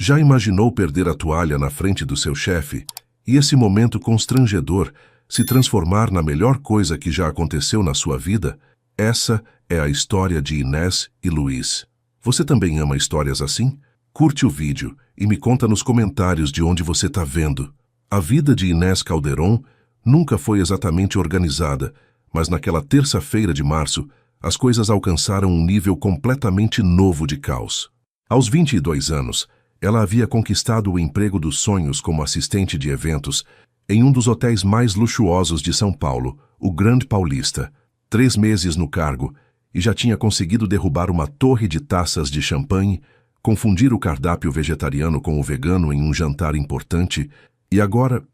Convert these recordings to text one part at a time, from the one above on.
Já imaginou perder a toalha na frente do seu chefe e esse momento constrangedor se transformar na melhor coisa que já aconteceu na sua vida? Essa é a história de Inés e Luiz. Você também ama histórias assim? Curte o vídeo e me conta nos comentários de onde você está vendo. A vida de Inés Calderon nunca foi exatamente organizada, mas naquela terça-feira de março, as coisas alcançaram um nível completamente novo de caos. Aos 22 anos, ela havia conquistado o emprego dos sonhos como assistente de eventos em um dos hotéis mais luxuosos de São Paulo, o Grand Paulista. 3 meses no cargo e já tinha conseguido derrubar uma torre de taças de champanhe, confundir o cardápio vegetariano com o vegano em um jantar importante e agora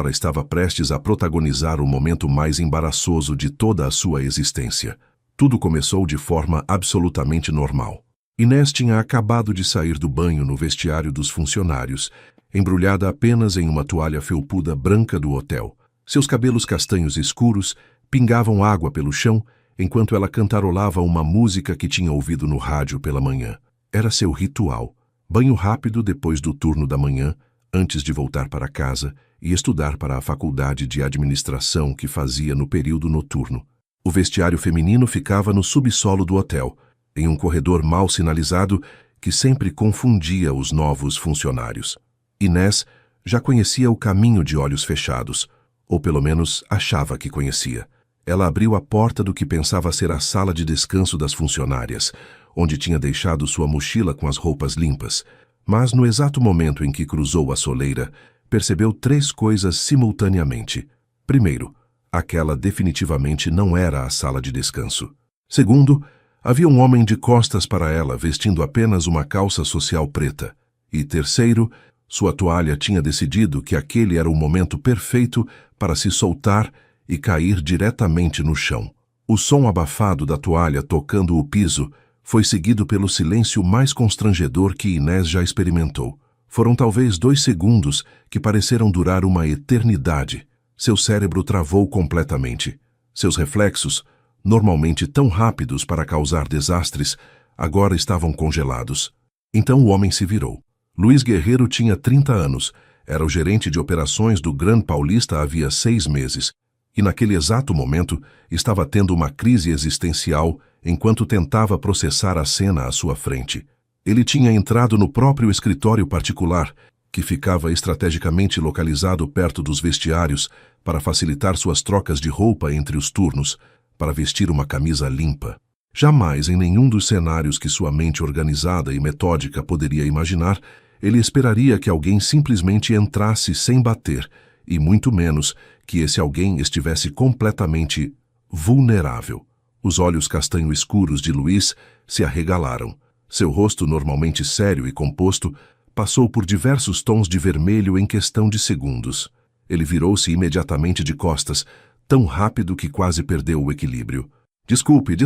estava prestes a protagonizar o momento mais embaraçoso de toda a sua existência. Tudo começou de forma absolutamente normal. Inés tinha acabado de sair do banho no vestiário dos funcionários, embrulhada apenas em uma toalha felpuda branca do hotel. Seus cabelos castanhos escuros pingavam água pelo chão enquanto ela cantarolava uma música que tinha ouvido no rádio pela manhã. Era seu ritual. Banho rápido depois do turno da manhã, antes de voltar para casa e estudar para a faculdade de administração que fazia no período noturno. O vestiário feminino ficava no subsolo do hotel, em um corredor mal sinalizado que sempre confundia os novos funcionários. Inés já conhecia o caminho de olhos fechados, ou pelo menos achava que conhecia. Ela abriu a porta do que pensava ser a sala de descanso das funcionárias, onde tinha deixado sua mochila com as roupas limpas. Mas no exato momento em que cruzou a soleira, percebeu 3 coisas simultaneamente. Primeiro, aquela definitivamente não era a sala de descanso. Segundo, havia um homem de costas para ela, vestindo apenas uma calça social preta. E terceiro, sua toalha tinha decidido que aquele era o momento perfeito para se soltar e cair diretamente no chão. O som abafado da toalha tocando o piso foi seguido pelo silêncio mais constrangedor que Inés já experimentou. Foram talvez 2 segundos que pareceram durar uma eternidade. Seu cérebro travou completamente. Seus reflexos, normalmente tão rápidos para causar desastres, agora estavam congelados. Então o homem se virou. Luiz Guerreiro tinha 30 anos, era o gerente de operações do Grand Paulista havia 6 meses, e naquele exato momento estava tendo uma crise existencial enquanto tentava processar a cena à sua frente. Ele tinha entrado no próprio escritório particular, que ficava estrategicamente localizado perto dos vestiários para facilitar suas trocas de roupa entre os turnos, para vestir uma camisa limpa. Jamais em nenhum dos cenários que sua mente organizada e metódica poderia imaginar, ele esperaria que alguém simplesmente entrasse sem bater, e muito menos que esse alguém estivesse completamente vulnerável. Os olhos castanho escuros de Luiz se arregalaram. Seu rosto, normalmente sério e composto, passou por diversos tons de vermelho em questão de segundos. Ele virou-se imediatamente de costas, tão rápido que quase perdeu o equilíbrio. Desculpe,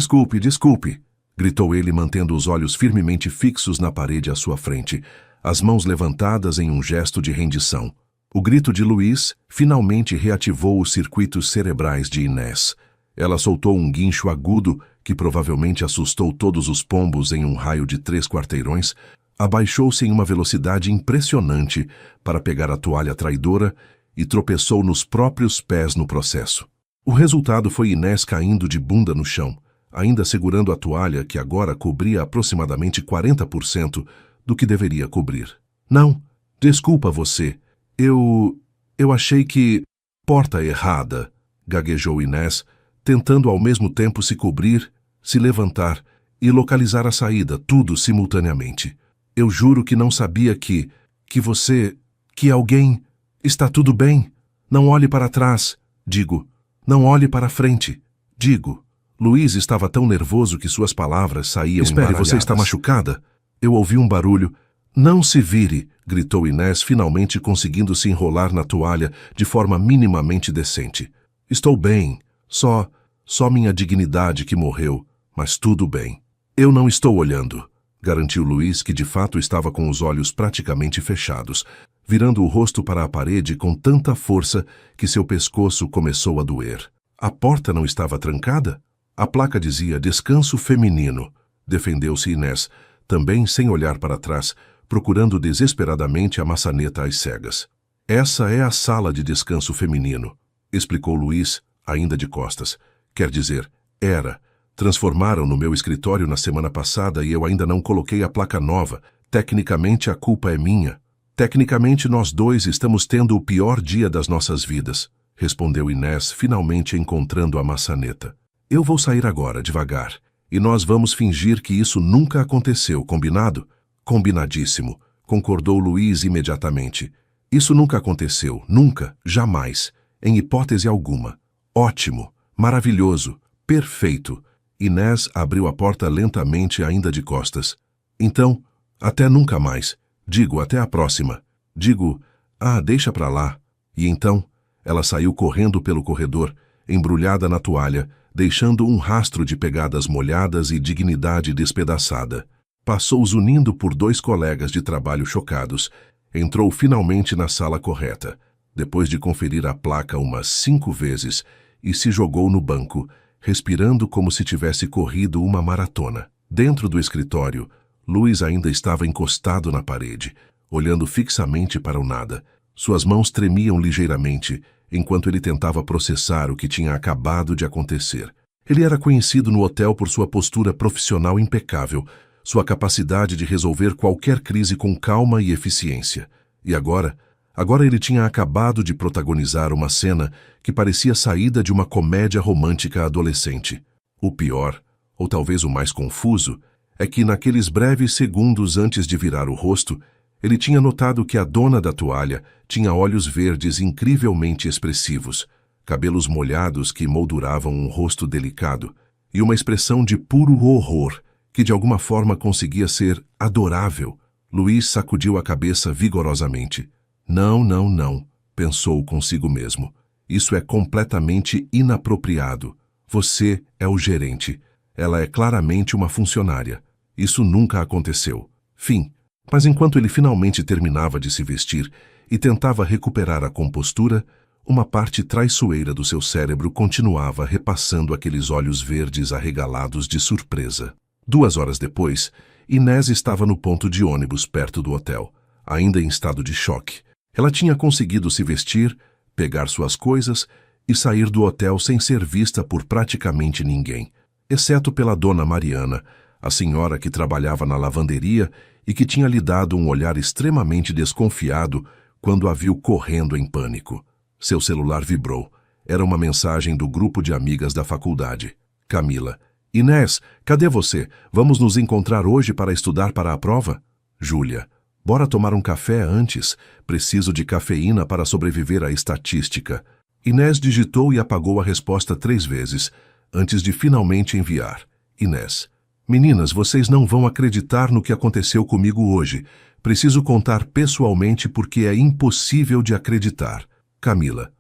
gritou ele, mantendo os olhos firmemente fixos na parede à sua frente, as mãos levantadas em um gesto de rendição. O grito de Luiz finalmente reativou os circuitos cerebrais de Inés. Ela soltou um guincho agudo que provavelmente assustou todos os pombos em um raio de 3 quarteirões, abaixou-se em uma velocidade impressionante para pegar a toalha traidora e tropeçou nos próprios pés no processo. O resultado foi Inés caindo de bunda no chão, ainda segurando a toalha que agora cobria aproximadamente 40% do que deveria cobrir. Não, desculpa você. Eu achei que... Porta errada, gaguejou Inés, tentando ao mesmo tempo se cobrir, se levantar e localizar a saída, tudo simultaneamente. Eu juro que não sabia que alguém... Está tudo bem? Não olhe para trás, digo. Não olhe para frente, digo. Luiz estava tão nervoso que suas palavras saíam embaralhadas. Espere, você está machucada? Eu ouvi um barulho. Não se vire, gritou Inés, finalmente conseguindo se enrolar na toalha de forma minimamente decente. Estou bem, só minha dignidade que morreu, mas tudo bem. Eu não estou olhando, garantiu Luiz, que de fato estava com os olhos praticamente fechados, virando o rosto para a parede com tanta força que seu pescoço começou a doer. A porta não estava trancada? A placa dizia descanso feminino, defendeu-se Inés, também sem olhar para trás, procurando desesperadamente a maçaneta às cegas. Essa é a sala de descanso feminino, explicou Luiz, ainda de costas. Quer dizer, era. Transformaram no meu escritório na semana passada e eu ainda não coloquei a placa nova. Tecnicamente a culpa é minha. Tecnicamente nós dois estamos tendo o pior dia das nossas vidas, respondeu Inés, finalmente encontrando a maçaneta. Eu vou sair agora, devagar, e nós vamos fingir que isso nunca aconteceu, combinado? Combinadíssimo, concordou Luiz imediatamente. Isso nunca aconteceu, nunca, jamais, em hipótese alguma. Ótimo, maravilhoso, perfeito. Inés abriu a porta lentamente, ainda de costas. Então, até nunca mais. Digo, até a próxima. Digo, deixa pra lá. E então, ela saiu correndo pelo corredor, embrulhada na toalha, deixando um rastro de pegadas molhadas e dignidade despedaçada. Passou zunindo por 2 colegas de trabalho chocados. Entrou finalmente na sala correta, depois de conferir a placa umas 5 vezes, e se jogou no banco, respirando como se tivesse corrido uma maratona. Dentro do escritório, Luiz ainda estava encostado na parede, olhando fixamente para o nada. Suas mãos tremiam ligeiramente, enquanto ele tentava processar o que tinha acabado de acontecer. Ele era conhecido no hotel por sua postura profissional impecável, sua capacidade de resolver qualquer crise com calma e eficiência. E agora ele tinha acabado de protagonizar uma cena que parecia saída de uma comédia romântica adolescente. O pior, ou talvez o mais confuso, é que naqueles breves segundos antes de virar o rosto, ele tinha notado que a dona da toalha tinha olhos verdes incrivelmente expressivos, cabelos molhados que molduravam um rosto delicado, e uma expressão de puro horror, que de alguma forma conseguia ser adorável. Luiz sacudiu a cabeça vigorosamente. Não, pensou consigo mesmo. Isso é completamente inapropriado. Você é o gerente. Ela é claramente uma funcionária. Isso nunca aconteceu. Fim. Mas enquanto ele finalmente terminava de se vestir e tentava recuperar a compostura, uma parte traiçoeira do seu cérebro continuava repassando aqueles olhos verdes arregalados de surpresa. 2 horas depois, Inés estava no ponto de ônibus perto do hotel, ainda em estado de choque. Ela tinha conseguido se vestir, pegar suas coisas e sair do hotel sem ser vista por praticamente ninguém, exceto pela dona Mariana, a senhora que trabalhava na lavanderia e que tinha lhe dado um olhar extremamente desconfiado quando a viu correndo em pânico. Seu celular vibrou. Era uma mensagem do grupo de amigas da faculdade. Camila. Inés, cadê você? Vamos nos encontrar hoje para estudar para a prova? Júlia. Bora tomar um café antes. Preciso de cafeína para sobreviver à estatística. Inés digitou e apagou a resposta 3 vezes, antes de finalmente enviar. Inés. Meninas, vocês não vão acreditar no que aconteceu comigo hoje. Preciso contar pessoalmente porque é impossível de acreditar. Camila.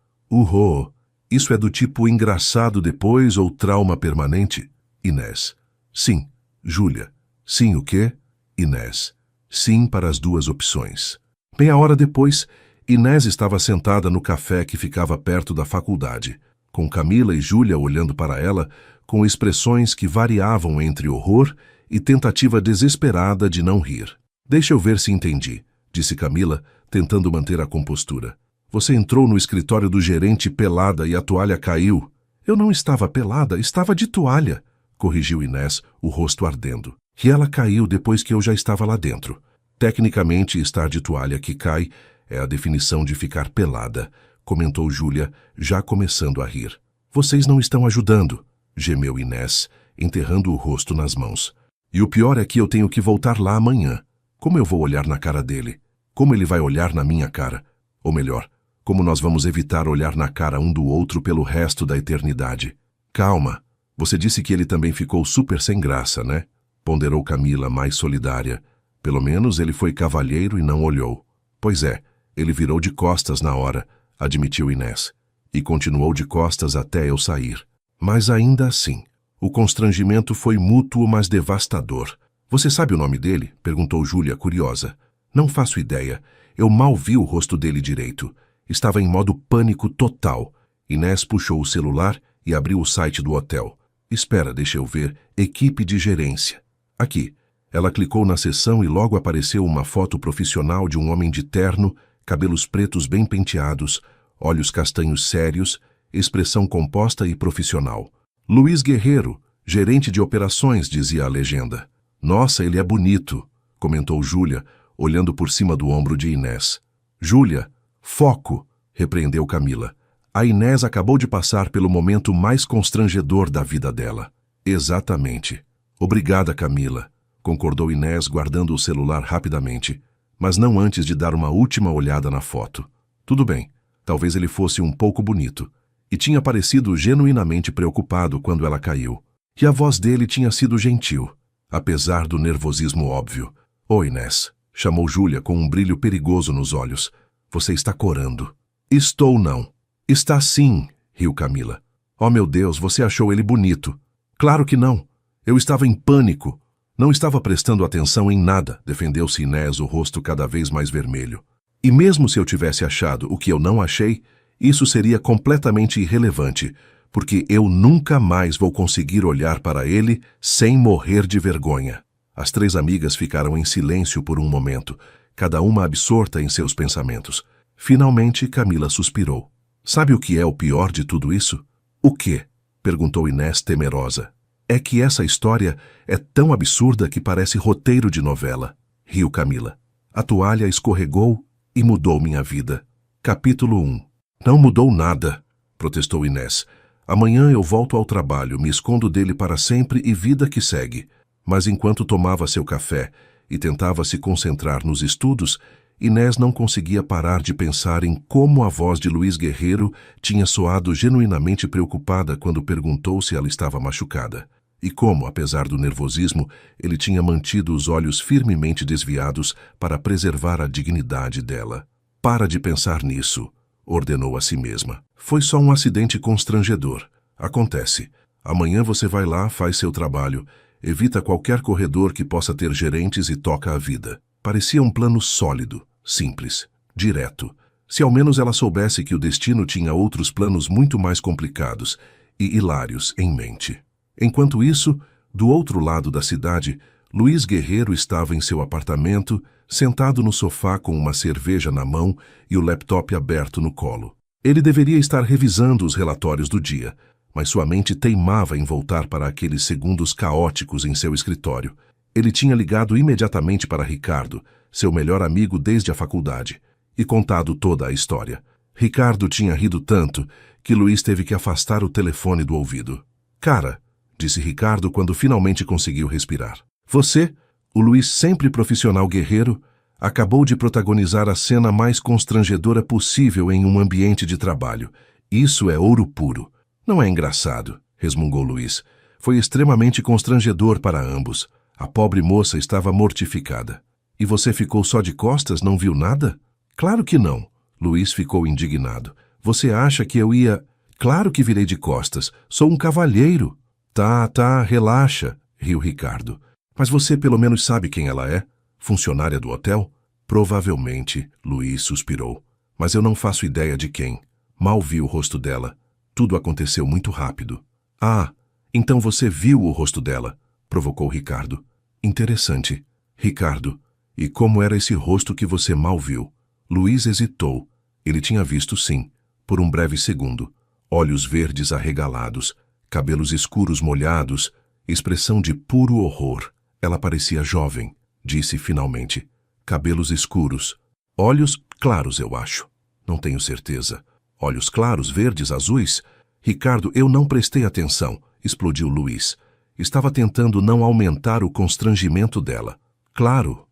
Isso é do tipo engraçado depois ou trauma permanente? Inés. Sim. Júlia. Sim o quê? Inés. Sim para as 2 opções. Meia hora depois, Inés estava sentada no café que ficava perto da faculdade, com Camila e Júlia olhando para ela com expressões que variavam entre horror e tentativa desesperada de não rir. Deixa eu ver se entendi, disse Camila, tentando manter a compostura. Você entrou no escritório do gerente pelada e a toalha caiu. Eu não estava pelada, estava de toalha, corrigiu Inés, o rosto ardendo. E ela caiu depois que eu já estava lá dentro. Tecnicamente, estar de toalha que cai é a definição de ficar pelada, comentou Júlia, já começando a rir. Vocês não estão ajudando, gemeu Inés, enterrando o rosto nas mãos. E o pior é que eu tenho que voltar lá amanhã. Como eu vou olhar na cara dele? Como ele vai olhar na minha cara? Ou melhor, como nós vamos evitar olhar na cara um do outro pelo resto da eternidade? Calma, você disse que ele também ficou super sem graça, né? Ponderou Camila, mais solidária. Pelo menos ele foi cavalheiro e não olhou. Pois é, ele virou de costas na hora, admitiu Inés. E continuou de costas até eu sair. Mas ainda assim, o constrangimento foi mútuo, mas devastador. Você sabe o nome dele? Perguntou Júlia, curiosa. Não faço ideia. Eu mal vi o rosto dele direito. Estava em modo pânico total. Inés puxou o celular e abriu o site do hotel. Espera, deixa eu ver. Equipe de gerência. Aqui. Ela clicou na seção e logo apareceu uma foto profissional de um homem de terno, cabelos pretos bem penteados, olhos castanhos sérios, expressão composta e profissional. Luiz Guerreiro, gerente de operações, dizia a legenda. Nossa, ele é bonito, comentou Júlia, olhando por cima do ombro de Inés. Júlia, foco, repreendeu Camila. A Inés acabou de passar pelo momento mais constrangedor da vida dela. Exatamente. Obrigada, Camila, concordou Inés, guardando o celular rapidamente, mas não antes de dar uma última olhada na foto. Tudo bem, talvez ele fosse um pouco bonito, e tinha parecido genuinamente preocupado quando ela caiu. E a voz dele tinha sido gentil, apesar do nervosismo óbvio. Ô Inés, chamou Júlia com um brilho perigoso nos olhos. Você está corando. Estou não. Está sim, riu Camila. Oh meu Deus, você achou ele bonito. Claro que não. Eu estava em pânico. Não estava prestando atenção em nada, defendeu-se Inés, o rosto cada vez mais vermelho. E mesmo se eu tivesse achado o que eu não achei, isso seria completamente irrelevante, porque eu nunca mais vou conseguir olhar para ele sem morrer de vergonha. As três amigas ficaram em silêncio por um momento, cada uma absorta em seus pensamentos. Finalmente, Camila suspirou. Sabe o que é o pior de tudo isso? O quê? Perguntou Inés temerosa. É que essa história é tão absurda que parece roteiro de novela. Riu Camila. A toalha escorregou e mudou minha vida. Capítulo 1. Não mudou nada, protestou Inés. Amanhã eu volto ao trabalho, me escondo dele para sempre e vida que segue. Mas enquanto tomava seu café e tentava se concentrar nos estudos, Inés não conseguia parar de pensar em como a voz de Luiz Guerreiro tinha soado genuinamente preocupada quando perguntou se ela estava machucada. E como, apesar do nervosismo, ele tinha mantido os olhos firmemente desviados para preservar a dignidade dela. Para de pensar nisso, ordenou a si mesma. Foi só um acidente constrangedor. Acontece. Amanhã você vai lá, faz seu trabalho, evita qualquer corredor que possa ter gerentes e toca a vida. Parecia um plano sólido, simples, direto. Se ao menos ela soubesse que o destino tinha outros planos muito mais complicados e hilários em mente. Enquanto isso, do outro lado da cidade, Luiz Guerreiro estava em seu apartamento, sentado no sofá com uma cerveja na mão e o laptop aberto no colo. Ele deveria estar revisando os relatórios do dia, mas sua mente teimava em voltar para aqueles segundos caóticos em seu escritório. Ele tinha ligado imediatamente para Ricardo, seu melhor amigo desde a faculdade, e contado toda a história. Ricardo tinha rido tanto que Luiz teve que afastar o telefone do ouvido. Cara, disse Ricardo quando finalmente conseguiu respirar. Você, o Luiz sempre profissional guerreiro, acabou de protagonizar a cena mais constrangedora possível em um ambiente de trabalho. Isso é ouro puro. Não é engraçado, resmungou Luiz. Foi extremamente constrangedor para ambos. A pobre moça estava mortificada. E você ficou só de costas, não viu nada? Claro que não. Luiz ficou indignado. Você acha que eu ia... Claro que virei de costas. Sou um cavalheiro. Tá, relaxa, riu Ricardo. Mas você pelo menos sabe quem ela é? Funcionária do hotel? Provavelmente, Luiz suspirou. Mas eu não faço ideia de quem. Mal vi o rosto dela. Tudo aconteceu muito rápido. Ah, então você viu o rosto dela, provocou Ricardo. Interessante. Ricardo, e como era esse rosto que você mal viu? Luiz hesitou. Ele tinha visto sim, por um breve segundo. Olhos verdes arregalados, cabelos escuros molhados, expressão de puro horror. Ela parecia jovem, disse finalmente. Cabelos escuros. Olhos claros, eu acho. Não tenho certeza. Olhos claros, verdes, azuis? Ricardo, eu não prestei atenção, explodiu Luiz. Estava tentando não aumentar o constrangimento dela. Claro,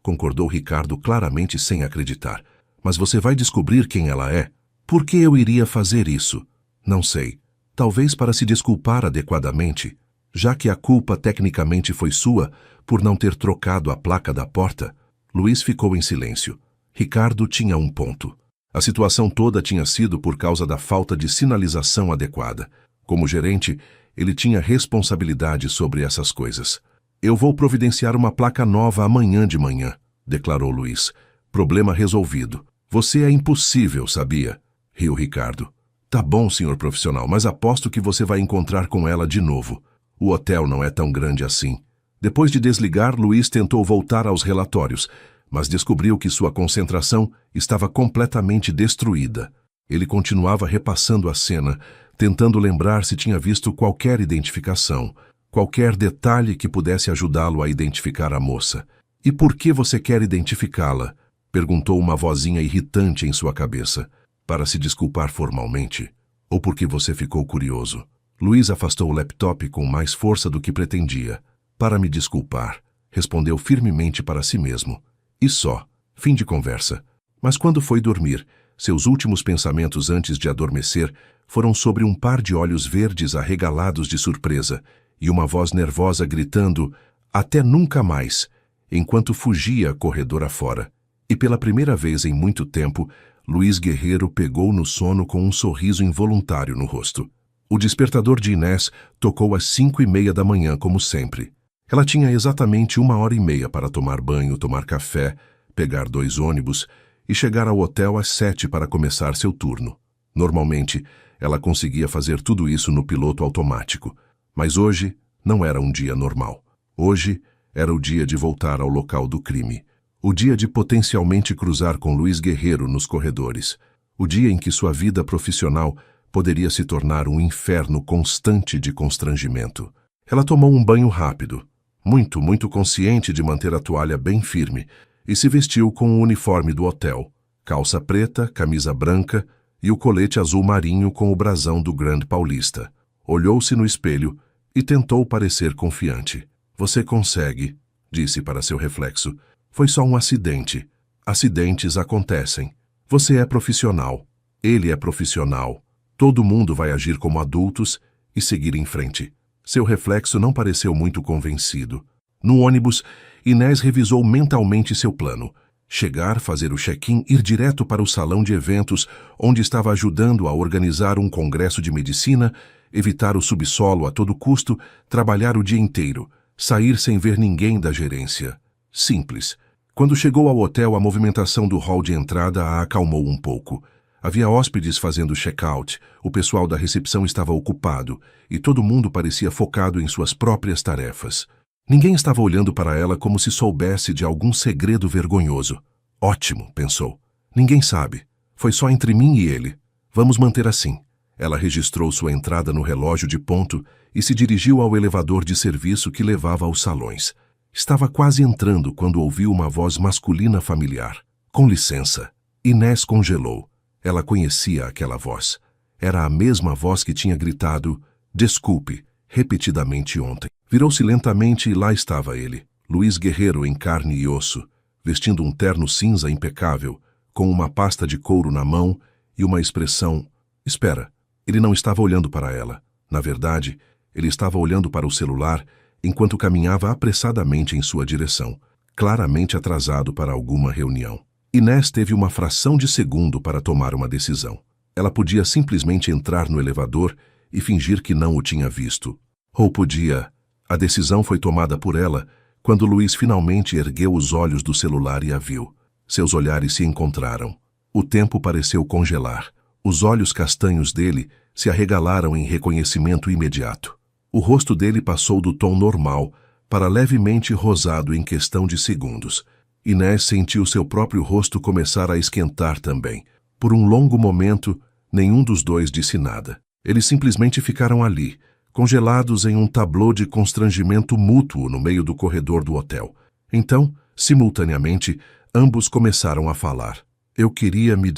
concordou Ricardo claramente sem acreditar. Mas você vai descobrir quem ela é. Por que eu iria fazer isso? Não sei. Talvez para se desculpar adequadamente, já que a culpa tecnicamente foi sua por não ter trocado a placa da porta. Luiz ficou em silêncio. Ricardo tinha um ponto. A situação toda tinha sido por causa da falta de sinalização adequada. Como gerente, ele tinha responsabilidade sobre essas coisas. Eu vou providenciar uma placa nova amanhã de manhã, declarou Luiz. Problema resolvido. Você é impossível, sabia? Riu Ricardo. Tá bom, senhor profissional, mas aposto que você vai encontrar com ela de novo. O hotel não é tão grande assim. Depois de desligar, Luiz tentou voltar aos relatórios, mas descobriu que sua concentração estava completamente destruída. Ele continuava repassando a cena, tentando lembrar se tinha visto qualquer identificação, qualquer detalhe que pudesse ajudá-lo a identificar a moça. "E por que você quer identificá-la?" perguntou uma vozinha irritante em sua cabeça. "Para se desculpar formalmente? Ou porque você ficou curioso?" Luiz afastou o laptop com mais força do que pretendia. "Para me desculpar", respondeu firmemente para si mesmo. E só. Fim de conversa. Mas quando foi dormir, seus últimos pensamentos antes de adormecer foram sobre um par de olhos verdes arregalados de surpresa e uma voz nervosa gritando "Até nunca mais", enquanto fugia corredor afora. E pela primeira vez em muito tempo, Luiz Guerreiro pegou no sono com um sorriso involuntário no rosto. O despertador de Inés tocou às 5:30 da manhã, como sempre. Ela tinha exatamente 1h30 para tomar banho, tomar café, pegar 2 ônibus e chegar ao hotel às 7 para começar seu turno. Normalmente, ela conseguia fazer tudo isso no piloto automático, mas hoje não era um dia normal. Hoje era o dia de voltar ao local do crime. O dia de potencialmente cruzar com Luiz Guerreiro nos corredores. O dia em que sua vida profissional poderia se tornar um inferno constante de constrangimento. Ela tomou um banho rápido, muito consciente de manter a toalha bem firme, e se vestiu com o uniforme do hotel, calça preta, camisa branca e o colete azul marinho com o brasão do Grand Paulista. Olhou-se no espelho e tentou parecer confiante. "Você consegue", disse para seu reflexo. "Foi só um acidente. Acidentes acontecem. Você é profissional. Ele é profissional. Todo mundo vai agir como adultos e seguir em frente." Seu reflexo não pareceu muito convencido. No ônibus, Inés revisou mentalmente seu plano. Chegar, fazer o check-in, ir direto para o salão de eventos, onde estava ajudando a organizar um congresso de medicina, evitar o subsolo a todo custo, trabalhar o dia inteiro, sair sem ver ninguém da gerência. Simples. Quando chegou ao hotel, a movimentação do hall de entrada a acalmou um pouco. Havia hóspedes fazendo check-out, o pessoal da recepção estava ocupado e todo mundo parecia focado em suas próprias tarefas. Ninguém estava olhando para ela como se soubesse de algum segredo vergonhoso. "Ótimo", pensou. "Ninguém sabe. Foi só entre mim e ele. Vamos manter assim." Ela registrou sua entrada no relógio de ponto e se dirigiu ao elevador de serviço que levava aos salões. Estava quase entrando quando ouviu uma voz masculina familiar. "Com licença." Inés congelou. Ela conhecia aquela voz. Era a mesma voz que tinha gritado "Desculpe" repetidamente ontem. Virou-se lentamente e lá estava ele, Luiz Guerreiro em carne e osso, vestindo um terno cinza impecável, com uma pasta de couro na mão e uma expressão... Espera, ele não estava olhando para ela. Na verdade, ele estava olhando para o celular enquanto caminhava apressadamente em sua direção, claramente atrasado para alguma reunião. Inés teve uma fração de segundo para tomar uma decisão. Ela podia simplesmente entrar no elevador e fingir que não o tinha visto. Ou podia... A decisão foi tomada por ela quando Luiz finalmente ergueu os olhos do celular e a viu. Seus olhares se encontraram. O tempo pareceu congelar. Os olhos castanhos dele se arregalaram em reconhecimento imediato. O rosto dele passou do tom normal para levemente rosado em questão de segundos. Inés sentiu seu próprio rosto começar a esquentar também. Por um longo momento, nenhum dos dois disse nada. Eles simplesmente ficaram ali, congelados em um tablô de constrangimento mútuo no meio do corredor do hotel. Então, simultaneamente, ambos começaram a falar. "Eu queria me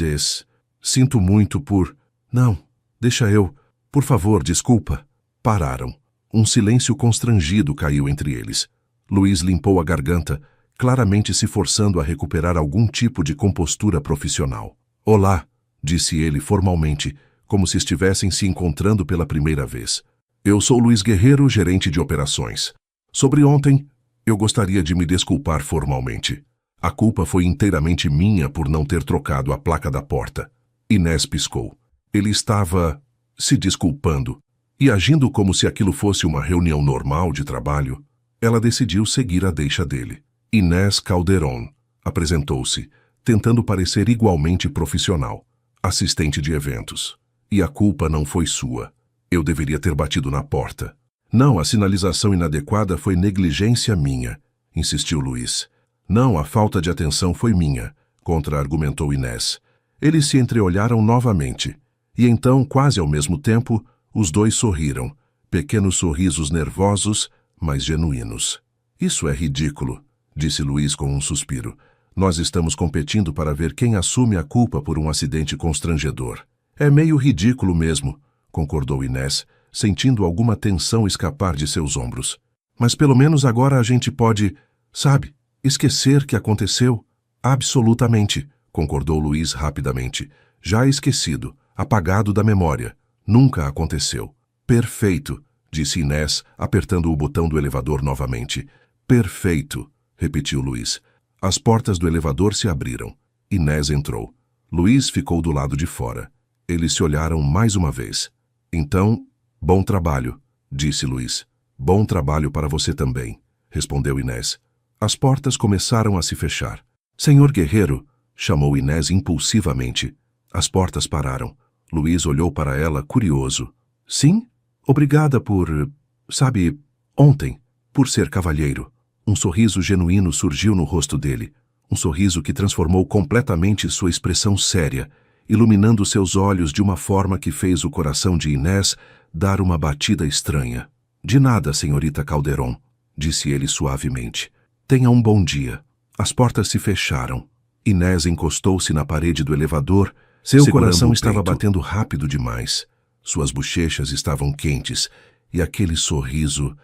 Sinto muito por... Não, deixa eu... Por favor, desculpa." Pararam. Um silêncio constrangido caiu entre eles. Luiz limpou a garganta, claramente se forçando a recuperar algum tipo de compostura profissional. "Olá", disse ele formalmente, como se estivessem se encontrando pela primeira vez. "Eu sou Luiz Guerreiro, gerente de operações. Sobre ontem, eu gostaria de me desculpar formalmente. A culpa foi inteiramente minha por não ter trocado a placa da porta." Inés piscou. Ele estava se desculpando e agindo como se aquilo fosse uma reunião normal de trabalho. Ela decidiu seguir a deixa dele. "Inés Calderon", apresentou-se, tentando parecer igualmente profissional. "Assistente de eventos. E a culpa não foi sua. Eu deveria ter batido na porta." Não, a sinalização inadequada foi negligência minha, insistiu Luiz. Não, a falta de atenção foi minha, contra-argumentou Inés. Eles se entreolharam novamente, e então, quase ao mesmo tempo, os dois sorriram, pequenos sorrisos nervosos, mas genuínos. Isso é ridículo, disse Luiz com um suspiro. Nós estamos competindo para ver quem assume a culpa por um acidente constrangedor. É meio ridículo mesmo, concordou Inés, sentindo alguma tensão escapar de seus ombros. Mas pelo menos agora a gente pode, sabe, esquecer que aconteceu. Absolutamente, concordou Luiz rapidamente. Já esquecido, apagado da memória. Nunca aconteceu. Perfeito, disse Inés, apertando o botão do elevador novamente. Perfeito, repetiu Luiz. As portas do elevador se abriram. Inés entrou. Luiz ficou do lado de fora. Eles se olharam mais uma vez. Então, bom trabalho, disse Luiz. Bom trabalho para você também, respondeu Inés. As portas começaram a se fechar. Senhor Guerreiro, chamou Inés impulsivamente. As portas pararam. Luiz olhou para ela curioso. Sim? Obrigada por, sabe, ontem, por ser cavalheiro. Um sorriso genuíno surgiu no rosto dele. Um sorriso que transformou completamente sua expressão séria, iluminando seus olhos de uma forma que fez o coração de Inés dar uma batida estranha. De nada, senhorita Calderon, disse ele suavemente. Tenha um bom dia. As portas se fecharam. Inés encostou-se na parede do elevador. Seu coração estava batendo rápido demais. Suas bochechas estavam quentes, e aquele sorriso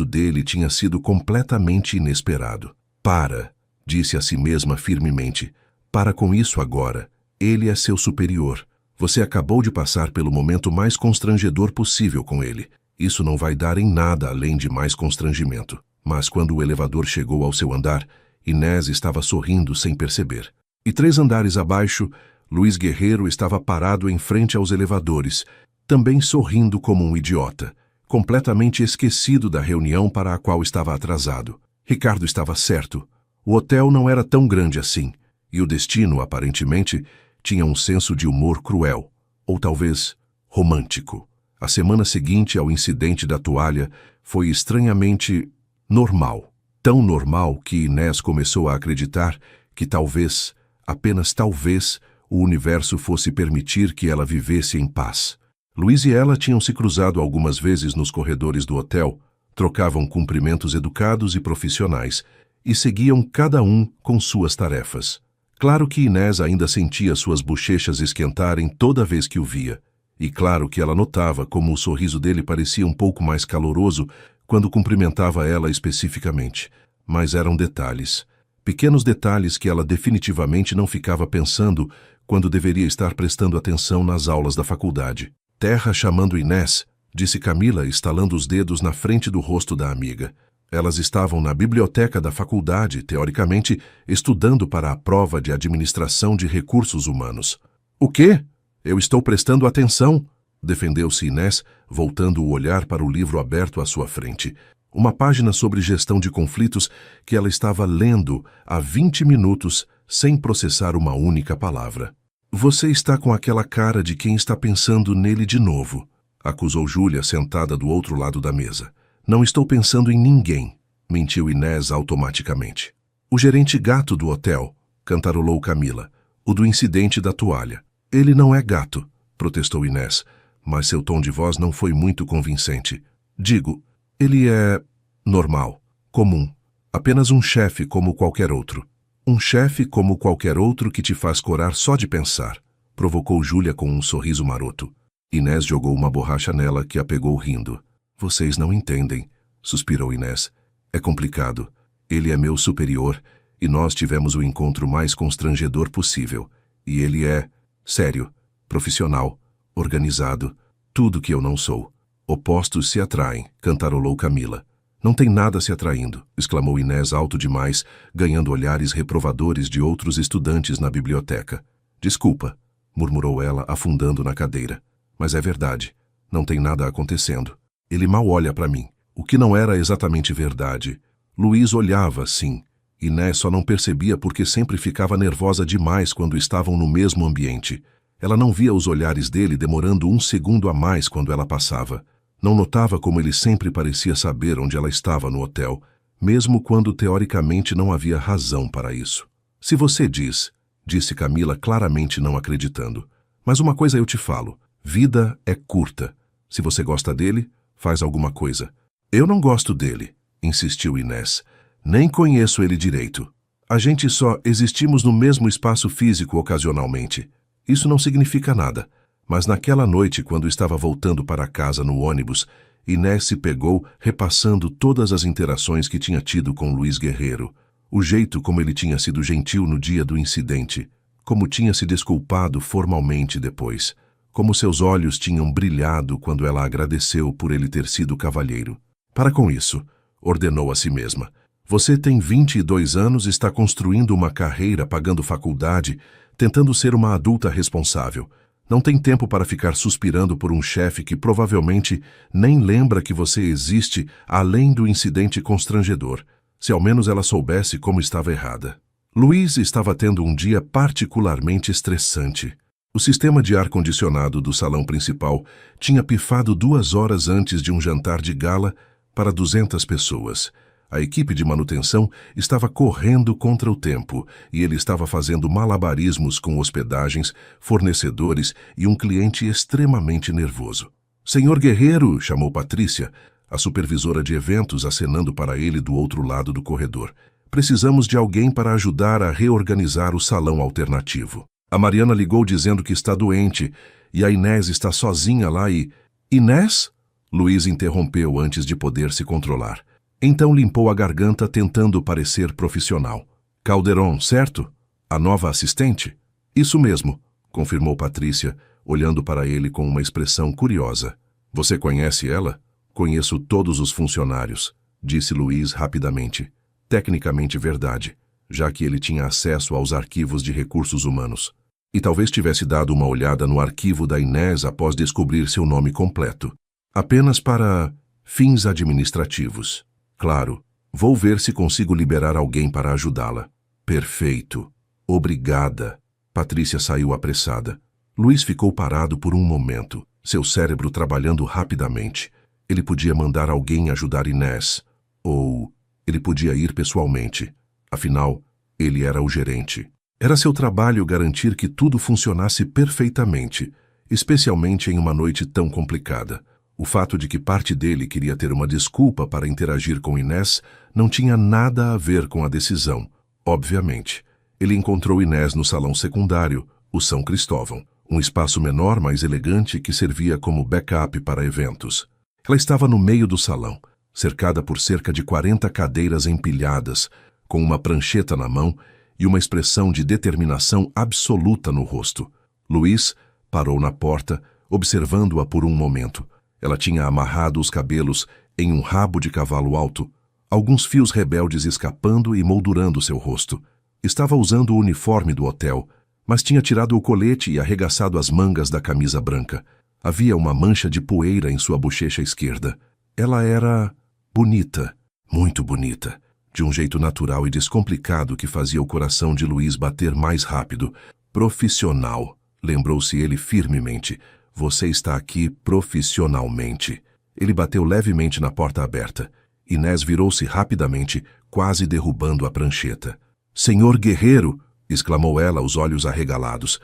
dele tinha sido completamente inesperado. Para, disse a si mesma firmemente. Para com isso agora. Ele é seu superior. Você acabou de passar pelo momento mais constrangedor possível com ele. Isso não vai dar em nada além de mais constrangimento. Mas quando o elevador chegou ao seu andar, Inés estava sorrindo sem perceber. E 3 andares abaixo, Luiz Guerreiro estava parado em frente aos elevadores, também sorrindo como um idiota, completamente esquecido da reunião para a qual estava atrasado. Ricardo estava certo. O hotel não era tão grande assim, e o destino, aparentemente, tinha um senso de humor cruel, ou talvez romântico. A semana seguinte ao incidente da toalha foi estranhamente normal. Tão normal que Inés começou a acreditar que talvez, apenas talvez, o universo fosse permitir que ela vivesse em paz. Luiz e ela tinham se cruzado algumas vezes nos corredores do hotel, trocavam cumprimentos educados e profissionais, e seguiam cada um com suas tarefas. Claro que Inés ainda sentia suas bochechas esquentarem toda vez que o via, e claro que ela notava como o sorriso dele parecia um pouco mais caloroso quando cumprimentava ela especificamente. Mas eram detalhes, pequenos detalhes que ela definitivamente não ficava pensando quando deveria estar prestando atenção nas aulas da faculdade. Terra chamando Inés, disse Camila, estalando os dedos na frente do rosto da amiga. Elas estavam na biblioteca da faculdade, teoricamente, estudando para a prova de administração de recursos humanos. O quê? Eu estou prestando atenção, defendeu-se Inés, voltando o olhar para o livro aberto à sua frente. Uma página sobre gestão de conflitos que ela estava lendo há 20 minutos sem processar uma única palavra. Você está com aquela cara de quem está pensando nele de novo, acusou Júlia, sentada do outro lado da mesa. Não estou pensando em ninguém, mentiu Inés automaticamente. O gerente gato do hotel, cantarolou Camila, o do incidente da toalha. Ele não é gato, protestou Inés, mas seu tom de voz não foi muito convincente. Digo, ele é normal, comum, apenas um chefe como qualquer outro. Um chefe como qualquer outro que te faz corar só de pensar, provocou Júlia com um sorriso maroto. Inés jogou uma borracha nela que a pegou rindo. Vocês não entendem, suspirou Inés. É complicado. Ele é meu superior e nós tivemos o encontro mais constrangedor possível. E ele é sério, profissional, organizado, tudo que eu não sou. Opostos se atraem, cantarolou Camila. Não tem nada se atraindo, exclamou Inés alto demais, ganhando olhares reprovadores de outros estudantes na biblioteca. Desculpa, murmurou ela, afundando na cadeira. Mas é verdade, não tem nada acontecendo. Ele mal olha para mim, o que não era exatamente verdade. Luiz olhava, sim. Inés só não percebia porque sempre ficava nervosa demais quando estavam no mesmo ambiente. Ela não via os olhares dele demorando 1 segundo a mais quando ela passava. Não notava como ele sempre parecia saber onde ela estava no hotel, mesmo quando teoricamente não havia razão para isso. Se você diz, disse Camila claramente não acreditando. Mas uma coisa eu te falo, vida é curta. Se você gosta dele, faz alguma coisa. Eu não gosto dele, insistiu Inés. Nem conheço ele direito. A gente só existimos no mesmo espaço físico ocasionalmente. Isso não significa nada. Mas naquela noite, quando estava voltando para casa no ônibus, Inés se pegou repassando todas as interações que tinha tido com Luiz Guerreiro. O jeito como ele tinha sido gentil no dia do incidente, como tinha se desculpado formalmente depois, como seus olhos tinham brilhado quando ela agradeceu por ele ter sido cavalheiro. Para com isso, ordenou a si mesma. Você tem 22 anos e está construindo uma carreira, pagando faculdade, tentando ser uma adulta responsável. Não tem tempo para ficar suspirando por um chefe que provavelmente nem lembra que você existe além do incidente constrangedor. Se ao menos ela soubesse como estava errada. Luiz estava tendo um dia particularmente estressante. O sistema de ar-condicionado do salão principal tinha pifado 2 horas antes de um jantar de gala para 200 pessoas. A equipe de manutenção estava correndo contra o tempo e ele estava fazendo malabarismos com hospedagens, fornecedores e um cliente extremamente nervoso. Senhor Guerreiro, chamou Patrícia, a supervisora de eventos, acenando para ele do outro lado do corredor. Precisamos de alguém para ajudar a reorganizar o salão alternativo. A Mariana ligou dizendo que está doente e a Inés está sozinha lá e... Inés? Luiz interrompeu antes de poder se controlar. Então limpou a garganta tentando parecer profissional. Calderon, certo? A nova assistente? Isso mesmo, confirmou Patrícia, olhando para ele com uma expressão curiosa. Você conhece ela? Conheço todos os funcionários, disse Luiz rapidamente. Tecnicamente verdade, já que ele tinha acesso aos arquivos de recursos humanos. E talvez tivesse dado uma olhada no arquivo da Inés após descobrir seu nome completo. Apenas para fins administrativos. Claro, vou ver se consigo liberar alguém para ajudá-la. Perfeito. Obrigada. Patrícia saiu apressada. Luiz ficou parado por um momento, seu cérebro trabalhando rapidamente. Ele podia mandar alguém ajudar Inés. Ou ele podia ir pessoalmente. Afinal, ele era o gerente. Era seu trabalho garantir que tudo funcionasse perfeitamente, especialmente em uma noite tão complicada. O fato de que parte dele queria ter uma desculpa para interagir com Inés não tinha nada a ver com a decisão, obviamente. Ele encontrou Inés no salão secundário, o São Cristóvão, um espaço menor, mais elegante que servia como backup para eventos. Ela estava no meio do salão, cercada por cerca de 40 cadeiras empilhadas, com uma prancheta na mão e uma expressão de determinação absoluta no rosto. Luiz parou na porta, observando-a por um momento. Ela tinha amarrado os cabelos em um rabo de cavalo alto, alguns fios rebeldes escapando e moldurando seu rosto. Estava usando o uniforme do hotel, mas tinha tirado o colete e arregaçado as mangas da camisa branca. Havia uma mancha de poeira em sua bochecha esquerda. Ela era bonita, muito bonita, de um jeito natural e descomplicado que fazia o coração de Luiz bater mais rápido. Profissional, lembrou-se ele firmemente. Você está aqui profissionalmente. Ele bateu levemente na porta aberta. Inés virou-se rapidamente, quase derrubando a prancheta. Senhor Guerreiro! Exclamou ela, os olhos arregalados.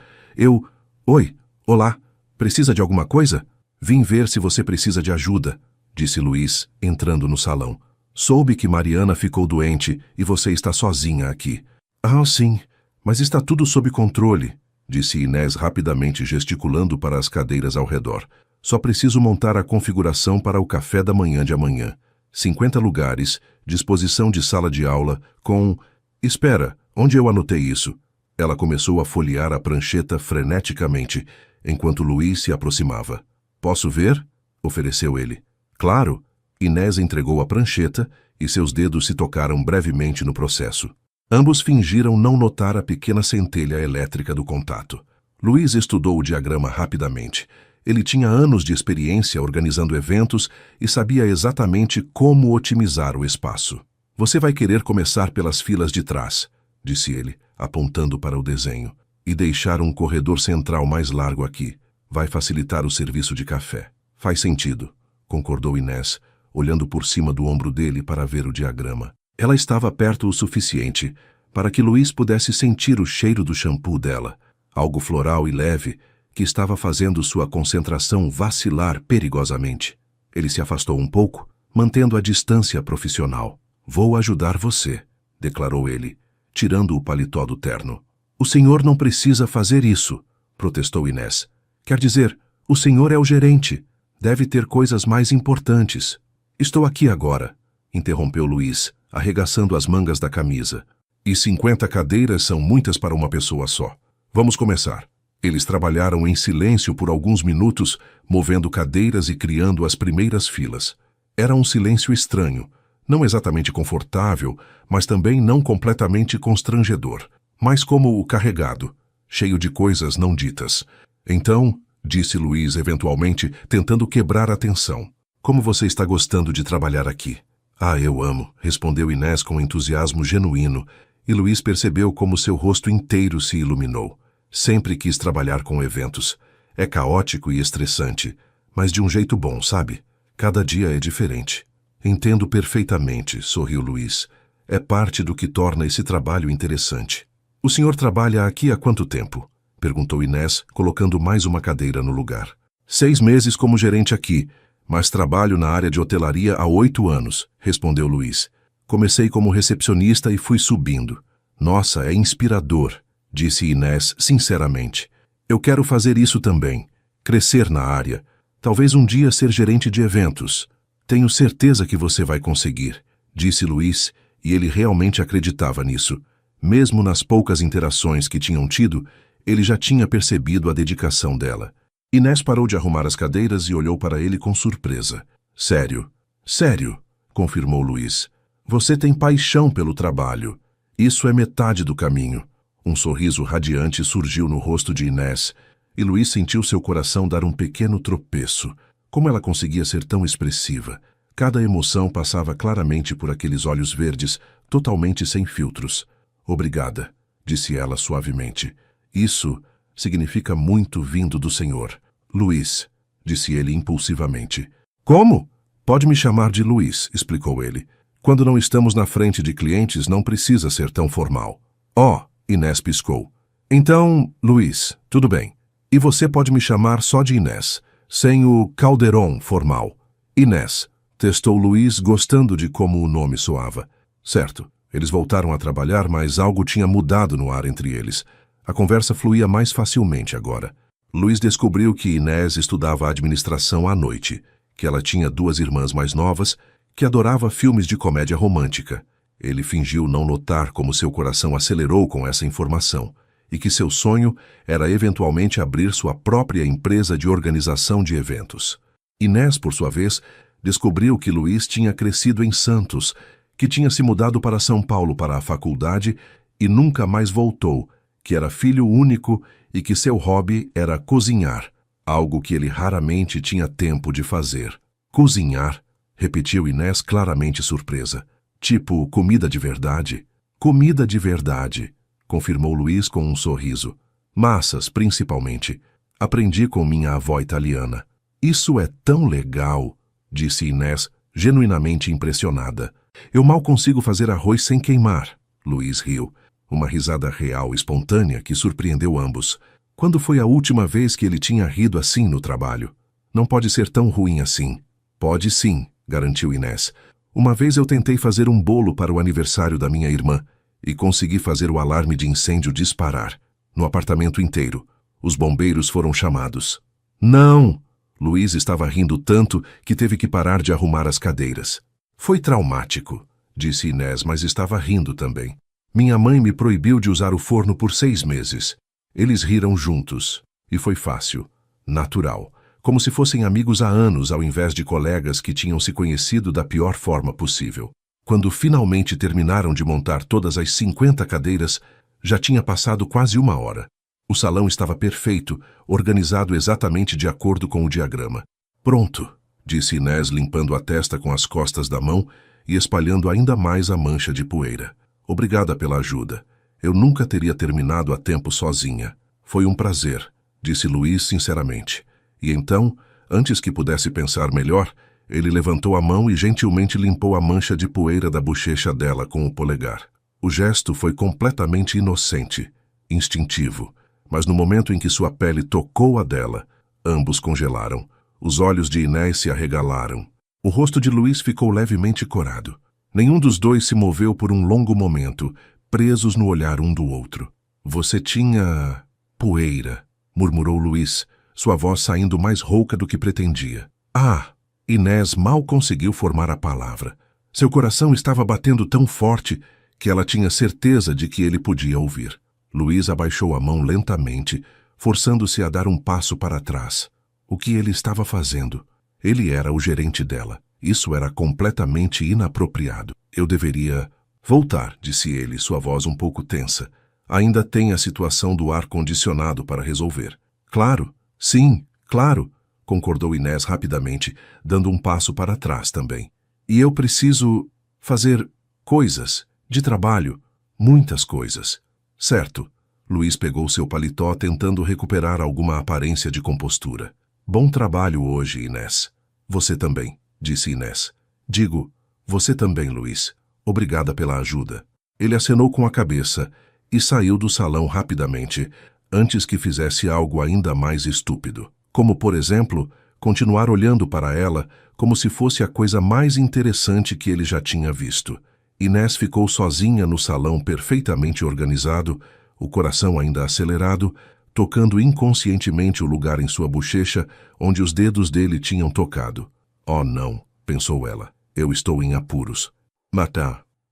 Oi, olá. Precisa de alguma coisa? Vim ver se você precisa de ajuda, disse Luiz, entrando no salão. Soube que Mariana ficou doente e você está sozinha aqui. Ah, sim, mas está tudo sob controle, disse Inés rapidamente gesticulando para as cadeiras ao redor. Só preciso montar a configuração para o café da manhã de amanhã. 50 lugares, disposição de sala de aula, com... Espera, onde eu anotei isso? Ela começou a folhear a prancheta freneticamente, enquanto Luiz se aproximava. Posso ver? Ofereceu ele. Claro. Inés entregou a prancheta e seus dedos se tocaram brevemente no processo. Ambos fingiram não notar a pequena centelha elétrica do contato. Luiz estudou o diagrama rapidamente. Ele tinha anos de experiência organizando eventos e sabia exatamente como otimizar o espaço. Você vai querer começar pelas filas de trás, disse ele, apontando para o desenho, e deixar um corredor central mais largo aqui. Vai facilitar o serviço de café. Faz sentido, concordou Inés, olhando por cima do ombro dele para ver o diagrama. Ela estava perto o suficiente para que Luís pudesse sentir o cheiro do shampoo dela, algo floral e leve, que estava fazendo sua concentração vacilar perigosamente. Ele se afastou um pouco, mantendo a distância profissional. Vou ajudar você, declarou ele, tirando o paletó do terno. O senhor não precisa fazer isso, protestou Inés. Quer dizer, o senhor é o gerente. Deve ter coisas mais importantes. Estou aqui agora, interrompeu Luís, arregaçando as mangas da camisa. E 50 cadeiras são muitas para uma pessoa só. Vamos começar. Eles trabalharam em silêncio por alguns minutos, movendo cadeiras e criando as primeiras filas. Era um silêncio estranho, não exatamente confortável, mas também não completamente constrangedor, mas como o carregado, cheio de coisas não ditas. Então, disse Luís eventualmente, tentando quebrar a tensão. Como você está gostando de trabalhar aqui? Ah, eu amo, respondeu Inés com entusiasmo genuíno, e Luís percebeu como seu rosto inteiro se iluminou. Sempre quis trabalhar com eventos. É caótico e estressante, mas de um jeito bom, sabe? Cada dia é diferente. Entendo perfeitamente, sorriu Luís. É parte do que torna esse trabalho interessante. O senhor trabalha aqui há quanto tempo? Perguntou Inés, colocando mais uma cadeira no lugar. 6 meses como gerente aqui, mas trabalho na área de hotelaria há 8 anos, respondeu Luís. Comecei como recepcionista e fui subindo. Nossa, é inspirador, disse Inés sinceramente. Eu quero fazer isso também, crescer na área, talvez um dia ser gerente de eventos. Tenho certeza que você vai conseguir, disse Luís, e ele realmente acreditava nisso. Mesmo nas poucas interações que tinham tido, ele já tinha percebido a dedicação dela. Inés parou de arrumar as cadeiras e olhou para ele com surpresa. Sério? Sério, confirmou Luís. Você tem paixão pelo trabalho. Isso é metade do caminho. Um sorriso radiante surgiu no rosto de Inés, e Luís sentiu seu coração dar um pequeno tropeço. Como ela conseguia ser tão expressiva? Cada emoção passava claramente por aqueles olhos verdes, totalmente sem filtros. Obrigada, disse ela suavemente. Isso significa muito vindo do senhor. Luís, disse ele impulsivamente. Como? Pode me chamar de Luís, explicou ele. Quando não estamos na frente de clientes, não precisa ser tão formal. Oh, Inés piscou. Então, Luís, tudo bem. E você pode me chamar só de Inés, sem o caldeirão formal. Inés, testou Luís, gostando de como o nome soava. Certo, eles voltaram a trabalhar, mas algo tinha mudado no ar entre eles. A conversa fluía mais facilmente agora. Luís descobriu que Inés estudava administração à noite, que ela tinha 2 irmãs mais novas, que adorava filmes de comédia romântica. Ele fingiu não notar como seu coração acelerou com essa informação, e que seu sonho era eventualmente abrir sua própria empresa de organização de eventos. Inés, por sua vez, descobriu que Luís tinha crescido em Santos, que tinha se mudado para São Paulo para a faculdade e nunca mais voltou, que era filho único e que seu hobby era cozinhar, algo que ele raramente tinha tempo de fazer. Cozinhar, repetiu Inés claramente surpresa. Tipo, comida de verdade? Comida de verdade, confirmou Luís com um sorriso. Massas, principalmente. Aprendi com minha avó italiana. Isso é tão legal, disse Inés, genuinamente impressionada. Eu mal consigo fazer arroz sem queimar. Luís riu. Uma risada real, espontânea, que surpreendeu ambos. Quando foi a última vez que ele tinha rido assim no trabalho? Não pode ser tão ruim assim. Pode sim, garantiu Inés. Uma vez eu tentei fazer um bolo para o aniversário da minha irmã e consegui fazer o alarme de incêndio disparar, no apartamento inteiro. Os bombeiros foram chamados. Não! Luís estava rindo tanto que teve que parar de arrumar as cadeiras. Foi traumático, disse Inés, mas estava rindo também. Minha mãe me proibiu de usar o forno por 6 meses. Eles riram juntos. E foi fácil, natural, como se fossem amigos há anos ao invés de colegas que tinham se conhecido da pior forma possível. Quando finalmente terminaram de montar todas as 50 cadeiras, já tinha passado quase 1 hora. O salão estava perfeito, organizado exatamente de acordo com o diagrama. Pronto, disse Inés, limpando a testa com as costas da mão e espalhando ainda mais a mancha de poeira. Obrigada pela ajuda. Eu nunca teria terminado a tempo sozinha. Foi um prazer, disse Luís sinceramente. E então, antes que pudesse pensar melhor, Ele levantou a mão e gentilmente limpou a mancha de poeira da bochecha dela com o polegar. O gesto foi completamente inocente, instintivo, mas no momento em que sua pele tocou a dela, ambos congelaram. Os olhos de Inés se arregalaram. O rosto de Luís ficou levemente corado. Nenhum dos dois se moveu por um longo momento, presos no olhar um do outro. Você tinha... poeira, murmurou Luís, sua voz saindo mais rouca do que pretendia. Ah! Inés mal conseguiu formar a palavra. Seu coração estava batendo tão forte que ela tinha certeza de que ele podia ouvir. Luís abaixou a mão lentamente, forçando-se a dar um passo para trás. O que ele estava fazendo? Ele era o gerente dela. Isso era completamente inapropriado. Eu deveria... voltar, disse ele, sua voz um pouco tensa. Ainda tem a situação do ar-condicionado para resolver. Claro, sim, claro, concordou Inés rapidamente, dando um passo para trás também. E eu preciso fazer coisas, de trabalho, muitas coisas. Certo. Luís pegou seu paletó tentando recuperar alguma aparência de compostura. Bom trabalho hoje, Inés. Você também, disse Inés. Digo, você também, Luís. Obrigada pela ajuda. Ele acenou com a cabeça e saiu do salão rapidamente, antes que fizesse algo ainda mais estúpido. Como, por exemplo, continuar olhando para ela como se fosse a coisa mais interessante que ele já tinha visto. Inés ficou sozinha no salão perfeitamente organizado, o coração ainda acelerado, tocando inconscientemente o lugar em sua bochecha onde os dedos dele tinham tocado. Oh, não, pensou ela, eu estou em apuros.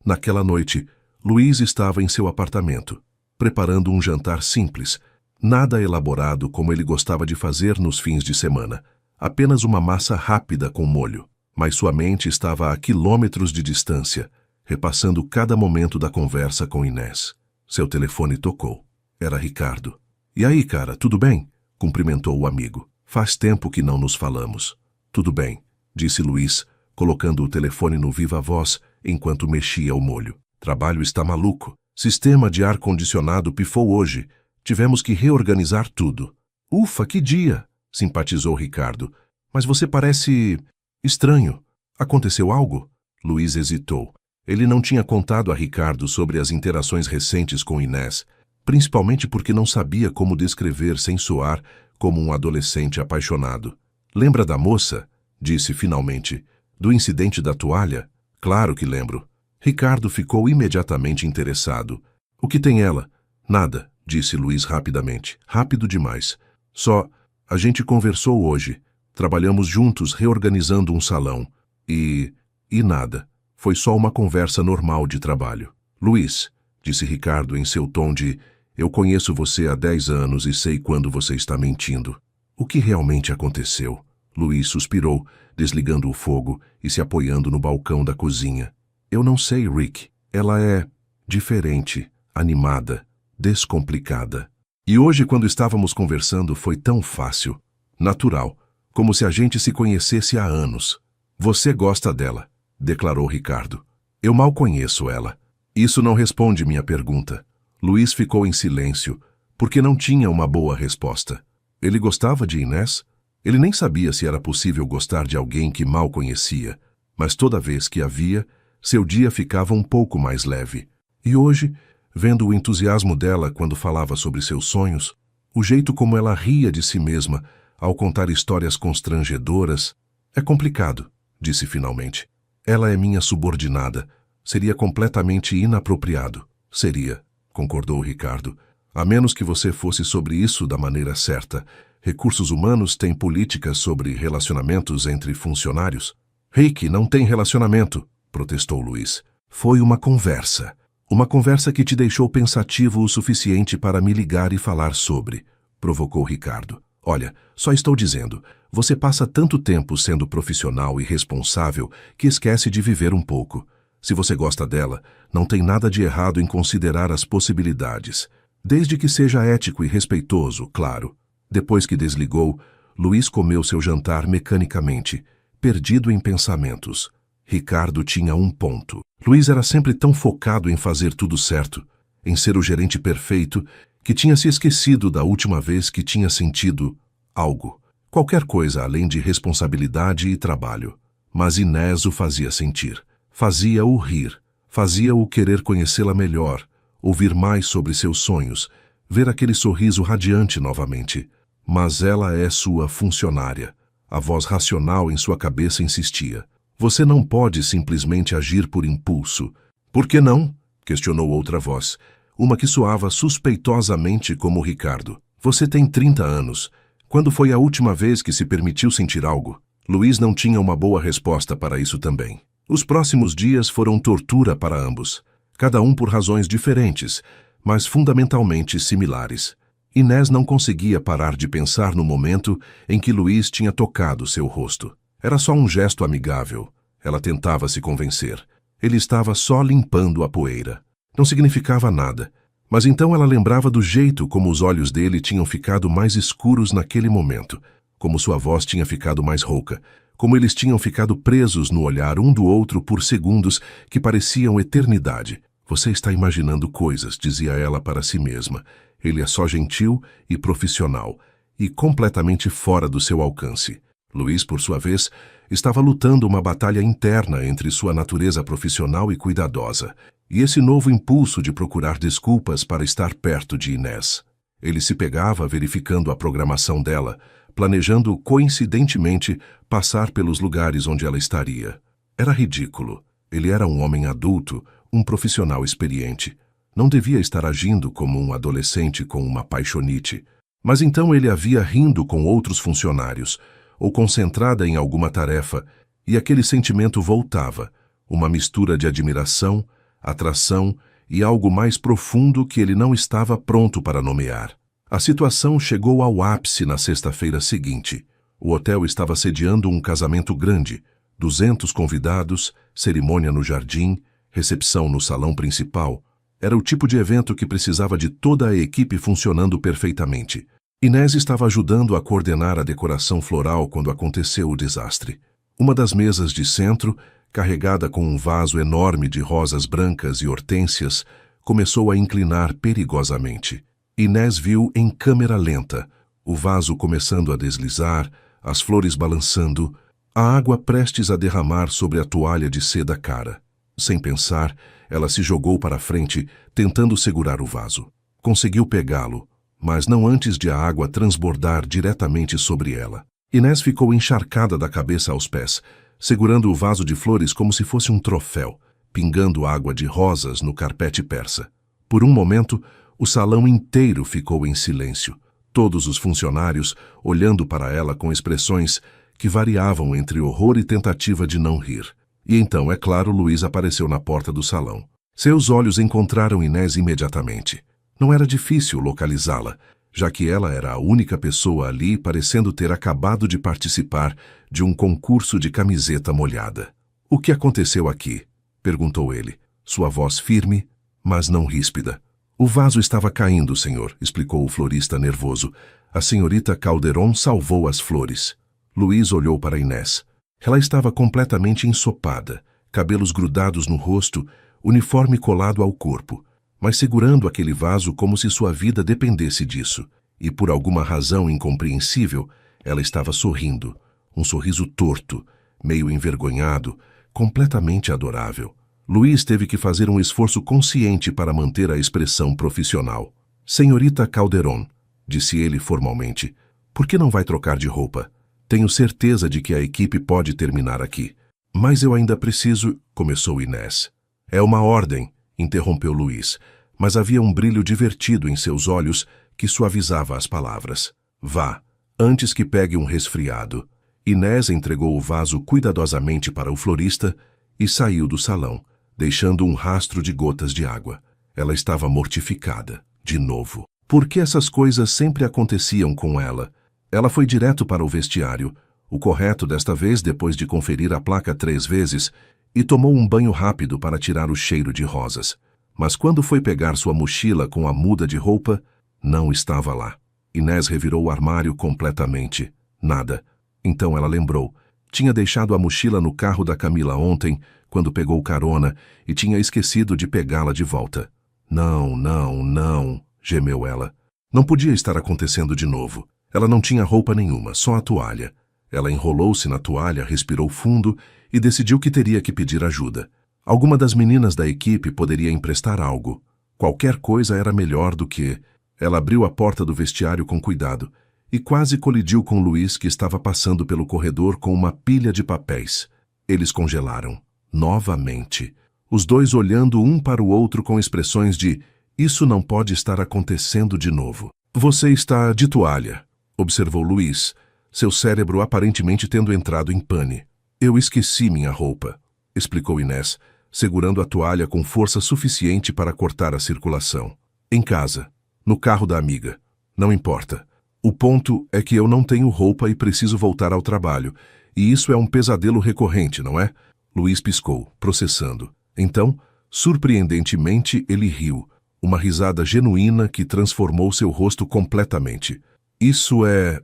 Naquela noite, Luís estava em seu apartamento, preparando um jantar simples, nada elaborado como ele gostava de fazer nos fins de semana, apenas uma massa rápida com molho. Mas sua mente estava a quilômetros de distância, repassando cada momento da conversa com Inés. Seu telefone tocou. Era Ricardo. E aí, cara, tudo bem? Cumprimentou o amigo. Faz tempo que não nos falamos. Tudo bem, disse Luís, colocando o telefone no viva-voz enquanto mexia o molho. Trabalho está maluco. Sistema de ar-condicionado pifou hoje. Tivemos que reorganizar tudo. Ufa, que dia! Simpatizou Ricardo. Mas você parece... estranho. Aconteceu algo? Luís hesitou. Ele não tinha contado a Ricardo sobre as interações recentes com Inés, principalmente porque não sabia como descrever sem soar como um adolescente apaixonado. Lembra da moça? Disse finalmente. Do incidente da toalha? Claro que lembro. Ricardo ficou imediatamente interessado. O que tem ela? Nada, disse Luís rapidamente. Rápido demais. Só, a gente conversou hoje. Trabalhamos juntos reorganizando um salão. E nada. Foi só uma conversa normal de trabalho. Luís, disse Ricardo em seu tom de, eu conheço você há 10 anos e sei quando você está mentindo. O que realmente aconteceu? Luís suspirou, desligando o fogo e se apoiando no balcão da cozinha. Eu não sei, Rick. Ela é diferente, animada, descomplicada. E hoje, quando estávamos conversando, foi tão fácil, natural, como se a gente se conhecesse há anos. Você gosta dela, declarou Ricardo. Eu mal conheço ela. Isso não responde minha pergunta. Luís ficou em silêncio, porque não tinha uma boa resposta. Ele gostava de Inés? Ele nem sabia se era possível gostar de alguém que mal conhecia, mas toda vez que a via, seu dia ficava um pouco mais leve. E hoje, vendo o entusiasmo dela quando falava sobre seus sonhos, o jeito como ela ria de si mesma ao contar histórias constrangedoras, é complicado, disse finalmente. Ela é minha subordinada. Seria completamente inapropriado. Seria, concordou Ricardo. A menos que você fosse sobre isso da maneira certa. Recursos humanos têm políticas sobre relacionamentos entre funcionários. Rick, não tem relacionamento, protestou Luís. Foi uma conversa. Uma conversa que te deixou pensativo o suficiente para me ligar e falar sobre, provocou Ricardo. Olha, só estou dizendo, você passa tanto tempo sendo profissional e responsável que esquece de viver um pouco. Se você gosta dela, não tem nada de errado em considerar as possibilidades. Desde que seja ético e respeitoso, claro. Depois que desligou, Luís comeu seu jantar mecanicamente, perdido em pensamentos. Ricardo tinha um ponto. Luís era sempre tão focado em fazer tudo certo, em ser o gerente perfeito, que tinha se esquecido da última vez que tinha sentido algo. Qualquer coisa além de responsabilidade e trabalho. Mas Inés o fazia sentir. Fazia-o rir. Fazia-o querer conhecê-la melhor, ouvir mais sobre seus sonhos, ver aquele sorriso radiante novamente. Mas ela é sua funcionária. A voz racional em sua cabeça insistia. Você não pode simplesmente agir por impulso. Por que não? Questionou outra voz, uma que soava suspeitosamente como Ricardo. Você tem 30 anos. Quando foi a última vez que se permitiu sentir algo? Luiz não tinha uma boa resposta para isso também. Os próximos dias foram tortura para ambos, cada um por razões diferentes, mas fundamentalmente similares. Inés não conseguia parar de pensar no momento em que Luiz tinha tocado seu rosto. Era só um gesto amigável. Ela tentava se convencer. Ele estava só limpando a poeira. Não significava nada. Mas então ela lembrava do jeito como os olhos dele tinham ficado mais escuros naquele momento, como sua voz tinha ficado mais rouca, como eles tinham ficado presos no olhar um do outro por segundos que pareciam eternidade. Você está imaginando coisas, dizia ela para si mesma. Ele é só gentil e profissional, e completamente fora do seu alcance. Luiz, por sua vez, estava lutando uma batalha interna entre sua natureza profissional e cuidadosa, e esse novo impulso de procurar desculpas para estar perto de Inés. Ele se pegava verificando a programação dela, planejando coincidentemente passar pelos lugares onde ela estaria. Era ridículo. Ele era um homem adulto, um profissional experiente. Não devia estar agindo como um adolescente com uma paixonite. Mas então ele havia rindo com outros funcionários, ou concentrada em alguma tarefa, e aquele sentimento voltava, uma mistura de admiração, atração e algo mais profundo que ele não estava pronto para nomear. A situação chegou ao ápice na sexta-feira seguinte. O hotel estava sediando um casamento grande, 200 convidados, cerimônia no jardim, recepção no salão principal. Era o tipo de evento que precisava de toda a equipe funcionando perfeitamente. Inés estava ajudando a coordenar a decoração floral quando aconteceu o desastre. Uma das mesas de centro, carregada com um vaso enorme de rosas brancas e hortênsias, começou a inclinar perigosamente. Inés viu em câmera lenta, o vaso começando a deslizar, as flores balançando, a água prestes a derramar sobre a toalha de seda cara. Sem pensar, ela se jogou para frente, tentando segurar o vaso. Conseguiu pegá-lo, mas não antes de a água transbordar diretamente sobre ela. Inés ficou encharcada da cabeça aos pés, segurando o vaso de flores como se fosse um troféu, pingando água de rosas no carpete persa. Por um momento, o salão inteiro ficou em silêncio, todos os funcionários olhando para ela com expressões que variavam entre horror e tentativa de não rir. E então, é claro, Luiz apareceu na porta do salão. Seus olhos encontraram Inés imediatamente. Não era difícil localizá-la, já que ela era a única pessoa ali parecendo ter acabado de participar de um concurso de camiseta molhada. "O que aconteceu aqui?" perguntou ele, sua voz firme, mas não ríspida. "O vaso estava caindo, senhor", explicou o florista nervoso. "A senhorita Calderon salvou as flores." Luiz olhou para Inés. Ela estava completamente ensopada, cabelos grudados no rosto, uniforme colado ao corpo, mas segurando aquele vaso como se sua vida dependesse disso. E por alguma razão incompreensível, ela estava sorrindo, um sorriso torto, meio envergonhado, completamente adorável. Luiz teve que fazer um esforço consciente para manter a expressão profissional. "Senhorita Calderon", disse ele formalmente, "por que não vai trocar de roupa? Tenho certeza de que a equipe pode terminar aqui." "Mas eu ainda preciso", começou Inés. "É uma ordem", interrompeu Luiz, mas havia um brilho divertido em seus olhos que suavizava as palavras. "Vá, antes que pegue um resfriado." Inés entregou o vaso cuidadosamente para o florista e saiu do salão, deixando um rastro de gotas de água. Ela estava mortificada, de novo. Por que essas coisas sempre aconteciam com ela? Ela foi direto para o vestiário, o correto desta vez depois de conferir a placa 3 vezes, e tomou um banho rápido para tirar o cheiro de rosas. Mas quando foi pegar sua mochila com a muda de roupa, não estava lá. Inés revirou o armário completamente. Nada. Então ela lembrou. Tinha deixado a mochila no carro da Camila ontem, quando pegou carona, e tinha esquecido de pegá-la de volta. Não, não, não, gemeu ela. Não podia estar acontecendo de novo. Ela não tinha roupa nenhuma, só a toalha. Ela enrolou-se na toalha, respirou fundo e decidiu que teria que pedir ajuda. Alguma das meninas da equipe poderia emprestar algo. Qualquer coisa era melhor do que... Ela abriu a porta do vestiário com cuidado e quase colidiu com Luiz, que estava passando pelo corredor com uma pilha de papéis. Eles congelaram. Novamente. Os dois olhando um para o outro com expressões de "isso não pode estar acontecendo de novo". "Você está de toalha", observou Luiz, seu cérebro aparentemente tendo entrado em pane. "Eu esqueci minha roupa", explicou Inés, segurando a toalha com força suficiente para cortar a circulação. "Em casa. No carro da amiga. Não importa. O ponto é que eu não tenho roupa e preciso voltar ao trabalho. E isso é um pesadelo recorrente, não é?" Luiz piscou, processando. Então, surpreendentemente, ele riu. Uma risada genuína que transformou seu rosto completamente. "Isso é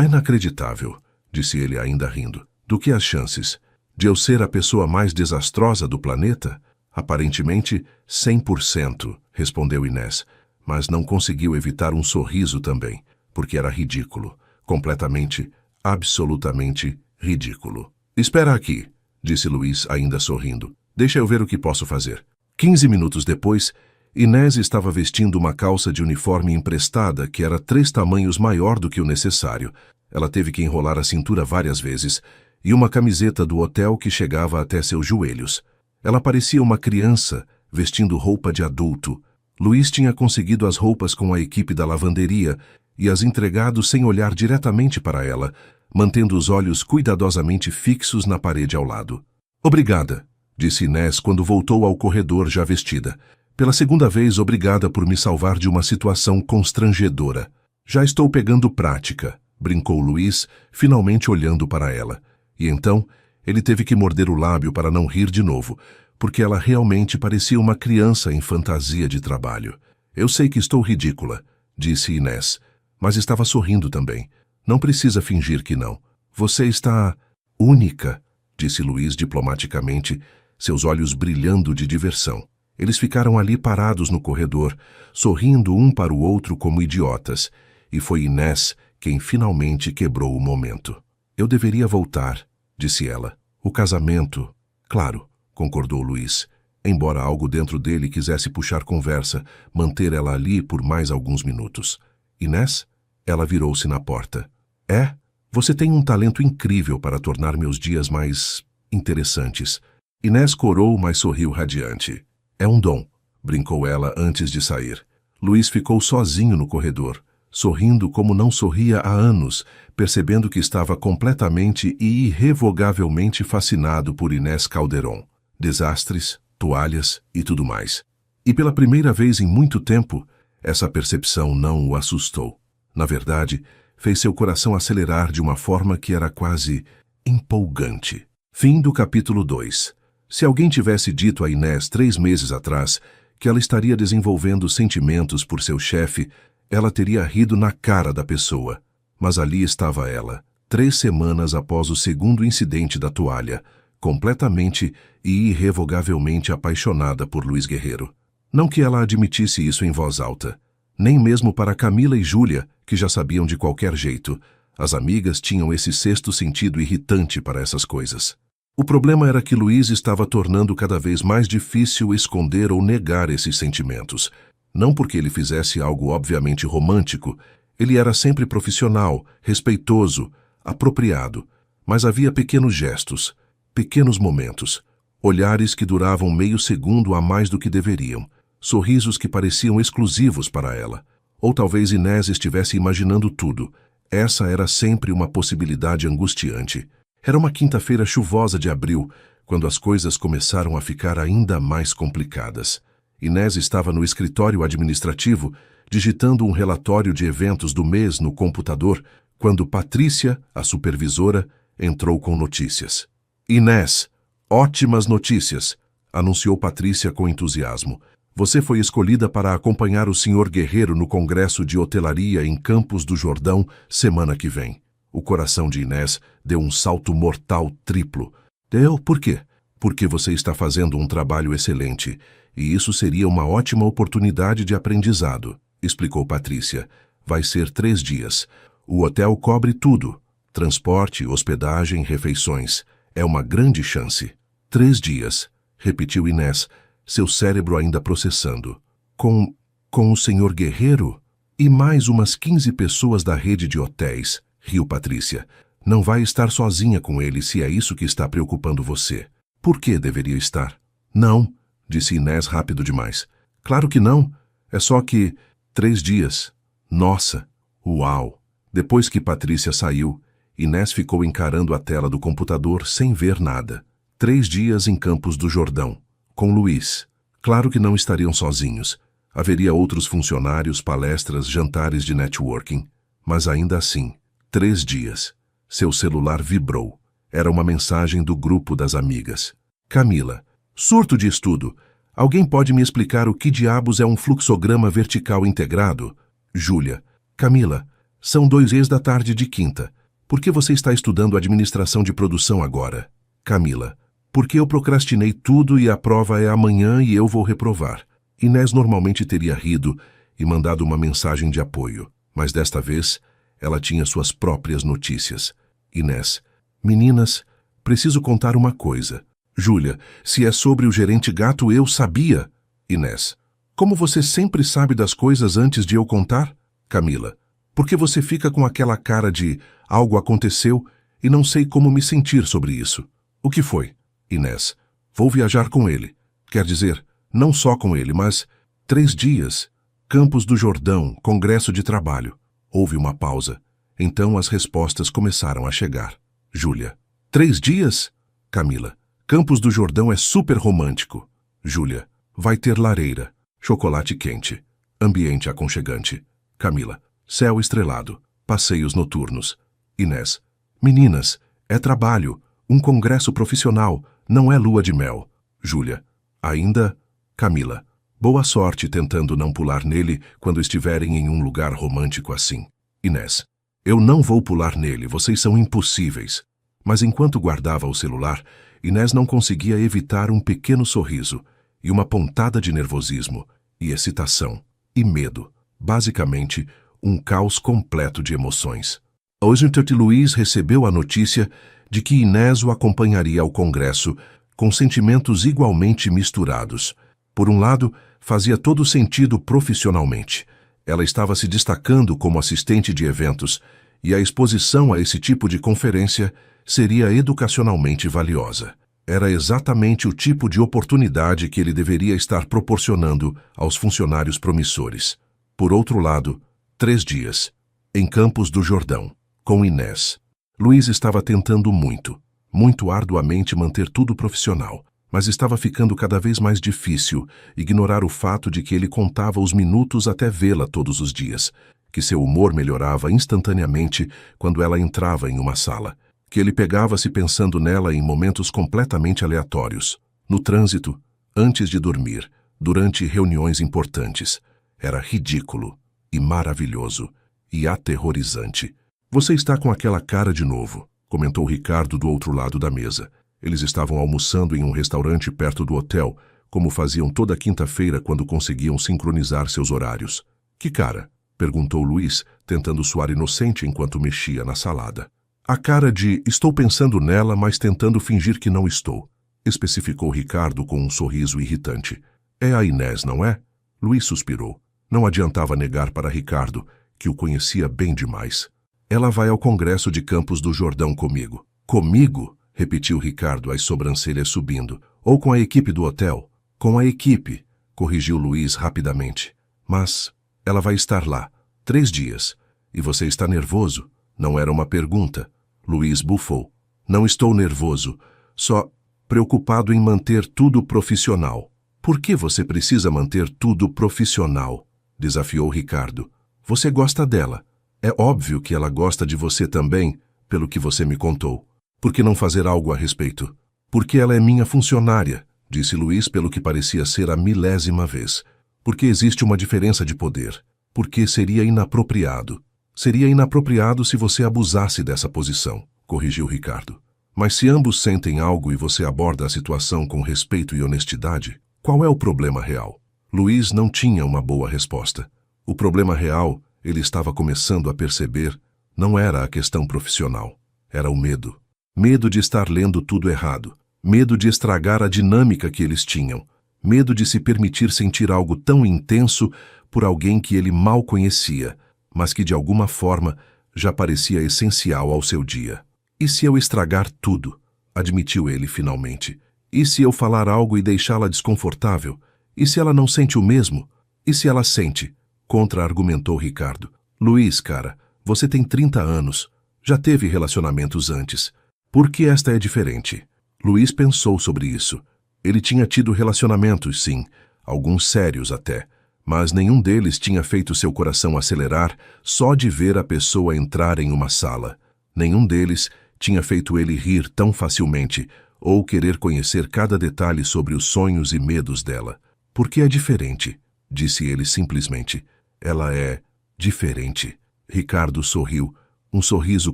inacreditável", disse ele ainda rindo. "Do que as chances? De eu ser a pessoa mais desastrosa do planeta?" "Aparentemente, 100%, respondeu Inés, mas não conseguiu evitar um sorriso também, porque era ridículo. Completamente, absolutamente ridículo. "Espera aqui", disse Luiz, ainda sorrindo. "Deixa eu ver o que posso fazer." 15 minutos depois, Inés estava vestindo uma calça de uniforme emprestada que era 3 tamanhos maior do que o necessário. Ela teve que enrolar a cintura várias vezes, e uma camiseta do hotel que chegava até seus joelhos. Ela parecia uma criança, vestindo roupa de adulto. Luiz tinha conseguido as roupas com a equipe da lavanderia e as entregado sem olhar diretamente para ela, mantendo os olhos cuidadosamente fixos na parede ao lado. "Obrigada", disse Inés quando voltou ao corredor já vestida. "Pela segunda vez, obrigada por me salvar de uma situação constrangedora." "Já estou pegando prática", brincou Luiz, finalmente olhando para ela. E então, ele teve que morder o lábio para não rir de novo, porque ela realmente parecia uma criança em fantasia de trabalho. "Eu sei que estou ridícula", disse Inés, mas estava sorrindo também. "Não precisa fingir que não. Você está única", disse Luiz diplomaticamente, seus olhos brilhando de diversão. Eles ficaram ali parados no corredor, sorrindo um para o outro como idiotas, e foi Inés quem finalmente quebrou o momento. "Eu deveria voltar", disse ela. "O casamento..." "Claro", concordou Luiz, embora algo dentro dele quisesse puxar conversa, manter ela ali por mais alguns minutos. "Inés?" Ela virou-se na porta. "É? Você tem um talento incrível para tornar meus dias mais interessantes." Inés corou, mas sorriu radiante. "É um dom", brincou ela antes de sair. Luiz ficou sozinho no corredor, sorrindo como não sorria há anos, percebendo que estava completamente e irrevogavelmente fascinado por Inés Calderon. Desastres, toalhas e tudo mais. E pela primeira vez em muito tempo, essa percepção não o assustou. Na verdade, fez seu coração acelerar de uma forma que era quase empolgante. Fim do capítulo 2. Se alguém tivesse dito a Inés 3 meses atrás que ela estaria desenvolvendo sentimentos por seu chefe, ela teria rido na cara da pessoa. Mas ali estava ela, 3 semanas após o segundo incidente da toalha, completamente e irrevogavelmente apaixonada por Luiz Guerreiro. Não que ela admitisse isso em voz alta. Nem mesmo para Camila e Júlia, que já sabiam de qualquer jeito. As amigas tinham esse sexto sentido irritante para essas coisas. O problema era que Luiz estava tornando cada vez mais difícil esconder ou negar esses sentimentos. Não porque ele fizesse algo obviamente romântico, ele era sempre profissional, respeitoso, apropriado, mas havia pequenos gestos, pequenos momentos, olhares que duravam meio segundo a mais do que deveriam, sorrisos que pareciam exclusivos para ela. Ou talvez Inés estivesse imaginando tudo. Essa era sempre uma possibilidade angustiante. Era uma quinta-feira chuvosa de abril, quando as coisas começaram a ficar ainda mais complicadas. Inés estava no escritório administrativo, digitando um relatório de eventos do mês no computador, quando Patrícia, a supervisora, entrou com notícias. "Inés, ótimas notícias", anunciou Patrícia com entusiasmo. "Você foi escolhida para acompanhar o Sr. Guerreiro no Congresso de Hotelaria em Campos do Jordão semana que vem." O coração de Inés deu um salto mortal triplo. "Deu? Por quê?" "Porque você está fazendo um trabalho excelente, e isso seria uma ótima oportunidade de aprendizado", explicou Patrícia. "Vai ser 3 dias. O hotel cobre tudo: transporte, hospedagem, refeições. É uma grande chance. 3 dias, repetiu Inés, seu cérebro ainda processando. Com o senhor Guerreiro? E mais umas 15 pessoas da rede de hotéis, riu Patrícia. Não vai estar sozinha com ele se é isso que está preocupando você. Por que deveria estar? Não, disse Inés rápido demais. Claro que não. É só que 3 dias. Nossa, uau! Depois que Patrícia saiu, Inés ficou encarando a tela do computador sem ver nada. 3 dias em Campos do Jordão, com Luiz. Claro que não estariam sozinhos. Haveria outros funcionários, palestras, jantares de networking. Mas ainda assim, 3 dias. Seu celular vibrou. Era uma mensagem do grupo das amigas. Camila. Surto de estudo. Alguém pode me explicar o que diabos é um fluxograma vertical integrado? Júlia. Camila. São 2 da tarde de quinta. Por que você está estudando administração de produção agora? Camila. Porque eu procrastinei tudo e a prova é amanhã e eu vou reprovar. Inés normalmente teria rido e mandado uma mensagem de apoio, mas desta vez ela tinha suas próprias notícias. Inés. Meninas, preciso contar uma coisa. Júlia. Se é sobre o gerente gato, eu sabia. Inés. Como você sempre sabe das coisas antes de eu contar? Camila. Porque você fica com aquela cara de algo aconteceu e não sei como me sentir sobre isso. O que foi? Inés. Vou viajar com ele. Quer dizer, não só com ele, mas 3 dias. Campos do Jordão, congresso de trabalho. Houve uma pausa. Então as respostas começaram a chegar. Júlia. 3 dias? Camila. Campos do Jordão é super romântico. Júlia. Vai ter lareira, chocolate quente, ambiente aconchegante. Camila. Céu estrelado, passeios noturnos. Inés. Meninas, é trabalho, um congresso profissional, não é lua de mel. Júlia. Ainda? Camila. Boa sorte tentando não pular nele quando estiverem em um lugar romântico assim. Inés. Eu não vou pular nele, vocês são impossíveis. Mas enquanto guardava o celular, Inés não conseguia evitar um pequeno sorriso e uma pontada de nervosismo, e excitação, e medo. Basicamente, um caos completo de emoções. Hoje, Luiz recebeu a notícia de que Inés o acompanharia ao congresso com sentimentos igualmente misturados. Por um lado, fazia todo sentido profissionalmente. Ela estava se destacando como assistente de eventos, e a exposição a esse tipo de conferência seria educacionalmente valiosa. Era exatamente o tipo de oportunidade que ele deveria estar proporcionando aos funcionários promissores. Por outro lado, 3 dias, em Campos do Jordão, com Inés. Luiz estava tentando muito arduamente manter tudo profissional, mas estava ficando cada vez mais difícil ignorar o fato de que ele contava os minutos até vê-la todos os dias, que seu humor melhorava instantaneamente quando ela entrava em uma sala, que ele pegava-se pensando nela em momentos completamente aleatórios, no trânsito, antes de dormir, durante reuniões importantes. Era ridículo, e maravilhoso, e aterrorizante. Você está com aquela cara de novo, comentou Ricardo do outro lado da mesa. Eles estavam almoçando em um restaurante perto do hotel, como faziam toda quinta-feira quando conseguiam sincronizar seus horários. Que cara? Perguntou Luiz, tentando soar inocente enquanto mexia na salada. A cara de estou pensando nela, mas tentando fingir que não estou, especificou Ricardo com um sorriso irritante. É a Inés, não é? Luiz suspirou. Não adiantava negar para Ricardo, que o conhecia bem demais. Ela vai ao congresso de Campos do Jordão comigo. Comigo? Repetiu Ricardo, as sobrancelhas subindo. Ou com a equipe do hotel? Com a equipe, corrigiu Luiz rapidamente. Mas ela vai estar lá, 3 dias. E você está nervoso? Não era uma pergunta. Luiz bufou. Não estou nervoso, só preocupado em manter tudo profissional. Por que você precisa manter tudo profissional? Desafiou Ricardo. Você gosta dela. É óbvio que ela gosta de você também, pelo que você me contou. Por que não fazer algo a respeito? Porque ela é minha funcionária, disse Luiz pelo que parecia ser a 1000ª vez. Porque existe uma diferença de poder. Porque seria inapropriado. Seria inapropriado se você abusasse dessa posição, corrigiu Ricardo. Mas se ambos sentem algo e você aborda a situação com respeito e honestidade, qual é o problema real? Luiz não tinha uma boa resposta. O problema real, ele estava começando a perceber, não era a questão profissional, era o medo. Medo de estar lendo tudo errado. Medo de estragar a dinâmica que eles tinham. Medo de se permitir sentir algo tão intenso por alguém que ele mal conhecia, mas que de alguma forma já parecia essencial ao seu dia. E se eu estragar tudo? Admitiu ele finalmente. E se eu falar algo e deixá-la desconfortável? E se ela não sente o mesmo? E se ela sente? Contra-argumentou Ricardo. Luiz, cara, você tem 30 anos. Já teve relacionamentos antes. Por que esta é diferente? Luiz pensou sobre isso. Ele tinha tido relacionamentos, sim, alguns sérios até, mas nenhum deles tinha feito seu coração acelerar só de ver a pessoa entrar em uma sala. Nenhum deles tinha feito ele rir tão facilmente ou querer conhecer cada detalhe sobre os sonhos e medos dela. Porque é diferente, disse ele simplesmente. Ela é diferente. Ricardo sorriu, um sorriso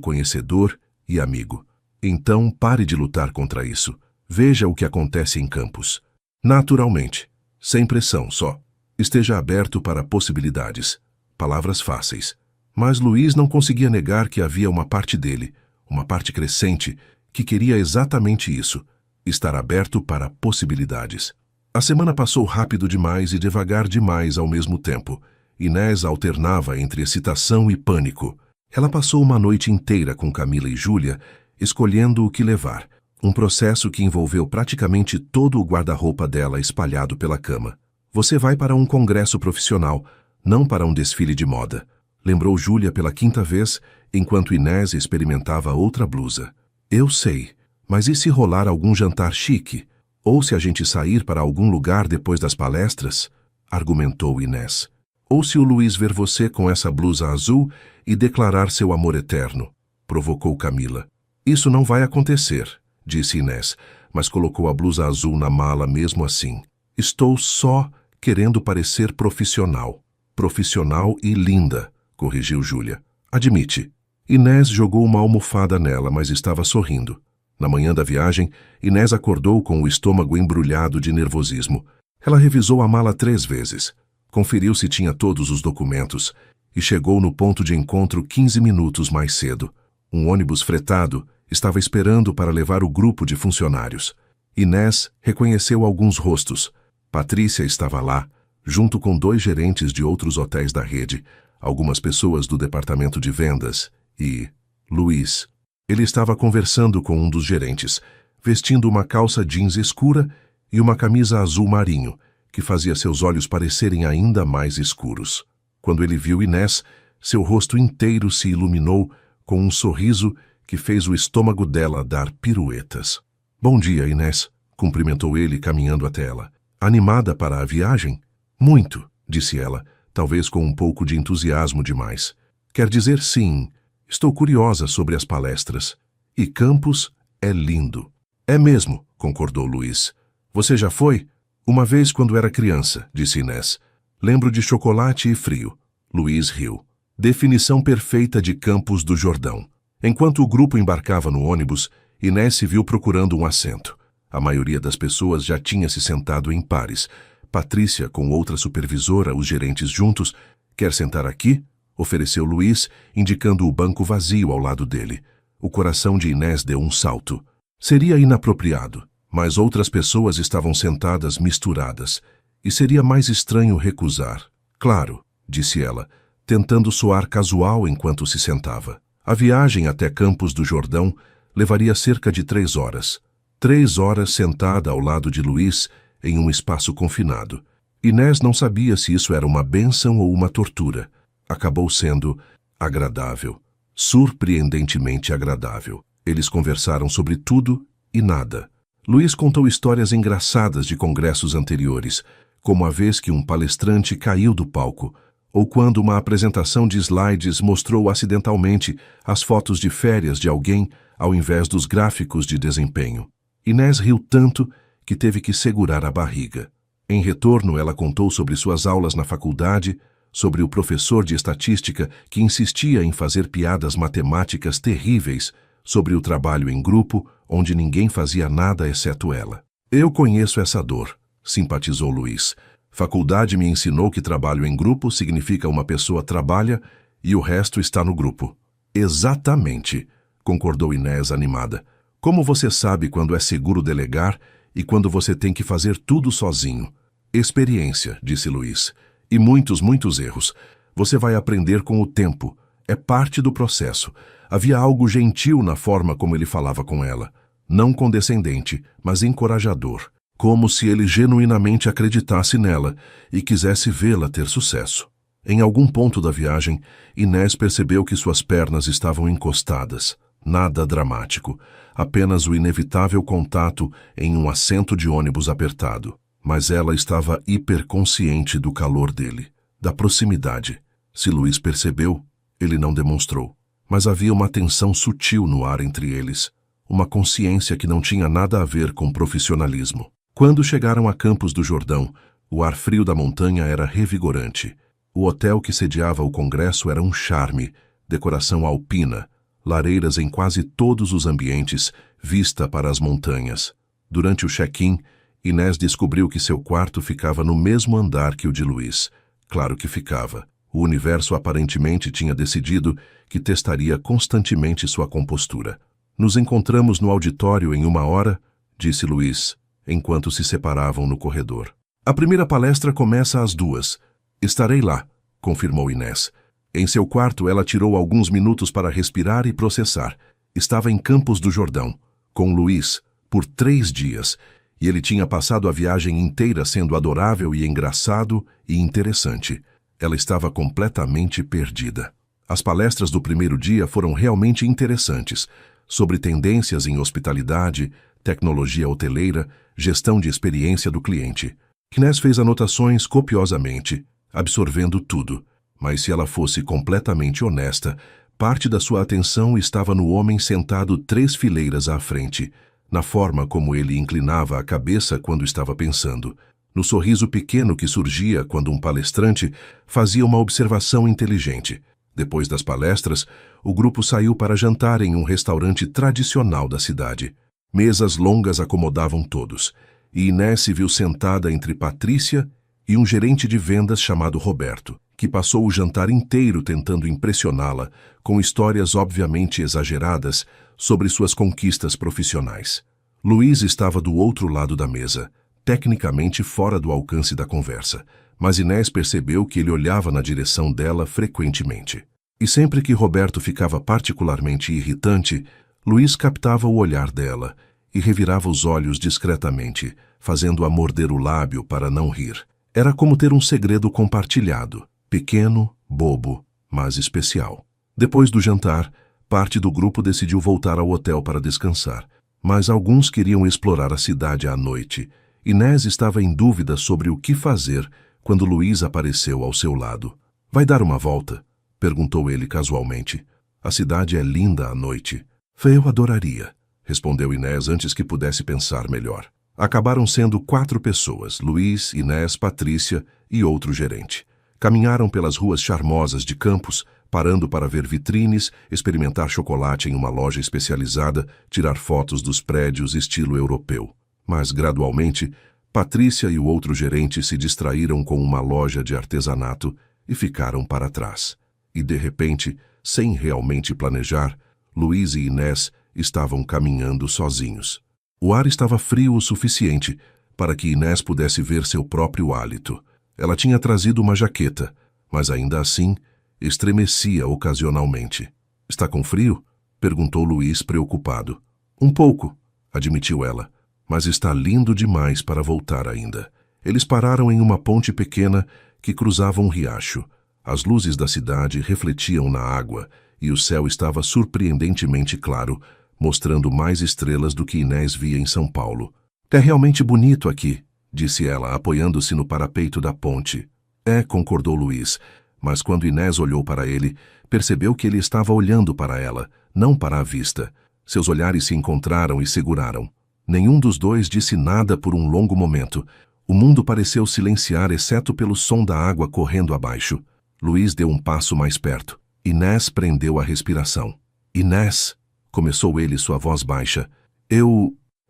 conhecedor e amigo. Então pare de lutar contra isso. Veja o que acontece em Campos. Naturalmente, sem pressão só. Esteja aberto para possibilidades. Palavras fáceis. Mas Luiz não conseguia negar que havia uma parte dele, uma parte crescente, que queria exatamente isso, estar aberto para possibilidades. A semana passou rápido demais e devagar demais ao mesmo tempo. Inés alternava entre excitação e pânico. Ela passou uma noite inteira com Camila e Júlia, escolhendo o que levar. Um processo que envolveu praticamente todo o guarda-roupa dela espalhado pela cama. Você vai para um congresso profissional, não para um desfile de moda. Lembrou Júlia pela 5ª vez, enquanto Inés experimentava outra blusa. Eu sei, mas e se rolar algum jantar chique? Ou se a gente sair para algum lugar depois das palestras? Argumentou Inés. Ou se o Luiz ver você com essa blusa azul e declarar seu amor eterno? Provocou Camila. Isso não vai acontecer, disse Inés, mas colocou a blusa azul na mala mesmo assim. Estou só querendo parecer profissional. Profissional e linda, corrigiu Júlia. Admite. Inés jogou uma almofada nela, mas estava sorrindo. Na manhã da viagem, Inés acordou com o estômago embrulhado de nervosismo. Ela revisou a mala 3 vezes, conferiu se tinha todos os documentos e chegou no ponto de encontro 15 minutos mais cedo. Um ônibus fretado estava esperando para levar o grupo de funcionários. Inés reconheceu alguns rostos. Patrícia estava lá, junto com 2 gerentes de outros hotéis da rede, algumas pessoas do departamento de vendas e Luiz. Ele estava conversando com um dos gerentes, vestindo uma calça jeans escura e uma camisa azul marinho, que fazia seus olhos parecerem ainda mais escuros. Quando ele viu Inés, seu rosto inteiro se iluminou com um sorriso que fez o estômago dela dar piruetas. Bom dia, Inés, cumprimentou ele caminhando até ela. Animada para a viagem? Muito, disse ela, talvez com um pouco de entusiasmo demais. Quer dizer sim, estou curiosa sobre as palestras. E Campos é lindo. É mesmo, concordou Luiz. Você já foi? Uma vez quando era criança, disse Inés. Lembro de chocolate e frio. Luiz riu. Definição perfeita de Campos do Jordão. Enquanto o grupo embarcava no ônibus, Inés se viu procurando um assento. A maioria das pessoas já tinha se sentado em pares. Patrícia, com outra supervisora, os gerentes juntos. Quer sentar aqui? Ofereceu Luiz, indicando o banco vazio ao lado dele. O coração de Inés deu um salto. Seria inapropriado, mas outras pessoas estavam sentadas misturadas, e seria mais estranho recusar. Claro, disse ela, tentando soar casual enquanto se sentava. A viagem até Campos do Jordão levaria cerca de 3 horas. 3 horas sentada ao lado de Luiz em um espaço confinado. Inés não sabia se isso era uma bênção ou uma tortura. Acabou sendo agradável, surpreendentemente agradável. Eles conversaram sobre tudo e nada. Luiz contou histórias engraçadas de congressos anteriores, como a vez que um palestrante caiu do palco, ou quando uma apresentação de slides mostrou acidentalmente as fotos de férias de alguém ao invés dos gráficos de desempenho. Inés riu tanto que teve que segurar a barriga. Em retorno, ela contou sobre suas aulas na faculdade, sobre o professor de estatística que insistia em fazer piadas matemáticas terríveis, sobre o trabalho em grupo, onde ninguém fazia nada exceto ela. Eu conheço essa dor, simpatizou Luiz. Faculdade me ensinou que trabalho em grupo significa uma pessoa trabalha e o resto está no grupo. Exatamente, concordou Inés animada. Como você sabe quando é seguro delegar e quando você tem que fazer tudo sozinho? Experiência, disse Luiz. E muitos erros. Você vai aprender com o tempo. É parte do processo. Havia algo gentil na forma como ele falava com ela. Não condescendente, mas encorajador. Como se ele genuinamente acreditasse nela e quisesse vê-la ter sucesso. Em algum ponto da viagem, Inés percebeu que suas pernas estavam encostadas. Nada dramático, apenas o inevitável contato em um assento de ônibus apertado. Mas ela estava hiperconsciente do calor dele, da proximidade. Se Luiz percebeu, ele não demonstrou. Mas havia uma tensão sutil no ar entre eles, uma consciência que não tinha nada a ver com profissionalismo. Quando chegaram a Campos do Jordão, o ar frio da montanha era revigorante. O hotel que sediava o congresso era um charme, decoração alpina, lareiras em quase todos os ambientes, vista para as montanhas. Durante o check-in, Inés descobriu que seu quarto ficava no mesmo andar que o de Luiz. Claro que ficava. O universo aparentemente tinha decidido que testaria constantemente sua compostura. Nos encontramos no auditório em 1 hora, disse Luiz, enquanto se separavam no corredor. A primeira palestra começa às 2. Estarei lá, confirmou Inés. Em seu quarto, ela tirou alguns minutos para respirar e processar. Estava em Campos do Jordão, com Luiz, por 3 dias, e ele tinha passado a viagem inteira sendo adorável e engraçado e interessante. Ela estava completamente perdida. As palestras do primeiro dia foram realmente interessantes, sobre tendências em hospitalidade, tecnologia hoteleira, gestão de experiência do cliente. Inés fez anotações copiosamente, absorvendo tudo, mas se ela fosse completamente honesta, parte da sua atenção estava no homem sentado 3 fileiras à frente, na forma como ele inclinava a cabeça quando estava pensando, no sorriso pequeno que surgia quando um palestrante fazia uma observação inteligente. Depois das palestras, o grupo saiu para jantar em um restaurante tradicional da cidade. Mesas longas acomodavam todos, e Inés se viu sentada entre Patrícia e um gerente de vendas chamado Roberto, que passou o jantar inteiro tentando impressioná-la com histórias obviamente exageradas sobre suas conquistas profissionais. Luiz estava do outro lado da mesa, tecnicamente fora do alcance da conversa, mas Inés percebeu que ele olhava na direção dela frequentemente. E sempre que Roberto ficava particularmente irritante, Luiz captava o olhar dela e revirava os olhos discretamente, fazendo-a morder o lábio para não rir. Era como ter um segredo compartilhado, pequeno, bobo, mas especial. Depois do jantar, parte do grupo decidiu voltar ao hotel para descansar, mas alguns queriam explorar a cidade à noite. Inés estava em dúvida sobre o que fazer quando Luiz apareceu ao seu lado. "Vai dar uma volta?" perguntou ele casualmente. "A cidade é linda à noite." "Eu adoraria", respondeu Inés antes que pudesse pensar melhor. Acabaram sendo 4 pessoas, Luiz, Inés, Patrícia e outro gerente. Caminharam pelas ruas charmosas de Campos, parando para ver vitrines, experimentar chocolate em uma loja especializada, tirar fotos dos prédios estilo europeu. Mas, gradualmente, Patrícia e o outro gerente se distraíram com uma loja de artesanato e ficaram para trás. E, de repente, sem realmente planejar, Luiz e Inés estavam caminhando sozinhos. O ar estava frio o suficiente para que Inés pudesse ver seu próprio hálito. Ela tinha trazido uma jaqueta, mas ainda assim estremecia ocasionalmente. "Está com frio?" perguntou Luiz preocupado. "Um pouco", admitiu ela, "mas está lindo demais para voltar ainda." Eles pararam em uma ponte pequena que cruzava um riacho. As luzes da cidade refletiam na água e o céu estava surpreendentemente claro, mostrando mais estrelas do que Inés via em São Paulo. "É realmente bonito aqui", disse ela, apoiando-se no parapeito da ponte. "É", concordou Luiz, mas quando Inés olhou para ele, percebeu que ele estava olhando para ela, não para a vista. Seus olhares se encontraram e seguraram. Nenhum dos dois disse nada por um longo momento. O mundo pareceu silenciar, exceto pelo som da água correndo abaixo. Luiz deu um passo mais perto. Inés prendeu a respiração. "Inés", começou ele, sua voz baixa.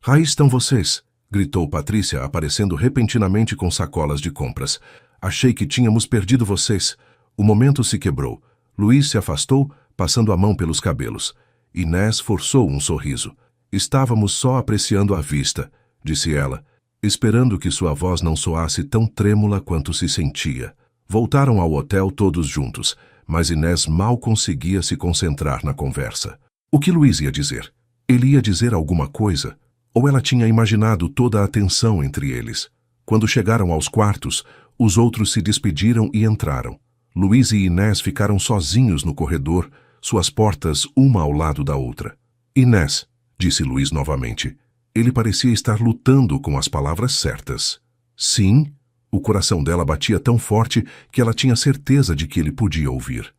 "Aí estão vocês", gritou Patrícia, aparecendo repentinamente com sacolas de compras. "Achei que tínhamos perdido vocês." O momento se quebrou. Luiz se afastou, passando a mão pelos cabelos. Inés forçou um sorriso. Estávamos só apreciando a vista, disse ela, esperando que sua voz não soasse tão trêmula quanto se sentia. Voltaram ao hotel todos juntos, mas Inés mal conseguia se concentrar na conversa. O que Luís ia dizer? Ele ia dizer alguma coisa? Ou ela tinha imaginado toda a tensão entre eles? Quando chegaram aos quartos, os outros se despediram e entraram. Luís e Inés ficaram sozinhos no corredor, suas portas uma ao lado da outra. Inés, disse Luís novamente. Ele parecia estar lutando com as palavras certas. Sim, o coração dela batia tão forte que ela tinha certeza de que ele podia ouvir.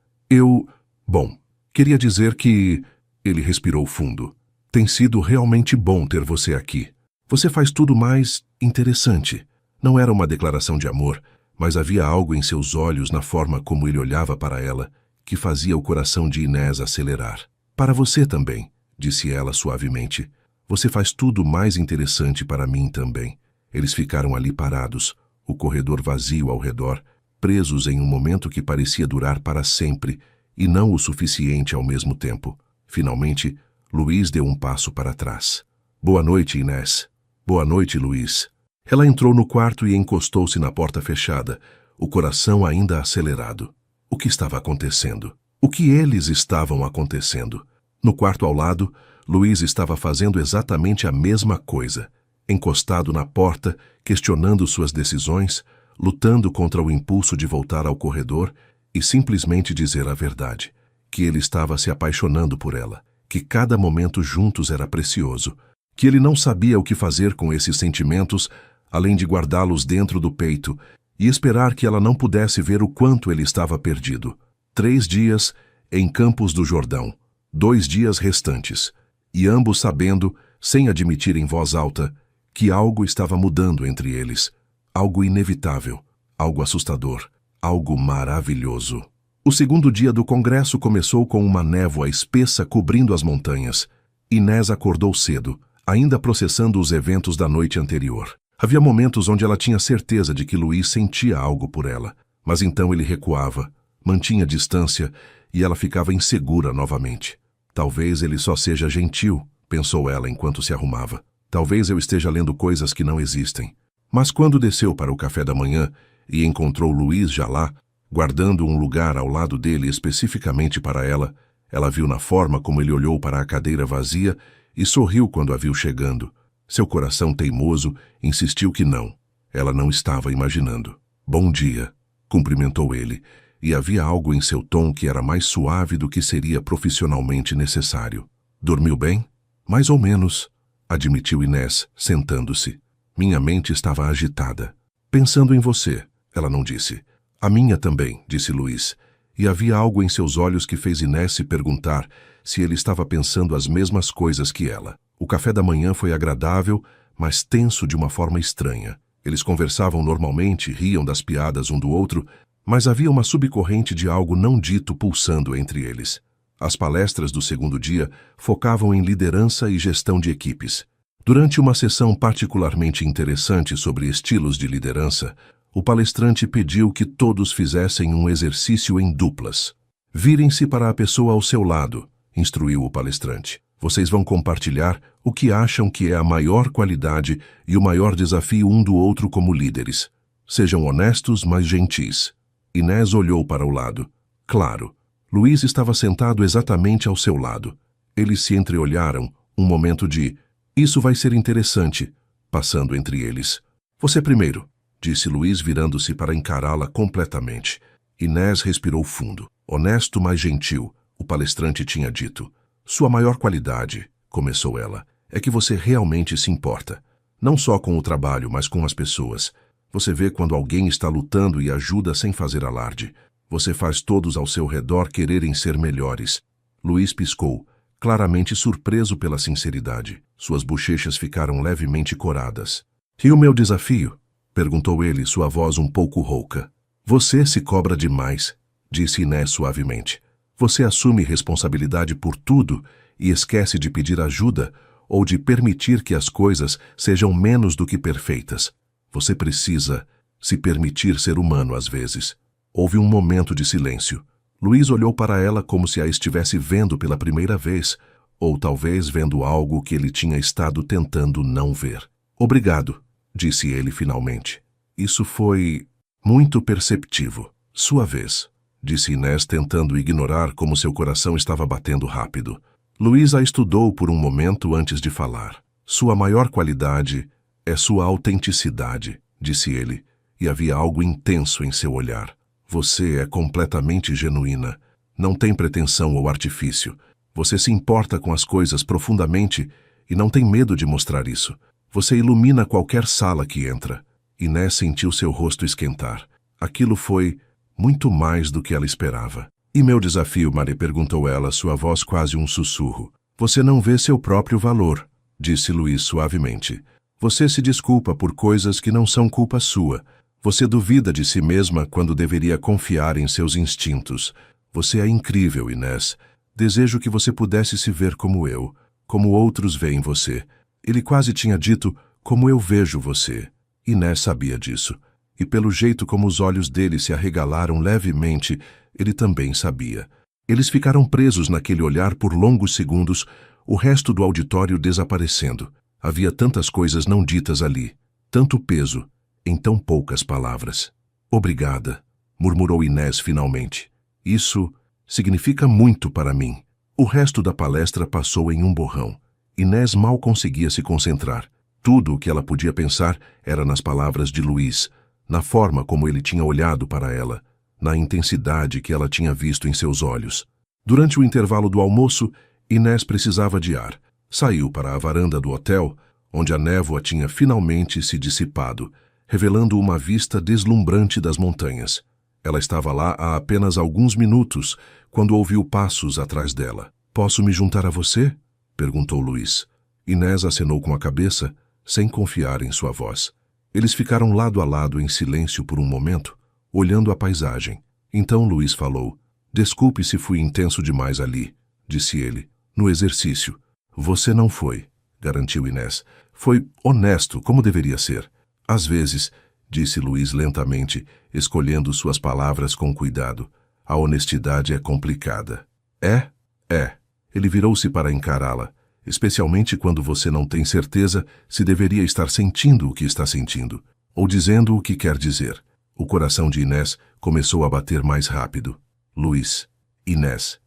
Bom, queria dizer que... Ele respirou fundo. Tem sido realmente bom ter você aqui. Você faz tudo mais interessante. Não era uma declaração de amor, mas havia algo em seus olhos, na forma como ele olhava para ela, que fazia o coração de Inés acelerar. Para você também, disse ela suavemente. Você faz tudo mais interessante para mim também. Eles ficaram ali parados, o corredor vazio ao redor, presos em um momento que parecia durar para sempre, e não o suficiente ao mesmo tempo. Finalmente, Luís deu um passo para trás. Boa noite, Inés. Boa noite, Luís. Ela entrou no quarto e encostou-se na porta fechada, o coração ainda acelerado. O que estava acontecendo? O que eles estavam acontecendo? No quarto ao lado, Luís estava fazendo exatamente a mesma coisa, encostado na porta, questionando suas decisões, lutando contra o impulso de voltar ao corredor e simplesmente dizer a verdade, que ele estava se apaixonando por ela, que cada momento juntos era precioso, que ele não sabia o que fazer com esses sentimentos, além de guardá-los dentro do peito e esperar que ela não pudesse ver o quanto ele estava perdido. 3 dias em Campos do Jordão, 2 dias restantes, e ambos sabendo, sem admitir em voz alta, que algo estava mudando entre eles, algo inevitável, algo assustador, algo maravilhoso. O segundo dia do congresso começou com uma névoa espessa cobrindo as montanhas. Inés acordou cedo, ainda processando os eventos da noite anterior. Havia momentos onde ela tinha certeza de que Luís sentia algo por ela, mas então ele recuava, mantinha distância e ela ficava insegura novamente. Talvez ele só seja gentil, pensou ela enquanto se arrumava. Talvez eu esteja lendo coisas que não existem. Mas quando desceu para o café da manhã e encontrou Luís já lá, guardando um lugar ao lado dele especificamente para ela, ela viu na forma como ele olhou para a cadeira vazia e sorriu quando a viu chegando. Seu coração teimoso insistiu que não. Ela não estava imaginando. Bom dia, cumprimentou ele, e havia algo em seu tom que era mais suave do que seria profissionalmente necessário. Dormiu bem? Mais ou menos, admitiu Inés, sentando-se. Minha mente estava agitada. Pensando em você, ela não disse. A minha também, disse Luís, e havia algo em seus olhos que fez Inés se perguntar se ele estava pensando as mesmas coisas que ela. O café da manhã foi agradável, mas tenso de uma forma estranha. Eles conversavam normalmente, riam das piadas um do outro, mas havia uma subcorrente de algo não dito pulsando entre eles. As palestras do segundo dia focavam em liderança e gestão de equipes. Durante uma sessão particularmente interessante sobre estilos de liderança, o palestrante pediu que todos fizessem um exercício em duplas. Virem-se para a pessoa ao seu lado, instruiu o palestrante. Vocês vão compartilhar o que acham que é a maior qualidade e o maior desafio um do outro como líderes. Sejam honestos, mas gentis. Inés olhou para o lado. Claro, Luís estava sentado exatamente ao seu lado. Eles se entreolharam, um momento de "isso vai ser interessante", passando entre eles. Você primeiro, disse Luís virando-se para encará-la completamente. Inés respirou fundo. Honesto, mas gentil, o palestrante tinha dito. Sua maior qualidade, começou ela, é que você realmente se importa. Não só com o trabalho, mas com as pessoas. Você vê quando alguém está lutando e ajuda sem fazer alarde. Você faz todos ao seu redor quererem ser melhores. Luís piscou, claramente surpreso pela sinceridade. Suas bochechas ficaram levemente coradas. E o meu desafio? Perguntou ele, sua voz um pouco rouca. Você se cobra demais, disse Inés suavemente. Você assume responsabilidade por tudo e esquece de pedir ajuda ou de permitir que as coisas sejam menos do que perfeitas. Você precisa se permitir ser humano às vezes. Houve um momento de silêncio. Luís olhou para ela como se a estivesse vendo pela primeira vez, ou talvez vendo algo que ele tinha estado tentando não ver. Obrigado, disse ele finalmente. Isso foi muito perceptivo. Sua vez, disse Inés tentando ignorar como seu coração estava batendo rápido. Luís a estudou por um momento antes de falar. Sua maior qualidade é sua autenticidade, disse ele, e havia algo intenso em seu olhar. Você é completamente genuína. Não tem pretensão ou artifício. Você se importa com as coisas profundamente e não tem medo de mostrar isso. Você ilumina qualquer sala que entra. Inés sentiu seu rosto esquentar. Aquilo foi muito mais do que ela esperava. E meu desafio, Marie, perguntou ela, sua voz quase um sussurro. Você não vê seu próprio valor, disse Luís suavemente. Você se desculpa por coisas que não são culpa sua. Você duvida de si mesma quando deveria confiar em seus instintos. Você é incrível, Inés. Desejo que você pudesse se ver como eu, como outros veem você. Ele quase tinha dito, como eu vejo você. Inés sabia disso. E pelo jeito como os olhos dele se arregalaram levemente, ele também sabia. Eles ficaram presos naquele olhar por longos segundos, o resto do auditório desaparecendo. Havia tantas coisas não ditas ali, tanto peso, em tão poucas palavras. Obrigada, murmurou Inés finalmente. Isso significa muito para mim. O resto da palestra passou em um borrão. Inés mal conseguia se concentrar. Tudo o que ela podia pensar era nas palavras de Luís, na forma como ele tinha olhado para ela, na intensidade que ela tinha visto em seus olhos. Durante o intervalo do almoço, Inés precisava de ar. Saiu para a varanda do hotel, onde a névoa tinha finalmente se dissipado, revelando uma vista deslumbrante das montanhas. Ela estava lá há apenas alguns minutos, quando ouviu passos atrás dela. Posso me juntar a você? Perguntou Luís. Inés acenou com a cabeça, sem confiar em sua voz. Eles ficaram lado a lado em silêncio por um momento, olhando a paisagem. Então Luís falou. Desculpe se fui intenso demais ali, disse ele, no exercício. Você não foi, garantiu Inés. Foi honesto, como deveria ser. Às vezes, disse Luís lentamente, escolhendo suas palavras com cuidado. A honestidade é complicada. É? É. Ele virou-se para encará-la, especialmente quando você não tem certeza se deveria estar sentindo o que está sentindo, ou dizendo o que quer dizer. O coração de Inés começou a bater mais rápido. Luís. Inés.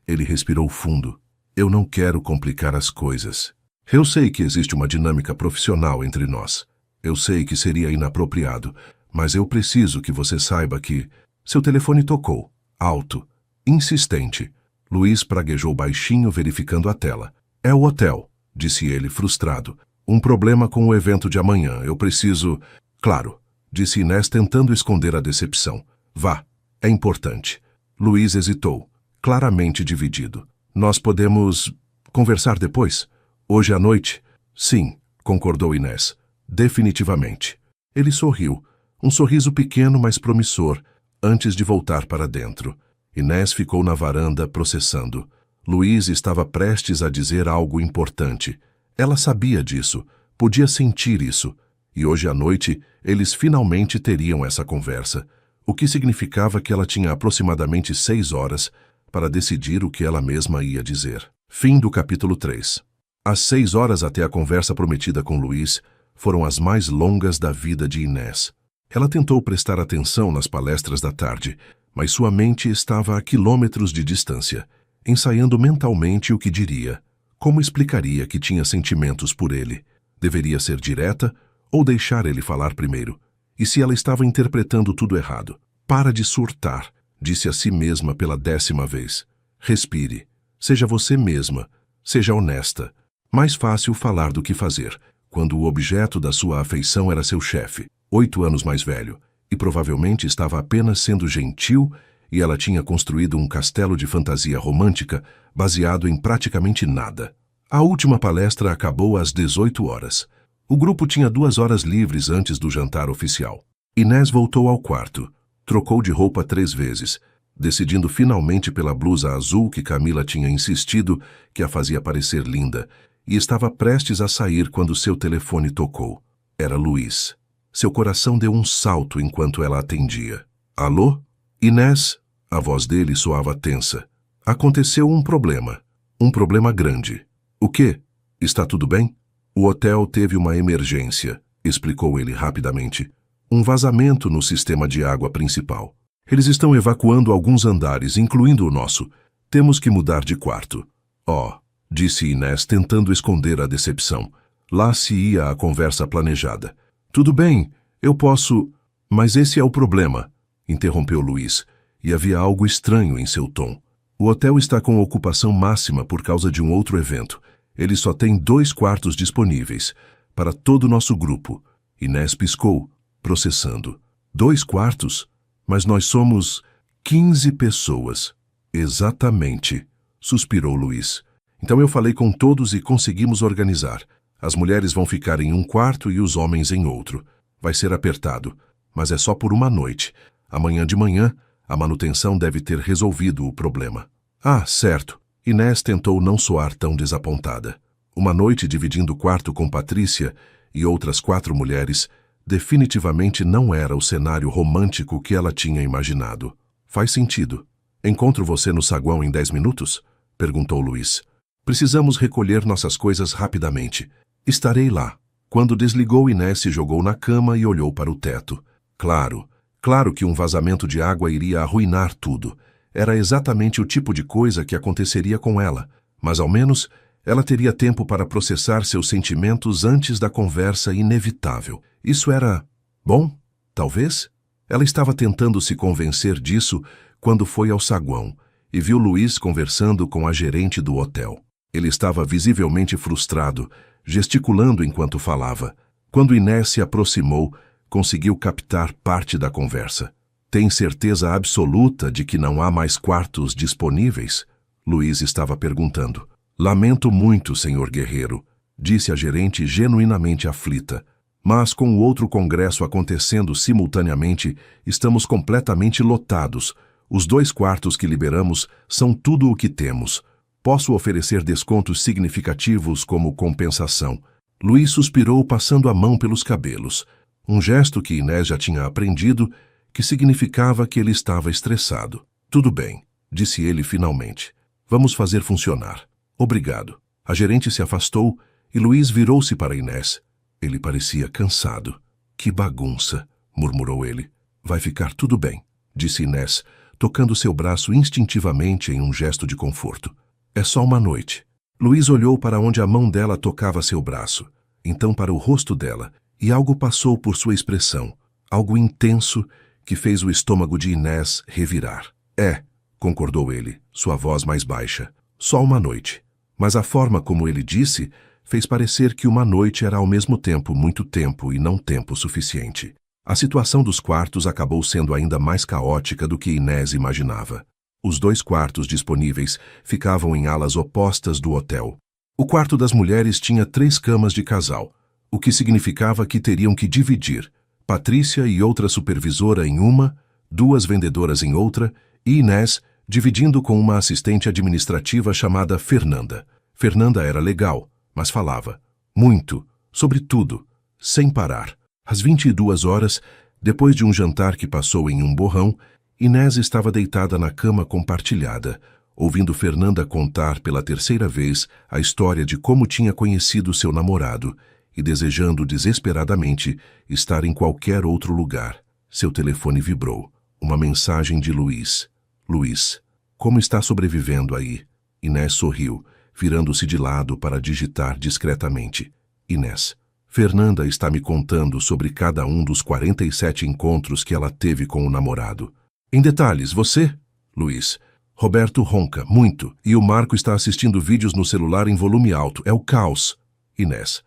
Ele respirou fundo. Eu não quero complicar as coisas. Eu sei que existe uma dinâmica profissional entre nós. Eu sei que seria inapropriado, mas eu preciso que você saiba que... Seu telefone tocou. Alto. Insistente. Luís praguejou baixinho, verificando a tela. É o hotel, disse ele, frustrado. Um problema com o evento de amanhã. Eu preciso... Claro, disse Inés, tentando esconder a decepção. Vá. É importante. Luís hesitou, claramente dividido. Nós podemos conversar depois? Hoje à noite? Sim, concordou Inés. Definitivamente. Ele sorriu, um sorriso pequeno, mas promissor, antes de voltar para dentro. Inés ficou na varanda processando. Luís estava prestes a dizer algo importante. Ela sabia disso, podia sentir isso. E hoje à noite, eles finalmente teriam essa conversa, o que significava que ela tinha aproximadamente 6 horas para decidir o que ela mesma ia dizer. Fim do capítulo 3. As 6 horas até a conversa prometida com Luís foram as mais longas da vida de Inés. Ela tentou prestar atenção nas palestras da tarde, mas sua mente estava a quilômetros de distância, ensaiando mentalmente o que diria. Como explicaria que tinha sentimentos por ele? Deveria ser direta ou deixar ele falar primeiro? E se ela estava interpretando tudo errado? Para de surtar, disse a si mesma pela 10ª vez. Respire. Seja você mesma. Seja honesta. Mais fácil falar do que fazer, quando o objeto da sua afeição era seu chefe, 8 anos mais velho, e provavelmente estava apenas sendo gentil, e ela tinha construído um castelo de fantasia romântica baseado em praticamente nada. A última palestra acabou às 18 horas. O grupo tinha 2 horas livres antes do jantar oficial. Inés voltou ao quarto. Trocou de roupa 3 vezes, decidindo finalmente pela blusa azul que Camila tinha insistido que a fazia parecer linda, e estava prestes a sair quando seu telefone tocou. Era Luís. Seu coração deu um salto enquanto ela atendia. Alô? Inés? A voz dele soava tensa. Aconteceu um problema. Um problema grande. O quê? Está tudo bem? O hotel teve uma emergência, explicou ele rapidamente. Um vazamento no sistema de água principal. Eles estão evacuando alguns andares, incluindo o nosso. Temos que mudar de quarto. Oh, disse Inés, tentando esconder a decepção. Lá se ia a conversa planejada. Tudo bem, eu posso... Mas esse é o problema, interrompeu Luiz, e havia algo estranho em seu tom. O hotel está com ocupação máxima por causa de um outro evento. Ele só tem 2 quartos disponíveis para todo o nosso grupo. Inés piscou, processando. 2 quartos? Mas nós somos 15 pessoas. Exatamente, suspirou Luiz. Então eu falei com todos e conseguimos organizar. As mulheres vão ficar em um quarto e os homens em outro. Vai ser apertado, mas é só por uma noite. Amanhã de manhã, a manutenção deve ter resolvido o problema. Ah, certo. Inés tentou não soar tão desapontada. Uma noite dividindo o quarto com Patrícia e outras 4 mulheres definitivamente não era o cenário romântico que ela tinha imaginado. Faz sentido. Encontro você no saguão em 10 minutos? Perguntou Luiz. Precisamos recolher nossas coisas rapidamente. Estarei lá. Quando desligou, Inés se jogou na cama e olhou para o teto. Claro que um vazamento de água iria arruinar tudo. Era exatamente o tipo de coisa que aconteceria com ela, mas ao menos ela teria tempo para processar seus sentimentos antes da conversa inevitável. Isso era bom? Talvez? Ela estava tentando se convencer disso quando foi ao saguão e viu Luiz conversando com a gerente do hotel. Ele estava visivelmente frustrado, gesticulando enquanto falava. Quando Inés se aproximou, conseguiu captar parte da conversa. Tem certeza absoluta de que não há mais quartos disponíveis? Luiz estava perguntando. Lamento muito, senhor Guerreiro, disse a gerente genuinamente aflita. Mas com o outro congresso acontecendo simultaneamente, estamos completamente lotados. Os 2 quartos que liberamos são tudo o que temos. Posso oferecer descontos significativos como compensação. Luiz suspirou, passando a mão pelos cabelos. Um gesto que Inés já tinha aprendido, que significava que ele estava estressado. Tudo bem, disse ele finalmente. Vamos fazer funcionar. Obrigado. A gerente se afastou e Luiz virou-se para Inés. Ele parecia cansado. Que bagunça, murmurou ele. Vai ficar tudo bem, disse Inés, tocando seu braço instintivamente em um gesto de conforto. É só uma noite. Luiz olhou para onde a mão dela tocava seu braço, então para o rosto dela, e algo passou por sua expressão, algo intenso que fez o estômago de Inés revirar. É, concordou ele, sua voz mais baixa. Só uma noite. Mas a forma como ele disse fez parecer que uma noite era ao mesmo tempo muito tempo e não tempo suficiente. A situação dos quartos acabou sendo ainda mais caótica do que Inés imaginava. Os 2 quartos disponíveis ficavam em alas opostas do hotel. O quarto das mulheres tinha 3 camas de casal, o que significava que teriam que dividir. Patrícia e outra supervisora em uma, 2 vendedoras em outra, e Inés dividindo com uma assistente administrativa chamada Fernanda. Fernanda era legal, mas falava muito, sobre tudo, sem parar. Às 22 horas, depois de um jantar que passou em um borrão, Inés estava deitada na cama compartilhada, ouvindo Fernanda contar pela 3ª vez a história de como tinha conhecido seu namorado e desejando desesperadamente estar em qualquer outro lugar. Seu telefone vibrou. Uma mensagem de Luiz. Luiz, como está sobrevivendo aí? Inés sorriu, virando-se de lado para digitar discretamente. Inés, Fernanda está me contando sobre cada um dos 47 encontros que ela teve com o namorado. Em detalhes, você? Luiz, Roberto ronca muito e o Marco está assistindo vídeos no celular em volume alto. É o caos. Inés,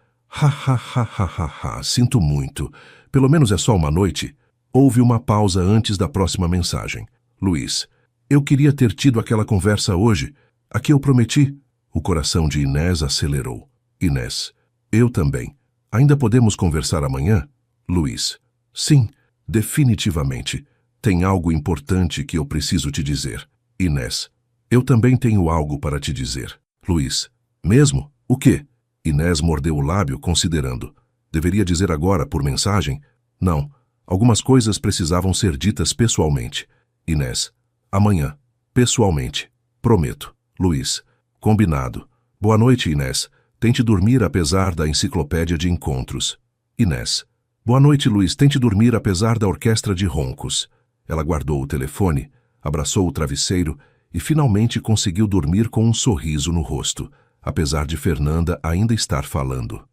sinto muito. Pelo menos é só uma noite. Houve uma pausa antes da próxima mensagem. Luiz, eu queria ter tido aquela conversa hoje. A que eu prometi? O coração de Inés acelerou. Inés, eu também. Ainda podemos conversar amanhã? Luiz, sim, definitivamente. Tem algo importante que eu preciso te dizer. Inés, eu também tenho algo para te dizer. Luiz, mesmo? O quê? Inés mordeu o lábio, considerando. Deveria dizer agora, por mensagem? Não. Algumas coisas precisavam ser ditas pessoalmente. Inés, amanhã. Pessoalmente. Prometo. Luiz, Combinado. Boa noite, Inés. Tente dormir apesar da enciclopédia de encontros. Inés. Boa noite, Luiz. Tente dormir apesar da orquestra de roncos. Ela guardou o telefone, abraçou o travesseiro e finalmente conseguiu dormir com um sorriso no rosto, apesar de Fernanda ainda estar falando.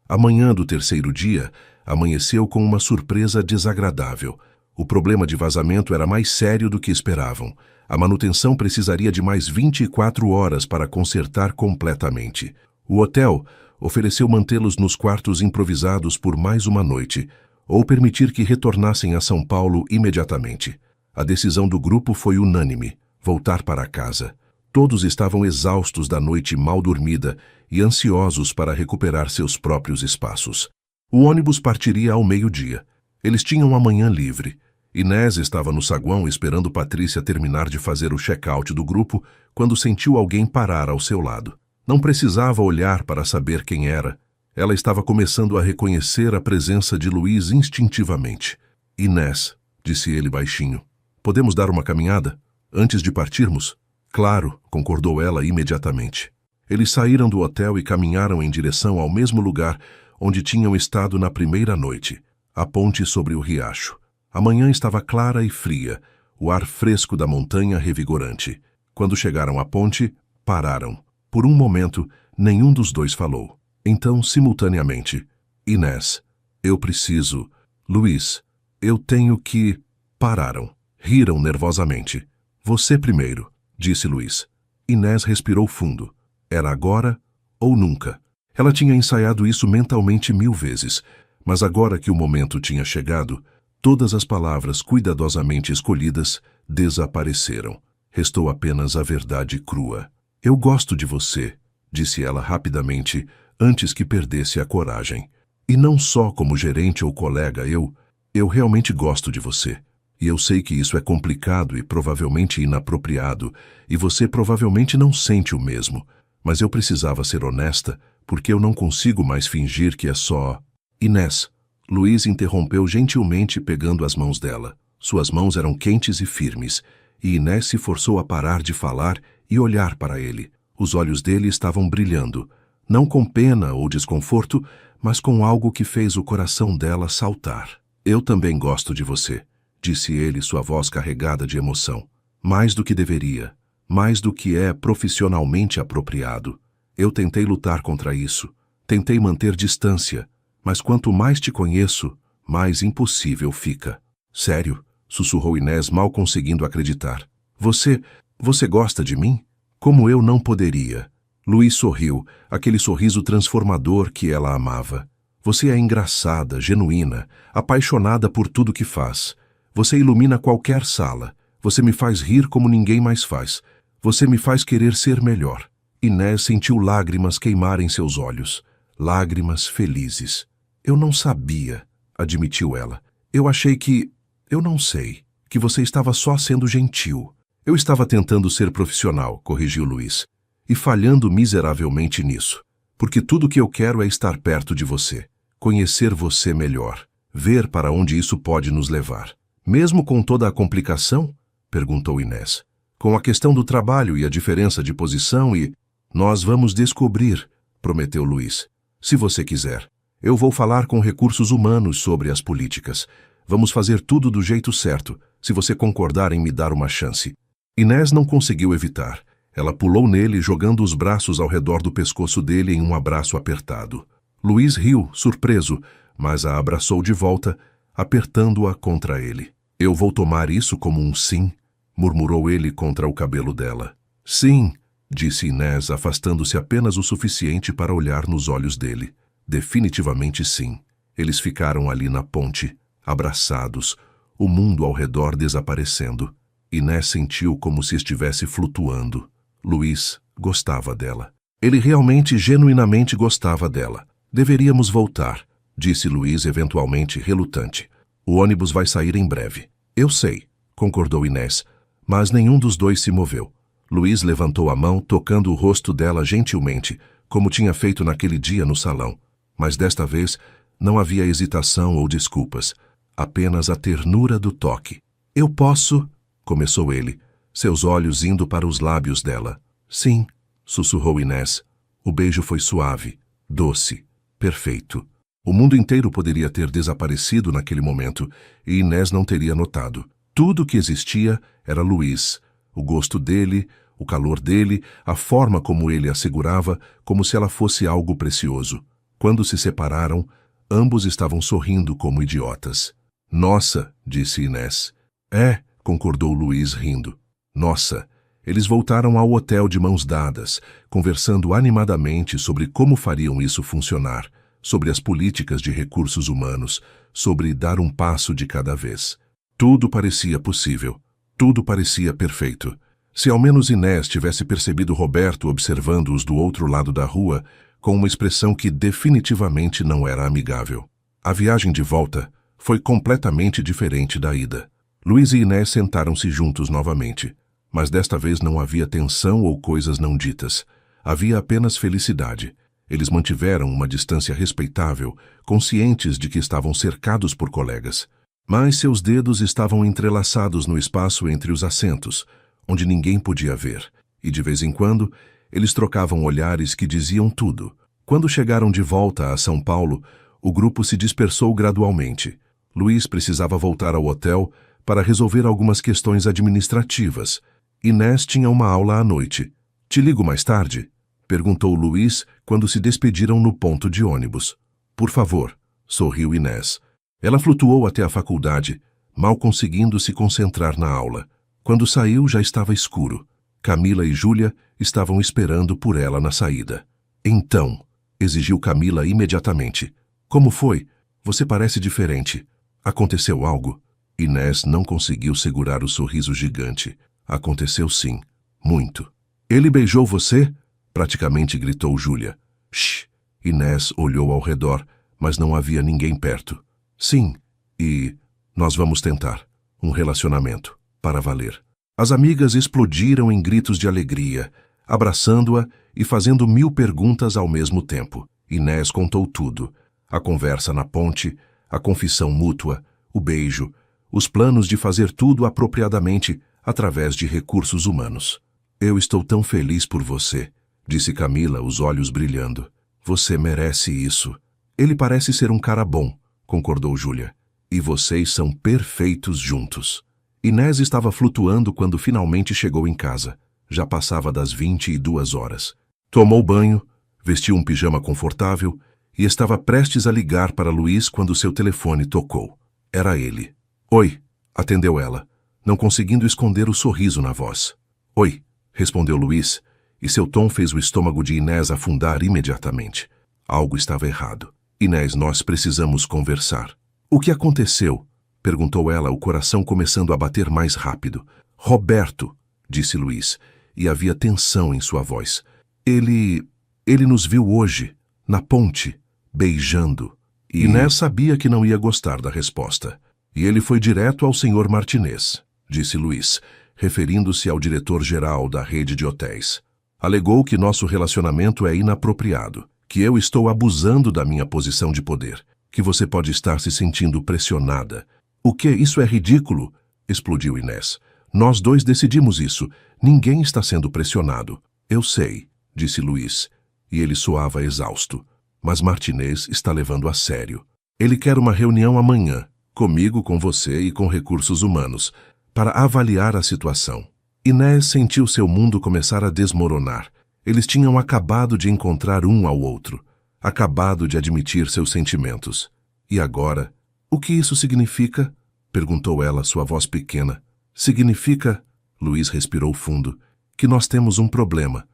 A manhã do terceiro dia amanheceu com uma surpresa desagradável. O problema de vazamento era mais sério do que esperavam. A manutenção precisaria de mais 24 horas para consertar completamente. O hotel ofereceu mantê-los nos quartos improvisados por mais uma noite, ou permitir que retornassem a São Paulo imediatamente. A decisão do grupo foi unânime: voltar para casa. Todos estavam exaustos da noite mal dormida e ansiosos para recuperar seus próprios espaços. O ônibus partiria ao meio-dia. Eles tinham a manhã livre. Inés estava no saguão esperando Patrícia terminar de fazer o check-out do grupo quando sentiu alguém parar ao seu lado. Não precisava olhar para saber quem era. Ela estava começando a reconhecer a presença de Luiz instintivamente. Inés, disse ele baixinho, podemos dar uma caminhada? Antes de partirmos? Claro, concordou ela imediatamente. Eles saíram do hotel e caminharam em direção ao mesmo lugar onde tinham estado na primeira noite, a ponte sobre o riacho. A manhã estava clara e fria, o ar fresco da montanha revigorante. Quando chegaram à ponte, pararam. Por um momento, nenhum dos dois falou. Então, simultaneamente, Inés, eu preciso. Luiz, eu tenho que. Pararam. Riram nervosamente. Você primeiro, disse Luiz. Inés respirou fundo. Era agora ou nunca. Ela tinha ensaiado isso mentalmente 1000 vezes, mas agora que o momento tinha chegado, todas as palavras cuidadosamente escolhidas desapareceram. Restou apenas a verdade crua. Eu gosto de você, disse ela rapidamente, antes que perdesse a coragem. E não só como gerente ou colega, eu realmente gosto de você. E eu sei que isso é complicado e provavelmente inapropriado, e você provavelmente não sente o mesmo. Mas eu precisava ser honesta, porque eu não consigo mais fingir que é só... Inés. Luiz interrompeu gentilmente pegando as mãos dela. Suas mãos eram quentes e firmes, e Inés se forçou a parar de falar e olhar para ele. Os olhos dele estavam brilhando, não com pena ou desconforto, mas com algo que fez o coração dela saltar. Eu também gosto de você, disse ele, sua voz carregada de emoção. Mais do que deveria, mais do que é profissionalmente apropriado. Eu tentei lutar contra isso, tentei manter distância, mas quanto mais te conheço, mais impossível fica. Sério? Sussurrou Inés, mal conseguindo acreditar. Você gosta de mim? Como eu não poderia? Luiz sorriu, aquele sorriso transformador que ela amava. Você é engraçada, genuína, apaixonada por tudo que faz. Você ilumina qualquer sala. Você me faz rir como ninguém mais faz. Você me faz querer ser melhor. Inés sentiu lágrimas queimarem seus olhos. Lágrimas felizes. Eu não sabia, admitiu ela. Eu achei que... Eu não sei. Que você estava só sendo gentil. Eu estava tentando ser profissional, corrigiu Luiz. E falhando miseravelmente nisso. Porque tudo o que eu quero é estar perto de você. Conhecer você melhor. Ver para onde isso pode nos levar. Mesmo com toda a complicação? Perguntou Inés. Com a questão do trabalho e a diferença de posição e... Nós vamos descobrir, prometeu Luiz. Se você quiser. Eu vou falar com recursos humanos sobre as políticas. Vamos fazer tudo do jeito certo, se você concordar em me dar uma chance. Inés não conseguiu evitar. Ela pulou nele, jogando os braços ao redor do pescoço dele em um abraço apertado. Luiz riu, surpreso, mas a abraçou de volta, apertando-a contra ele. Eu vou tomar isso como um sim, murmurou ele contra o cabelo dela. Sim, disse Inés, afastando-se apenas o suficiente para olhar nos olhos dele. Definitivamente sim. Eles ficaram ali na ponte, abraçados, o mundo ao redor desaparecendo. Inés sentiu como se estivesse flutuando. Luiz gostava dela. Ele realmente, genuinamente gostava dela. Deveríamos voltar, disse Luiz eventualmente relutante. O ônibus vai sair em breve. Eu sei, concordou Inés, mas nenhum dos dois se moveu. Luiz levantou a mão, tocando o rosto dela gentilmente, como tinha feito naquele dia no salão. Mas desta vez não havia hesitação ou desculpas, apenas a ternura do toque. Eu posso... começou ele, seus olhos indo para os lábios dela. Sim, sussurrou Inés. O beijo foi suave, doce, perfeito. O mundo inteiro poderia ter desaparecido naquele momento e Inés não teria notado. Tudo que existia era Luís, o gosto dele, o calor dele, a forma como ele a segurava, como se ela fosse algo precioso. Quando se separaram, ambos estavam sorrindo como idiotas. Nossa, disse Inés. É, concordou Luís rindo. Nossa. Eles voltaram ao hotel de mãos dadas, conversando animadamente sobre como fariam isso funcionar, sobre as políticas de recursos humanos, sobre dar um passo de cada vez. Tudo parecia possível. Tudo parecia perfeito. Se ao menos Inés tivesse percebido Roberto observando-os do outro lado da rua, com uma expressão que definitivamente não era amigável. A viagem de volta foi completamente diferente da ida. Luís e Inés sentaram-se juntos novamente. Mas desta vez não havia tensão ou coisas não ditas. Havia apenas felicidade. Eles mantiveram uma distância respeitável, conscientes de que estavam cercados por colegas. Mas seus dedos estavam entrelaçados no espaço entre os assentos, onde ninguém podia ver, e de vez em quando eles trocavam olhares que diziam tudo. Quando chegaram de volta a São Paulo, o grupo se dispersou gradualmente. Luís precisava voltar ao hotel para resolver algumas questões administrativas. Inés tinha uma aula à noite. Te ligo mais tarde? Perguntou Luís quando se despediram no ponto de ônibus. Por favor, sorriu Inés. Ela flutuou até a faculdade, mal conseguindo se concentrar na aula. Quando saiu, já estava escuro. Camila e Júlia estavam esperando por ela na saída. Então, exigiu Camila imediatamente. Como foi? Você parece diferente. Aconteceu algo? Inés não conseguiu segurar o sorriso gigante. Aconteceu sim. Muito. Ele beijou você? Praticamente gritou Júlia. Shh! Inés olhou ao redor, mas não havia ninguém perto. Sim, e nós vamos tentar. Um relacionamento. Para valer. As amigas explodiram em gritos de alegria, abraçando-a e fazendo 1000 perguntas ao mesmo tempo. Inés contou tudo. A conversa na ponte, a confissão mútua, o beijo, os planos de fazer tudo apropriadamente através de recursos humanos. Eu estou tão feliz por você, disse Camila, os olhos brilhando. Você merece isso. Ele parece ser um cara bom, concordou Júlia. E vocês são perfeitos juntos. Inés estava flutuando quando finalmente chegou em casa. Já passava das 22 horas. Tomou banho, vestiu um pijama confortável e estava prestes a ligar para Luís quando seu telefone tocou. Era ele. Oi, atendeu ela, não conseguindo esconder o sorriso na voz. Oi, respondeu Luís, e seu tom fez o estômago de Inés afundar imediatamente. Algo estava errado. Inés, nós precisamos conversar. O que aconteceu? Perguntou ela, o coração começando a bater mais rápido. Roberto, disse Luís, e havia tensão em sua voz. Ele nos viu hoje, na ponte, beijando. Inés sabia que não ia gostar da resposta. E ele foi direto ao Sr. Martinez, disse Luís, referindo-se ao diretor-geral da rede de hotéis. Alegou que nosso relacionamento é inapropriado, que eu estou abusando da minha posição de poder, que você pode estar se sentindo pressionada. O que? Isso é ridículo, explodiu Inés. Nós dois decidimos isso. Ninguém está sendo pressionado. Eu sei, disse Luís, e ele soava exausto. Mas Martinez está levando a sério. Ele quer uma reunião amanhã, comigo, com você e com recursos humanos, para avaliar a situação. Inés sentiu seu mundo começar a desmoronar. Eles tinham acabado de encontrar um ao outro, acabado de admitir seus sentimentos. E agora? O que isso significa? Perguntou ela, sua voz pequena. Significa, Luís respirou fundo, que nós temos um problema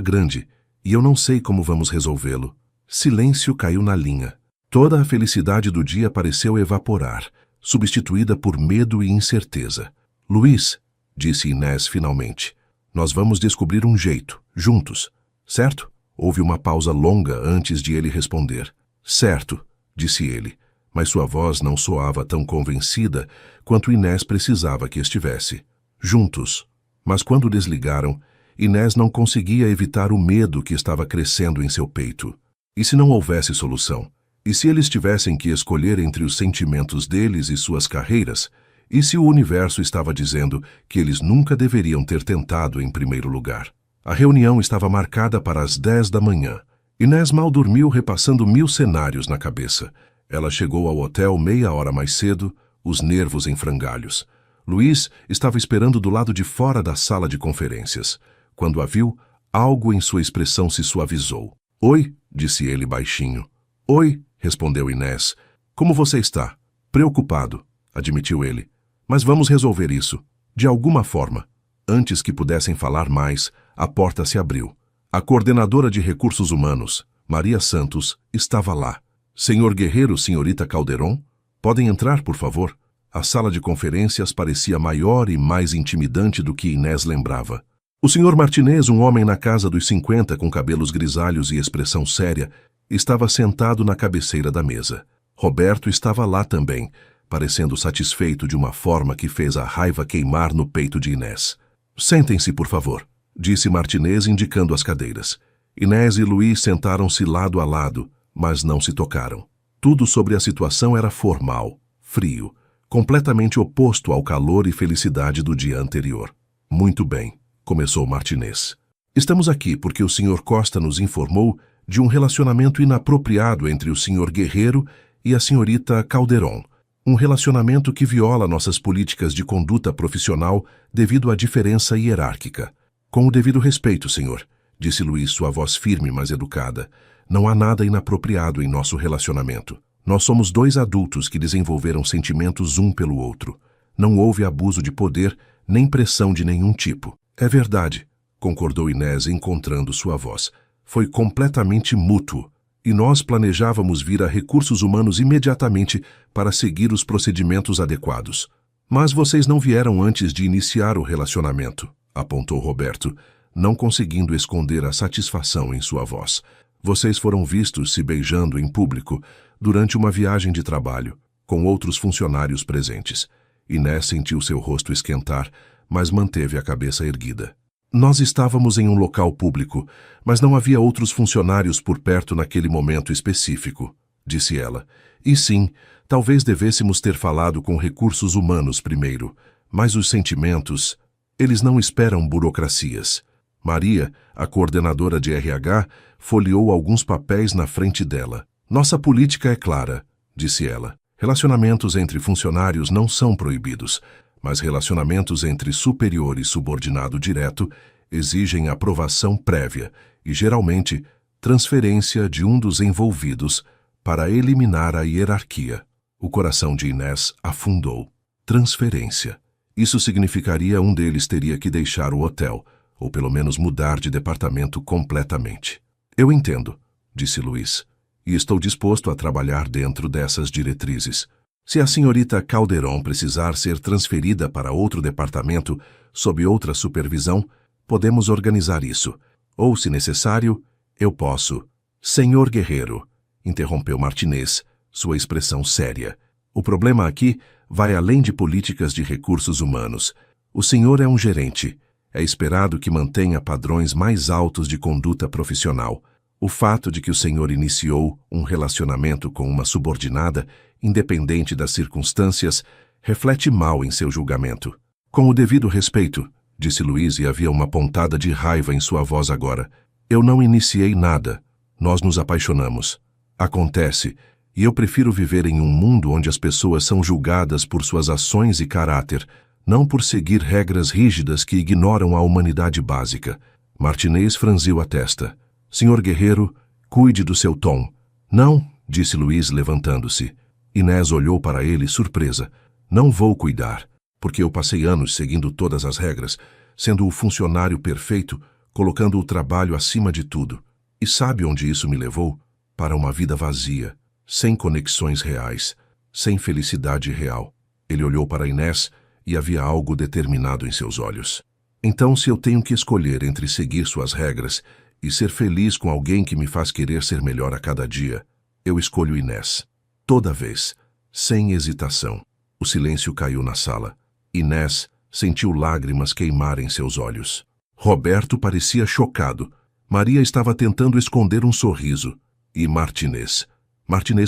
grande, e eu não sei como vamos resolvê-lo. Silêncio caiu na linha. Toda a felicidade do dia pareceu evaporar, substituída por medo e incerteza. Luís, disse Inés finalmente, nós vamos descobrir um jeito, juntos, certo? Houve uma pausa longa antes de ele responder. Certo, disse ele, mas sua voz não soava tão convencida quanto Inés precisava que estivesse. Juntos. Mas quando desligaram, Inés não conseguia evitar o medo que estava crescendo em seu peito. E se não houvesse solução? E se eles tivessem que escolher entre os sentimentos deles e suas carreiras? E se o universo estava dizendo que eles nunca deveriam ter tentado em primeiro lugar? A reunião estava marcada para as 10 da manhã. Inés mal dormiu repassando 1000 cenários na cabeça. Ela chegou ao hotel meia hora mais cedo, os nervos em frangalhos. Luiz estava esperando do lado de fora da sala de conferências. Quando a viu, algo em sua expressão se suavizou. "Oi", disse ele baixinho. "Oi", respondeu Inés. "Como você está?" "Preocupado", admitiu ele. "Mas vamos resolver isso, de alguma forma." Antes que pudessem falar mais, a porta se abriu. A coordenadora de recursos humanos, Maria Santos, estava lá. "Senhor Guerreiro, senhorita Calderon, podem entrar, por favor?" A sala de conferências parecia maior e mais intimidante do que Inés lembrava. O senhor Martinez, um homem na casa dos 50 com cabelos grisalhos e expressão séria, estava sentado na cabeceira da mesa. Roberto estava lá também, parecendo satisfeito de uma forma que fez a raiva queimar no peito de Inés. "Sentem-se, por favor", disse Martinez indicando as cadeiras. Inés e Luiz sentaram-se lado a lado, mas não se tocaram. Tudo sobre a situação era formal, frio, completamente oposto ao calor e felicidade do dia anterior. "Muito bem", começou Martinez. "Estamos aqui porque o Sr. Costa nos informou de um relacionamento inapropriado entre o Sr. Guerreiro e a senhorita Calderon. Um relacionamento que viola nossas políticas de conduta profissional devido à diferença hierárquica." "Com o devido respeito, senhor", disse Luiz, sua voz firme, mas educada. "Não há nada inapropriado em nosso relacionamento. Nós somos 2 adultos que desenvolveram sentimentos um pelo outro. Não houve abuso de poder, nem pressão de nenhum tipo." "É verdade", concordou Inés, encontrando sua voz. "Foi completamente mútuo. E nós planejávamos vir a recursos humanos imediatamente para seguir os procedimentos adequados." "Mas vocês não vieram antes de iniciar o relacionamento", apontou Roberto, não conseguindo esconder a satisfação em sua voz. "Vocês foram vistos se beijando em público durante uma viagem de trabalho, com outros funcionários presentes." Inés sentiu seu rosto esquentar, mas manteve a cabeça erguida. "Nós estávamos em um local público, mas não havia outros funcionários por perto naquele momento específico", disse ela. "E sim, talvez devêssemos ter falado com recursos humanos primeiro, mas os sentimentos, eles não esperam burocracias." Maria, a coordenadora de RH, folheou alguns papéis na frente dela. "Nossa política é clara", disse ela. "Relacionamentos entre funcionários não são proibidos, mas relacionamentos entre superior e subordinado direto exigem aprovação prévia e, geralmente, transferência de um dos envolvidos para eliminar a hierarquia." O coração de Inés afundou. Transferência. Isso significaria um deles teria que deixar o hotel, ou pelo menos mudar de departamento completamente. "Eu entendo", disse Luiz, "e estou disposto a trabalhar dentro dessas diretrizes. Se a senhorita Calderon precisar ser transferida para outro departamento, sob outra supervisão, podemos organizar isso. Ou, se necessário, eu posso." "Senhor Guerreiro", interrompeu Martinez, sua expressão séria. "O problema aqui vai além de políticas de recursos humanos. O senhor é um gerente. É esperado que mantenha padrões mais altos de conduta profissional. O fato de que o senhor iniciou um relacionamento com uma subordinada, independente das circunstâncias, reflete mal em seu julgamento." "Com o devido respeito", disse Luiz, e havia uma pontada de raiva em sua voz agora. "Eu não iniciei nada. Nós nos apaixonamos. Acontece, e eu prefiro viver em um mundo onde as pessoas são julgadas por suas ações e caráter, não por seguir regras rígidas que ignoram a humanidade básica." Martinez franziu a testa. "Senhor Guerreiro, cuide do seu tom." "Não", disse Luiz, levantando-se. Inés olhou para ele, surpresa. "Não vou cuidar, porque eu passei anos seguindo todas as regras, sendo o funcionário perfeito, colocando o trabalho acima de tudo. E sabe onde isso me levou? Para uma vida vazia, sem conexões reais, sem felicidade real." Ele olhou para Inés e havia algo determinado em seus olhos. "Então, se eu tenho que escolher entre seguir suas regras e ser feliz com alguém que me faz querer ser melhor a cada dia, eu escolho Inés. Toda vez, sem hesitação." O silêncio caiu na sala. Inés sentiu lágrimas queimarem seus olhos. Roberto parecia chocado. Maria estava tentando esconder um sorriso. E Martinez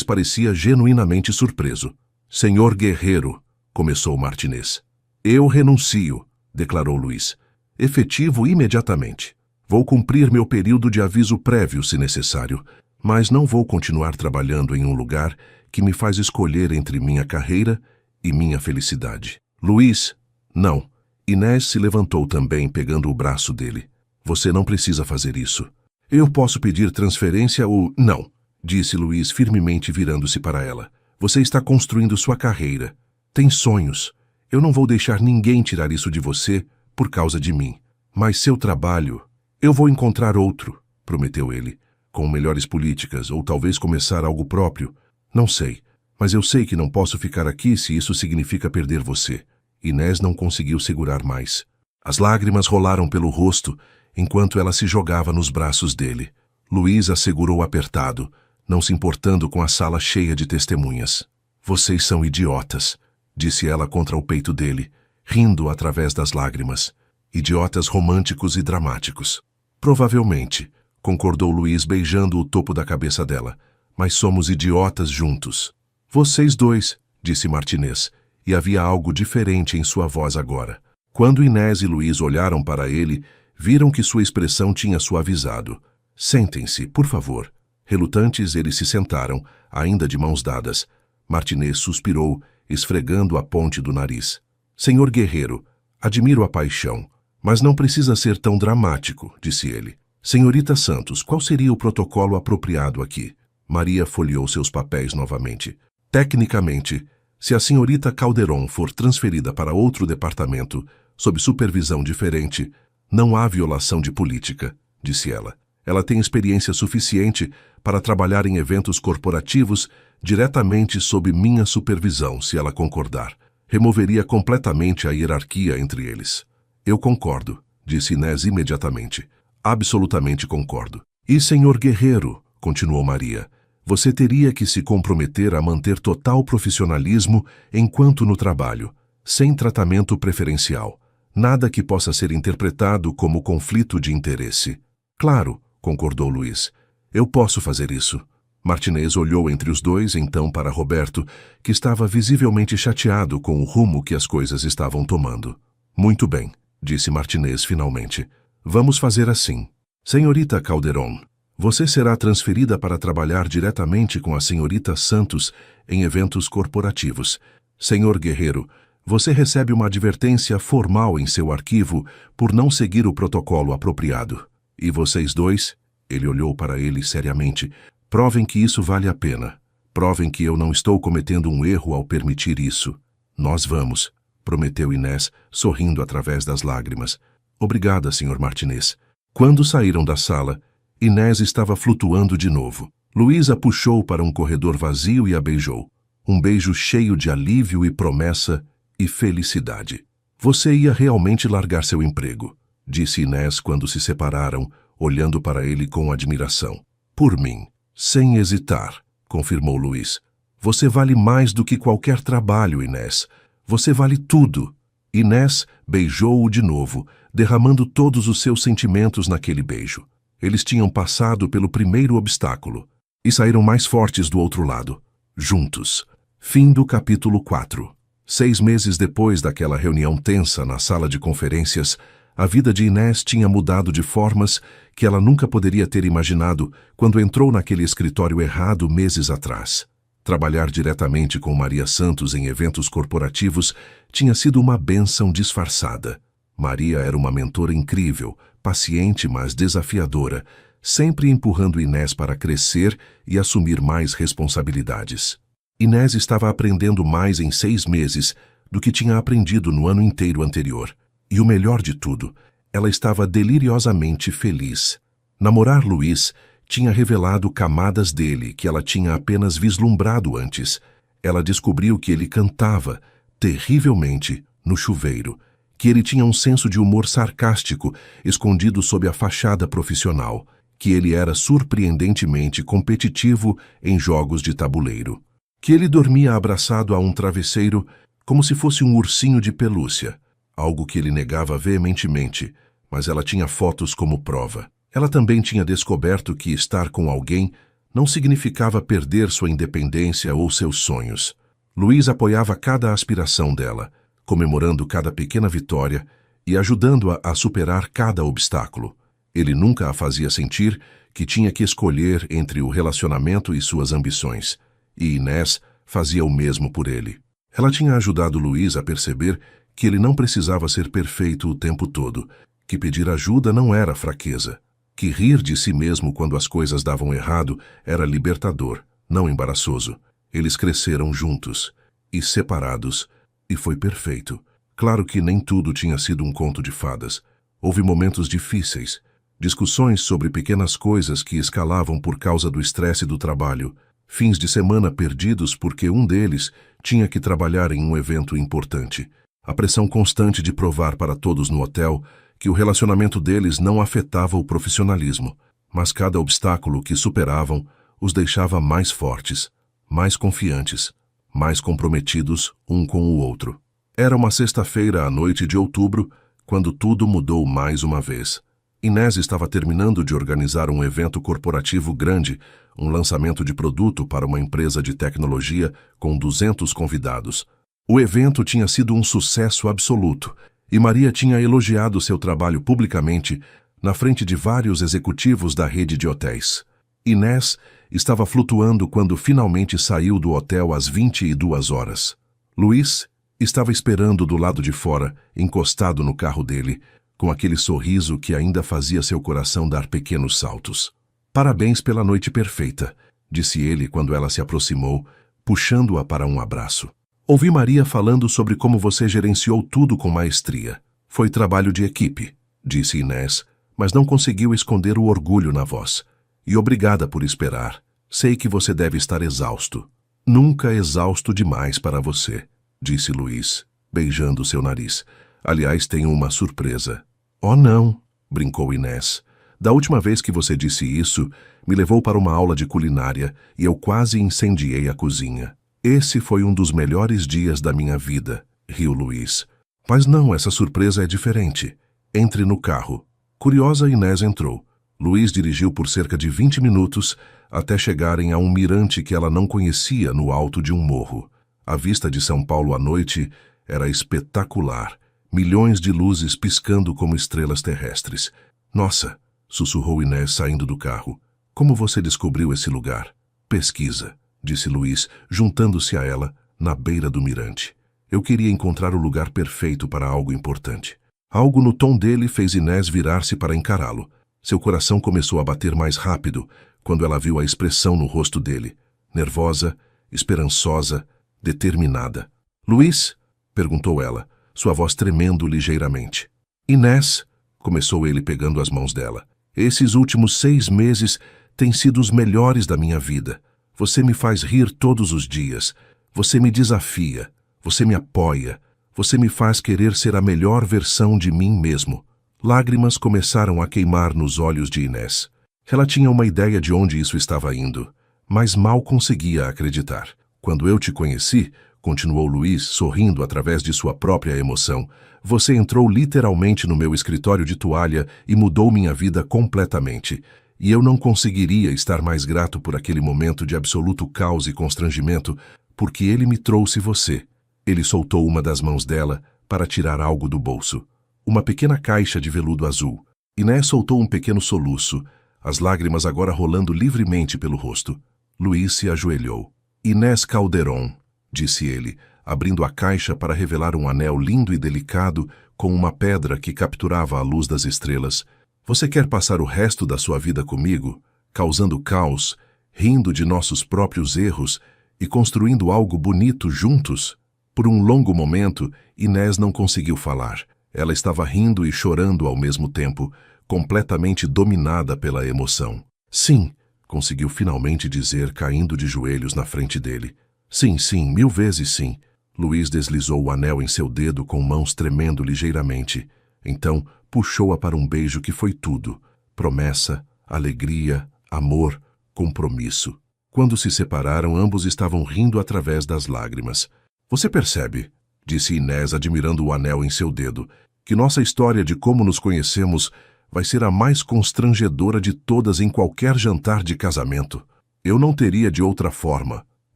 parecia genuinamente surpreso. "Senhor Guerreiro", começou Martinez. "Eu renuncio", declarou Luiz. "Efetivo imediatamente." Vou cumprir meu período de aviso prévio, se necessário, mas não vou continuar trabalhando em um lugar que me faz escolher entre minha carreira e minha felicidade. Luiz, não. Inés se levantou também, pegando o braço dele. Você não precisa fazer isso. Eu posso pedir transferência ou... Não, disse Luiz firmemente, virando-se para ela. Você está construindo sua carreira. Tem sonhos. Eu não vou deixar ninguém tirar isso de você por causa de mim. Mas seu trabalho... Eu vou encontrar outro, prometeu ele, com melhores políticas, ou talvez começar algo próprio. Não sei, mas eu sei que não posso ficar aqui se isso significa perder você. Inés não conseguiu segurar mais. As lágrimas rolaram pelo rosto enquanto ela se jogava nos braços dele. Luiz a segurou apertado, não se importando com a sala cheia de testemunhas. Vocês são idiotas, disse ela contra o peito dele, rindo através das lágrimas. Idiotas românticos e dramáticos. Provavelmente, concordou Luiz, beijando o topo da cabeça dela. Mas somos idiotas juntos. Vocês dois, disse Martinez, e havia algo diferente em sua voz agora. Quando Inés e Luiz olharam para ele, viram que sua expressão tinha suavizado. Sentem-se, por favor. Relutantes, eles se sentaram, ainda de mãos dadas. Martinez suspirou, esfregando a ponte do nariz. Senhor Guerreiro, admiro a paixão. Mas não precisa ser tão dramático, disse ele. Senhorita Santos, qual seria o protocolo apropriado aqui? Maria folheou seus papéis novamente. Tecnicamente, se a senhorita Calderon for transferida para outro departamento, sob supervisão diferente, não há violação de política, disse ela. Ela tem experiência suficiente para trabalhar em eventos corporativos diretamente sob minha supervisão, se ela concordar. Removeria completamente a hierarquia entre eles. Eu concordo, disse Inés imediatamente. Absolutamente concordo. E, senhor Guerreiro, continuou Maria, você teria que se comprometer a manter total profissionalismo enquanto no trabalho, sem tratamento preferencial. Nada que possa ser interpretado como conflito de interesse. Claro, concordou Luiz. Eu posso fazer isso. Martinez olhou entre os dois, então para Roberto, que estava visivelmente chateado com o rumo que as coisas estavam tomando. Muito bem, disse Martinez finalmente. Vamos fazer assim. Senhorita Calderon, você será transferida para trabalhar diretamente com a senhorita Santos em eventos corporativos. Senhor Guerreiro, você recebe uma advertência formal em seu arquivo por não seguir o protocolo apropriado. E vocês dois, ele olhou para ele seriamente, provem que isso vale a pena. Provem que eu não estou cometendo um erro ao permitir isso. Nós vamos, prometeu Inés, sorrindo através das lágrimas. Obrigada, Sr. Martinez. Quando saíram da sala, Inés estava flutuando de novo. Luiz a puxou para um corredor vazio e a beijou. Um beijo cheio de alívio e promessa e felicidade. Você ia realmente largar seu emprego, disse Inés quando se separaram, olhando para ele com admiração. Por mim, sem hesitar, confirmou Luiz. Você vale mais do que qualquer trabalho, Inés. Você vale tudo. Inés beijou-o de novo, derramando todos os seus sentimentos naquele beijo. Eles tinham passado pelo primeiro obstáculo e saíram mais fortes do outro lado, juntos. Fim do capítulo 4. 6 meses depois daquela reunião tensa na sala de conferências, a vida de Inés tinha mudado de formas que ela nunca poderia ter imaginado quando entrou naquele escritório errado meses atrás. Trabalhar diretamente com Maria Santos em eventos corporativos tinha sido uma bênção disfarçada. Maria era uma mentora incrível, paciente mas desafiadora, sempre empurrando Inés para crescer e assumir mais responsabilidades. Inés estava aprendendo mais em 6 meses do que tinha aprendido no ano inteiro anterior. E o melhor de tudo, ela estava deliriosamente feliz. Namorar Luiz tinha revelado camadas dele que ela tinha apenas vislumbrado antes. Ela descobriu que ele cantava, terrivelmente, no chuveiro, que ele tinha um senso de humor sarcástico escondido sob a fachada profissional, que ele era surpreendentemente competitivo em jogos de tabuleiro, que ele dormia abraçado a um travesseiro como se fosse um ursinho de pelúcia, algo que ele negava veementemente, mas ela tinha fotos como prova. Ela também tinha descoberto que estar com alguém não significava perder sua independência ou seus sonhos. Luiz apoiava cada aspiração dela, comemorando cada pequena vitória e ajudando-a a superar cada obstáculo. Ele nunca a fazia sentir que tinha que escolher entre o relacionamento e suas ambições, e Inés fazia o mesmo por ele. Ela tinha ajudado Luiz a perceber que ele não precisava ser perfeito o tempo todo, que pedir ajuda não era fraqueza, que rir de si mesmo quando as coisas davam errado era libertador, não embaraçoso. Eles cresceram juntos e separados, e foi perfeito. Claro que nem tudo tinha sido um conto de fadas. Houve momentos difíceis, discussões sobre pequenas coisas que escalavam por causa do estresse do trabalho, fins de semana perdidos porque um deles tinha que trabalhar em um evento importante. A pressão constante de provar para todos no hotel que o relacionamento deles não afetava o profissionalismo, mas cada obstáculo que superavam os deixava mais fortes, mais confiantes, mais comprometidos um com o outro. Era uma sexta-feira à noite de outubro, quando tudo mudou mais uma vez. Inés estava terminando de organizar um evento corporativo grande, um lançamento de produto para uma empresa de tecnologia com 200 convidados. O evento tinha sido um sucesso absoluto, e Maria tinha elogiado seu trabalho publicamente na frente de vários executivos da rede de hotéis. Inés estava flutuando quando finalmente saiu do hotel às 22 horas. Luiz estava esperando do lado de fora, encostado no carro dele, com aquele sorriso que ainda fazia seu coração dar pequenos saltos. "Parabéns pela noite perfeita", disse ele quando ela se aproximou, puxando-a para um abraço. "Ouvi Maria falando sobre como você gerenciou tudo com maestria. Foi trabalho de equipe", disse Inés, mas não conseguiu esconder o orgulho na voz. "E obrigada por esperar. Sei que você deve estar exausto." "Nunca exausto demais para você", disse Luiz, beijando seu nariz. "Aliás, tenho uma surpresa." "Oh, não", brincou Inés. "Da última vez que você disse isso, me levou para uma aula de culinária e eu quase incendiei a cozinha. Esse foi um dos melhores dias da minha vida", riu Luiz. "Mas não, essa surpresa é diferente. Entre no carro." Curiosa, Inés entrou. Luiz dirigiu por cerca de 20 minutos até chegarem a um mirante que ela não conhecia no alto de um morro. A vista de São Paulo à noite era espetacular. Milhões de luzes piscando como estrelas terrestres. "Nossa", sussurrou Inés saindo do carro. "Como você descobriu esse lugar?" "Pesquisa", disse Luiz, juntando-se a ela, na beira do mirante. "Eu queria encontrar o lugar perfeito para algo importante." Algo no tom dele fez Inés virar-se para encará-lo. Seu coração começou a bater mais rápido quando ela viu a expressão no rosto dele. Nervosa, esperançosa, determinada. "Luiz?", perguntou ela, sua voz tremendo ligeiramente. "Inés", começou ele pegando as mãos dela. "Esses últimos 6 meses têm sido os melhores da minha vida. Você me faz rir todos os dias. Você me desafia. Você me apoia. Você me faz querer ser a melhor versão de mim mesmo." Lágrimas começaram a queimar nos olhos de Inés. Ela tinha uma ideia de onde isso estava indo, mas mal conseguia acreditar. "Quando eu te conheci", continuou Luiz, sorrindo através de sua própria emoção, "você entrou literalmente no meu escritório de toalha e mudou minha vida completamente. E eu não conseguiria estar mais grato por aquele momento de absoluto caos e constrangimento, porque ele me trouxe você." Ele soltou uma das mãos dela para tirar algo do bolso. Uma pequena caixa de veludo azul. Inés soltou um pequeno soluço, as lágrimas agora rolando livremente pelo rosto. Luiz se ajoelhou. "Inés Calderon", disse ele, abrindo a caixa para revelar um anel lindo e delicado com uma pedra que capturava a luz das estrelas. "Você quer passar o resto da sua vida comigo, causando caos, rindo de nossos próprios erros e construindo algo bonito juntos?" Por um longo momento, Inés não conseguiu falar. Ela estava rindo e chorando ao mesmo tempo, completamente dominada pela emoção. "Sim", conseguiu finalmente dizer, caindo de joelhos na frente dele. "Sim, sim, 1000 vezes sim." Luiz deslizou o anel em seu dedo com mãos tremendo ligeiramente. Então, puxou-a para um beijo que foi tudo. Promessa, alegria, amor, compromisso. Quando se separaram, ambos estavam rindo através das lágrimas. "Você percebe", disse Inés, admirando o anel em seu dedo, "que nossa história de como nos conhecemos vai ser a mais constrangedora de todas em qualquer jantar de casamento." "Eu não teria de outra forma",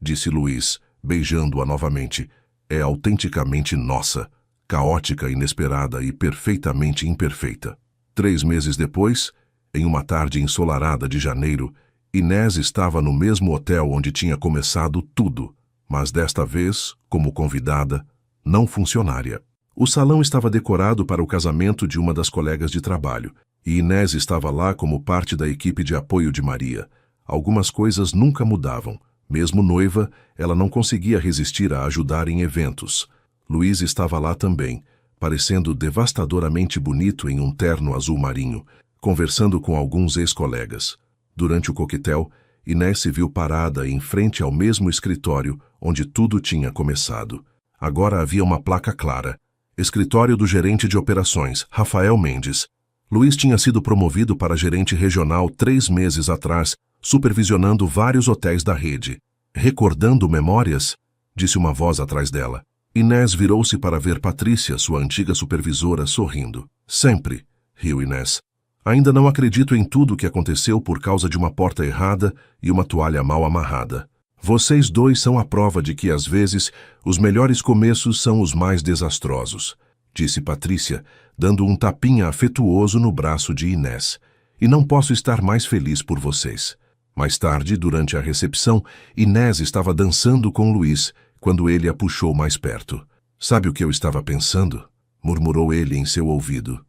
disse Luiz, beijando-a novamente. "É autenticamente nossa, caótica, inesperada e perfeitamente imperfeita." 3 meses depois, Em uma tarde ensolarada de janeiro, Inés estava no mesmo hotel onde tinha começado tudo, mas desta vez, como convidada, não funcionária. O salão estava decorado para o casamento de uma das colegas de trabalho, e Inés estava lá como parte da equipe de apoio de Maria. Algumas coisas nunca mudavam. Mesmo noiva, ela não conseguia resistir a ajudar em eventos. Luiz estava lá também, parecendo devastadoramente bonito em um terno azul marinho, conversando com alguns ex-colegas. Durante o coquetel, Inés se viu parada em frente ao mesmo escritório onde tudo tinha começado. Agora havia uma placa clara: Escritório do Gerente de Operações, Rafael Mendes. Luiz tinha sido promovido para gerente regional 3 meses atrás, supervisionando vários hotéis da rede. Recordando memórias? Disse uma voz atrás dela. Inés virou-se para ver Patrícia, sua antiga supervisora, sorrindo. Sempre, riu Inés. Ainda não acredito em tudo o que aconteceu por causa de uma porta errada e uma toalha mal amarrada. Vocês dois são a prova de que, às vezes, os melhores começos são os mais desastrosos, disse Patrícia, dando um tapinha afetuoso no braço de Inés. E não posso estar mais feliz por vocês. Mais tarde, durante a recepção, Inés estava dançando com Luiz, quando ele a puxou mais perto. Sabe o que eu estava pensando? Murmurou ele em seu ouvido.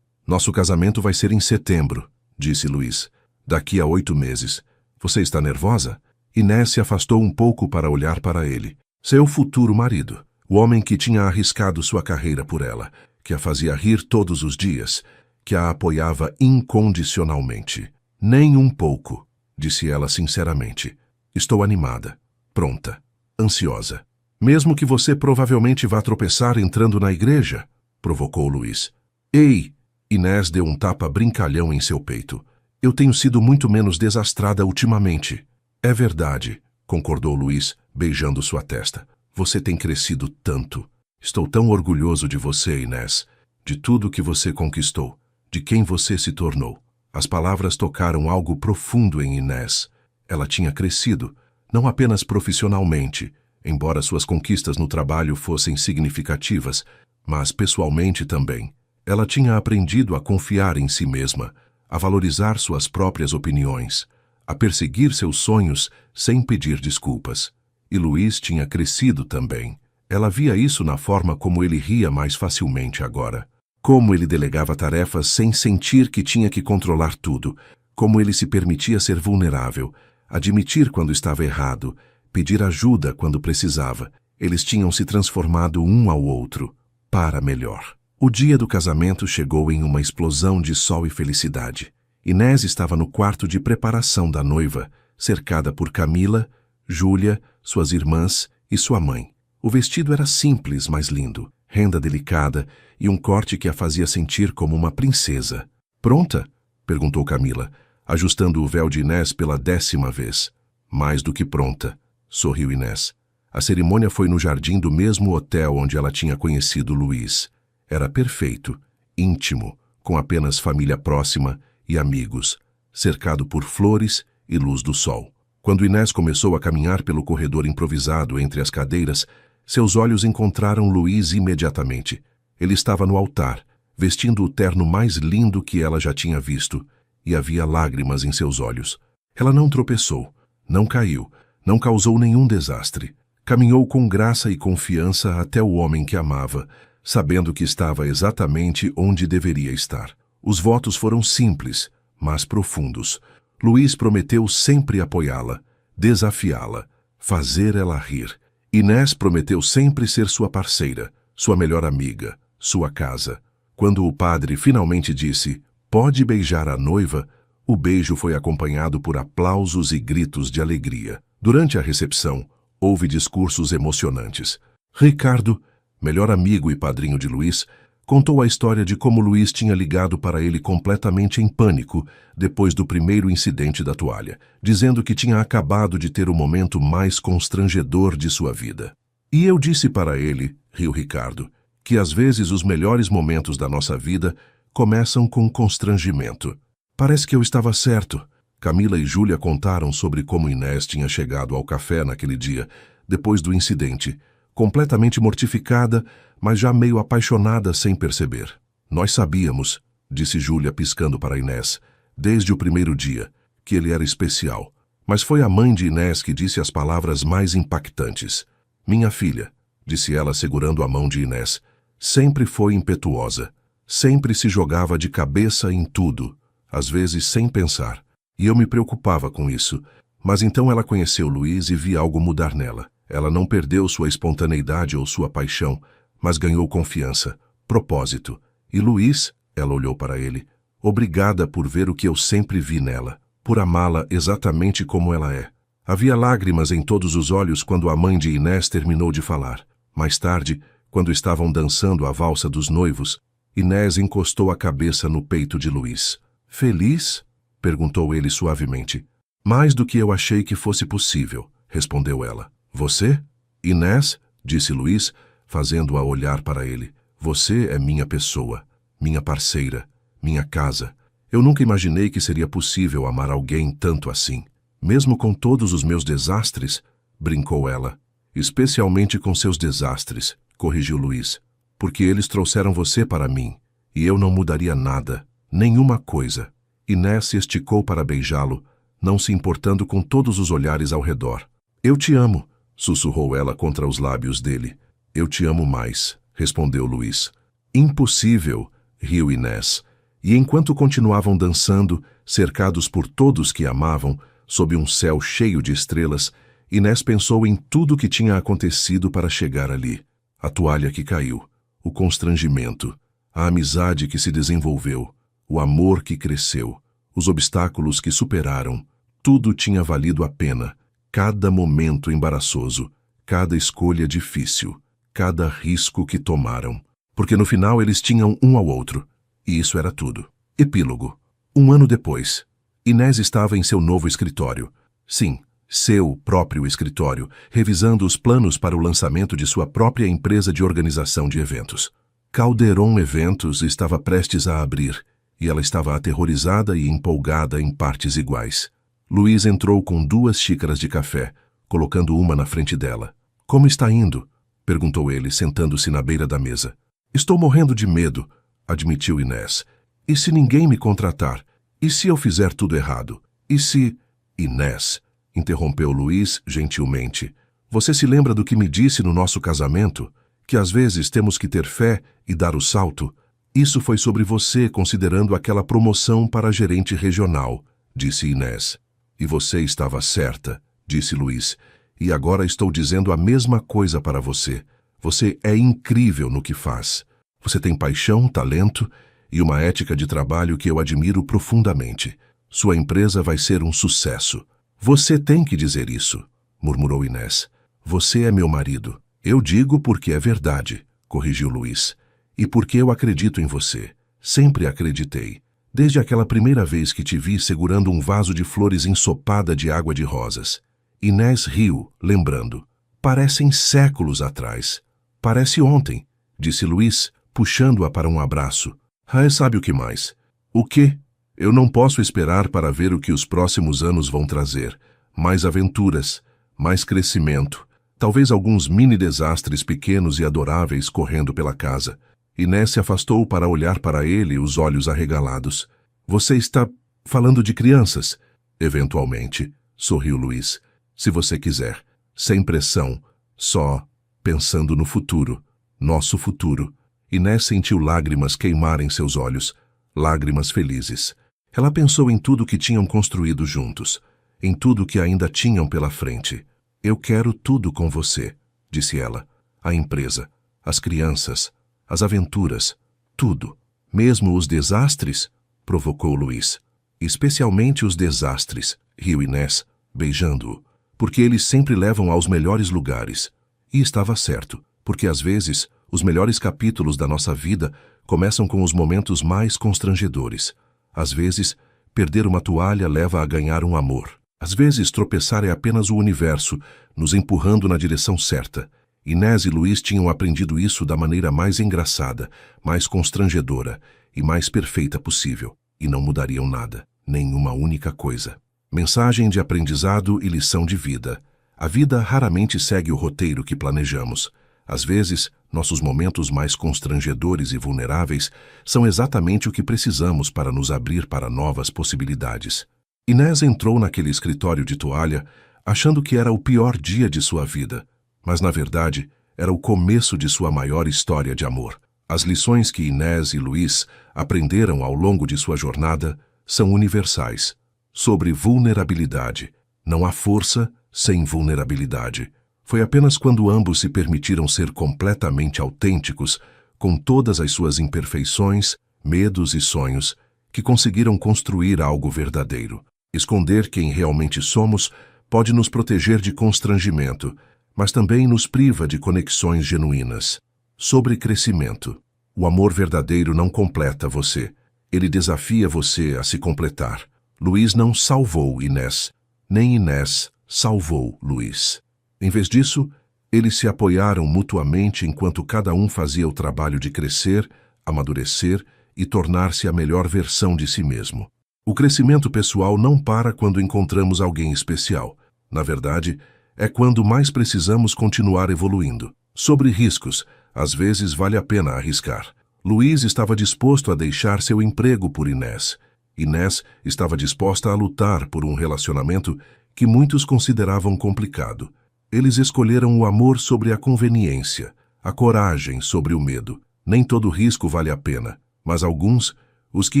Nosso casamento vai ser em setembro, disse Luiz. Daqui a 8 meses. Você está nervosa? Inés se afastou um pouco para olhar para ele. Seu futuro marido, o homem que tinha arriscado sua carreira por ela, que a fazia rir todos os dias, que a apoiava incondicionalmente. Nem um pouco, disse ela sinceramente. Estou animada, pronta, ansiosa. Mesmo que você provavelmente vá tropeçar entrando na igreja, provocou Luiz. Ei! Inés deu um tapa brincalhão em seu peito. Eu tenho sido muito menos desastrada ultimamente. É verdade, concordou Luiz, beijando sua testa. Você tem crescido tanto. Estou tão orgulhoso de você, Inés. De tudo que você conquistou. De quem você se tornou. As palavras tocaram algo profundo em Inés. Ela tinha crescido, não apenas profissionalmente, embora suas conquistas no trabalho fossem significativas, mas pessoalmente também. Ela tinha aprendido a confiar em si mesma, a valorizar suas próprias opiniões, a perseguir seus sonhos sem pedir desculpas. E Luiz tinha crescido também. Ela via isso na forma como ele ria mais facilmente agora. Como ele delegava tarefas sem sentir que tinha que controlar tudo. Como ele se permitia ser vulnerável, admitir quando estava errado, pedir ajuda quando precisava. Eles tinham se transformado um ao outro, para melhor. O dia do casamento chegou em uma explosão de sol e felicidade. Inés estava no quarto de preparação da noiva, cercada por Camila, Júlia, suas irmãs e sua mãe. O vestido era simples, mas lindo, renda delicada e um corte que a fazia sentir como uma princesa. Pronta? Perguntou Camila, ajustando o véu de Inés pela 10ª vez. Mais do que pronta, sorriu Inés. A cerimônia foi no jardim do mesmo hotel onde ela tinha conhecido Luiz. Era perfeito, íntimo, com apenas família próxima e amigos, cercado por flores e luz do sol. Quando Inés começou a caminhar pelo corredor improvisado entre as cadeiras, seus olhos encontraram Luiz imediatamente. Ele estava no altar, vestindo o terno mais lindo que ela já tinha visto, e havia lágrimas em seus olhos. Ela não tropeçou, não caiu, não causou nenhum desastre. Caminhou com graça e confiança até o homem que amava, sabendo que estava exatamente onde deveria estar. Os votos foram simples, mas profundos. Luiz prometeu sempre apoiá-la, desafiá-la, fazer ela rir. Inés prometeu sempre ser sua parceira, sua melhor amiga, sua casa. Quando o padre finalmente disse, "Pode beijar a noiva", o beijo foi acompanhado por aplausos e gritos de alegria. Durante a recepção, houve discursos emocionantes. Ricardo, melhor amigo e padrinho de Luiz, contou a história de como Luiz tinha ligado para ele completamente em pânico depois do primeiro incidente da toalha, dizendo que tinha acabado de ter o momento mais constrangedor de sua vida. E eu disse para ele, riu Ricardo, que às vezes os melhores momentos da nossa vida começam com constrangimento. Parece que eu estava certo. Camila e Júlia contaram sobre como Inés tinha chegado ao café naquele dia, depois do incidente, completamente mortificada, mas já meio apaixonada sem perceber. Nós sabíamos, disse Júlia piscando para Inés, desde o primeiro dia, que ele era especial. Mas foi a mãe de Inés que disse as palavras mais impactantes. Minha filha, disse ela segurando a mão de Inés, sempre foi impetuosa. Sempre se jogava de cabeça em tudo, às vezes sem pensar. E eu me preocupava com isso. Mas então ela conheceu Luiz e vi algo mudar nela. Ela não perdeu sua espontaneidade ou sua paixão, mas ganhou confiança, propósito. E Luiz, ela olhou para ele, obrigada por ver o que eu sempre vi nela, por amá-la exatamente como ela é. Havia lágrimas em todos os olhos quando a mãe de Inés terminou de falar. Mais tarde, quando estavam dançando a valsa dos noivos, Inés encostou a cabeça no peito de Luiz. Feliz? Perguntou ele suavemente. Mais do que eu achei que fosse possível, respondeu ela. Você? Inés, disse Luiz, fazendo-a olhar para ele. Você é minha pessoa, minha parceira, minha casa. Eu nunca imaginei que seria possível amar alguém tanto assim. Mesmo com todos os meus desastres, brincou ela. Especialmente com seus desastres, corrigiu Luiz. Porque eles trouxeram você para mim, e eu não mudaria nada, nenhuma coisa. Inés se esticou para beijá-lo, não se importando com todos os olhares ao redor. Eu te amo, sussurrou ela contra os lábios dele. Eu te amo mais, respondeu Luiz. Impossível, riu Inés. E enquanto continuavam dançando, cercados por todos que amavam, sob um céu cheio de estrelas, Inés pensou em tudo que tinha acontecido para chegar ali. A toalha que caiu, o constrangimento, a amizade que se desenvolveu, o amor que cresceu, os obstáculos que superaram. Tudo tinha valido a pena. Cada momento embaraçoso, cada escolha difícil, cada risco que tomaram. Porque no final eles tinham um ao outro. E isso era tudo. Epílogo. 1 ano depois, Inés estava em seu novo escritório. Sim, seu próprio escritório, revisando os planos para o lançamento de sua própria empresa de organização de eventos. Calderon Eventos estava prestes a abrir, e ela estava aterrorizada e empolgada em partes iguais. Luiz entrou com 2 xícaras de café, colocando uma na frente dela. Como está indo? Perguntou ele, sentando-se na beira da mesa. Estou morrendo de medo, admitiu Inés. E se ninguém me contratar? E se eu fizer tudo errado? E se... Inés, interrompeu Luiz gentilmente. Você se lembra do que me disse no nosso casamento? Que às vezes temos que ter fé e dar o salto? Isso foi sobre você considerando aquela promoção para gerente regional, disse Inés. E você estava certa, disse Luiz. E agora estou dizendo a mesma coisa para você. Você é incrível no que faz. Você tem paixão, talento e uma ética de trabalho que eu admiro profundamente. Sua empresa vai ser um sucesso. Você tem que dizer isso, murmurou Inés. Você é meu marido. Eu digo porque é verdade, corrigiu Luiz. E porque eu acredito em você. Sempre acreditei. Desde aquela primeira vez que te vi segurando um vaso de flores ensopada de água de rosas. Inés riu, lembrando. Parecem séculos atrás. Parece ontem, disse Luiz, puxando-a para um abraço. Ah, sabe o que mais? O quê? Eu não posso esperar para ver o que os próximos anos vão trazer. Mais aventuras, mais crescimento, talvez alguns mini-desastres pequenos e adoráveis correndo pela casa. Inés se afastou para olhar para ele, os olhos arregalados. Você está falando de crianças? Eventualmente, sorriu Luiz. Se você quiser. Sem pressão, só pensando no futuro. Nosso futuro. Inés sentiu lágrimas queimarem seus olhos. Lágrimas felizes. Ela pensou em tudo que tinham construído juntos. Em tudo que ainda tinham pela frente. Eu quero tudo com você, disse ela. A empresa, as crianças, as aventuras, tudo. Mesmo os desastres? Provocou Luiz. Especialmente os desastres, riu Inés, beijando-o. Porque eles sempre levam aos melhores lugares. E estava certo, porque às vezes os melhores capítulos da nossa vida começam com os momentos mais constrangedores. Às vezes, perder uma toalha leva a ganhar um amor. Às vezes, tropeçar é apenas o universo, nos empurrando na direção certa. Inés e Luiz tinham aprendido isso da maneira mais engraçada, mais constrangedora e mais perfeita possível. E não mudariam nada, nenhuma única coisa. Mensagem de aprendizado e lição de vida. A vida raramente segue o roteiro que planejamos. Às vezes, Nossos momentos mais constrangedores e vulneráveis são exatamente o que precisamos para nos abrir para novas possibilidades. Inés entrou naquele escritório de toalha achando que era o pior dia de sua vida, mas na verdade era o começo de sua maior história de amor. As lições que Inés e Luiz aprenderam ao longo de sua jornada são universais. Sobre vulnerabilidade. Não há força sem vulnerabilidade. Foi apenas quando ambos se permitiram ser completamente autênticos, com todas as suas imperfeições, medos e sonhos, que conseguiram construir algo verdadeiro. Esconder quem realmente somos pode nos proteger de constrangimento, mas também nos priva de conexões genuínas. Sobre crescimento. O amor verdadeiro não completa você. Ele desafia você a se completar. Luiz não salvou Inés, nem Inés salvou Luiz. Em vez disso, eles se apoiaram mutuamente enquanto cada um fazia o trabalho de crescer, amadurecer e tornar-se a melhor versão de si mesmo. O crescimento pessoal não para quando encontramos alguém especial. Na verdade, é quando mais precisamos continuar evoluindo. Sobre riscos, às vezes vale a pena arriscar. Luiz estava disposto a deixar seu emprego por Inés. Inés estava disposta a lutar por um relacionamento que muitos consideravam complicado. Eles escolheram o amor sobre a conveniência, a coragem sobre o medo. Nem todo risco vale a pena, mas alguns, os que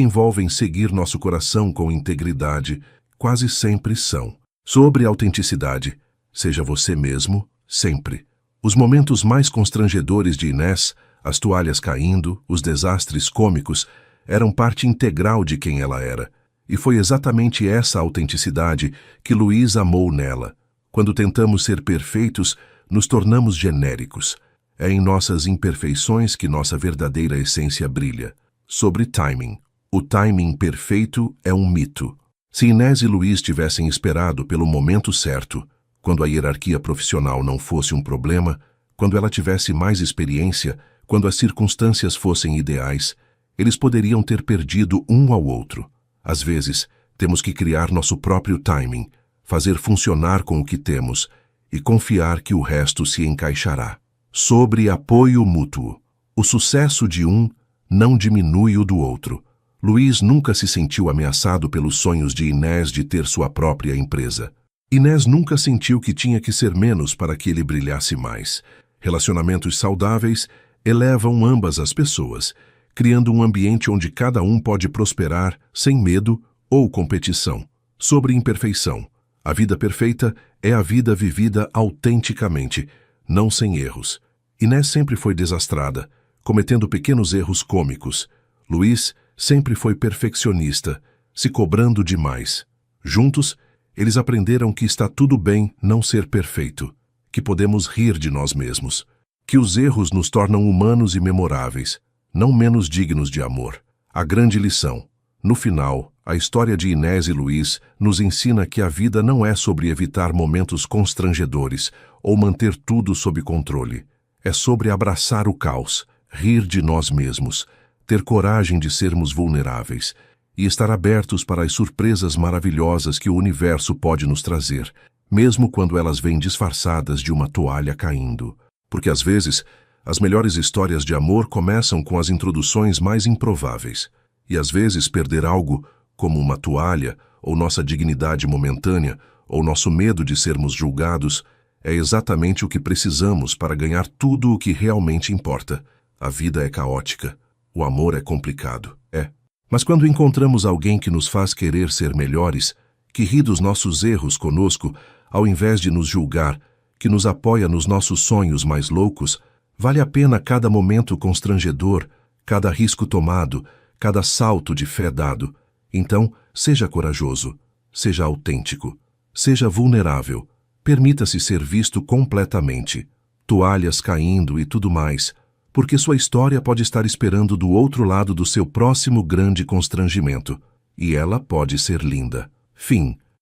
envolvem seguir nosso coração com integridade, quase sempre são. Sobre autenticidade, seja você mesmo, sempre. Os momentos mais constrangedores de Inés, as toalhas caindo, os desastres cômicos, eram parte integral de quem ela era. E foi exatamente essa autenticidade que Luiz amou nela. Quando tentamos ser perfeitos, nos tornamos genéricos. É em nossas imperfeições que nossa verdadeira essência brilha. Sobre timing. O timing perfeito é um mito. Se Inés e Luiz tivessem esperado pelo momento certo, quando a hierarquia profissional não fosse um problema, quando ela tivesse mais experiência, quando as circunstâncias fossem ideais, eles poderiam ter perdido um ao outro. Às vezes, temos que criar nosso próprio timing, fazer funcionar com o que temos e confiar que o resto se encaixará. Sobre apoio mútuo. O sucesso de um não diminui o do outro. Luiz nunca se sentiu ameaçado pelos sonhos de Inés de ter sua própria empresa. Inés nunca sentiu que tinha que ser menos para que ele brilhasse mais. Relacionamentos saudáveis elevam ambas as pessoas, criando um ambiente onde cada um pode prosperar sem medo ou competição. Sobre imperfeição. A vida perfeita é a vida vivida autenticamente, não sem erros. Inés sempre foi desastrada, cometendo pequenos erros cômicos. Luiz sempre foi perfeccionista, se cobrando demais. Juntos, eles aprenderam que está tudo bem não ser perfeito, que podemos rir de nós mesmos, que os erros nos tornam humanos e memoráveis, não menos dignos de amor. A grande lição. No final, a história de Inés e Luiz nos ensina que a vida não é sobre evitar momentos constrangedores ou manter tudo sob controle. É sobre abraçar o caos, rir de nós mesmos, ter coragem de sermos vulneráveis e estar abertos para as surpresas maravilhosas que o universo pode nos trazer, mesmo quando elas vêm disfarçadas de uma toalha caindo. Porque às vezes, as melhores histórias de amor começam com as introduções mais improváveis. E às vezes perder algo, como uma toalha, ou nossa dignidade momentânea, ou nosso medo de sermos julgados, é exatamente o que precisamos para ganhar tudo o que realmente importa. A vida é caótica. O amor é complicado, é. Mas quando encontramos alguém que nos faz querer ser melhores, que ri dos nossos erros conosco, ao invés de nos julgar, que nos apoia nos nossos sonhos mais loucos, vale a pena cada momento constrangedor, cada risco tomado, cada salto de fé dado. Então, seja corajoso, seja autêntico, seja vulnerável, permita-se ser visto completamente, toalhas caindo e tudo mais, porque sua história pode estar esperando do outro lado do seu próximo grande constrangimento, e ela pode ser linda. Fim.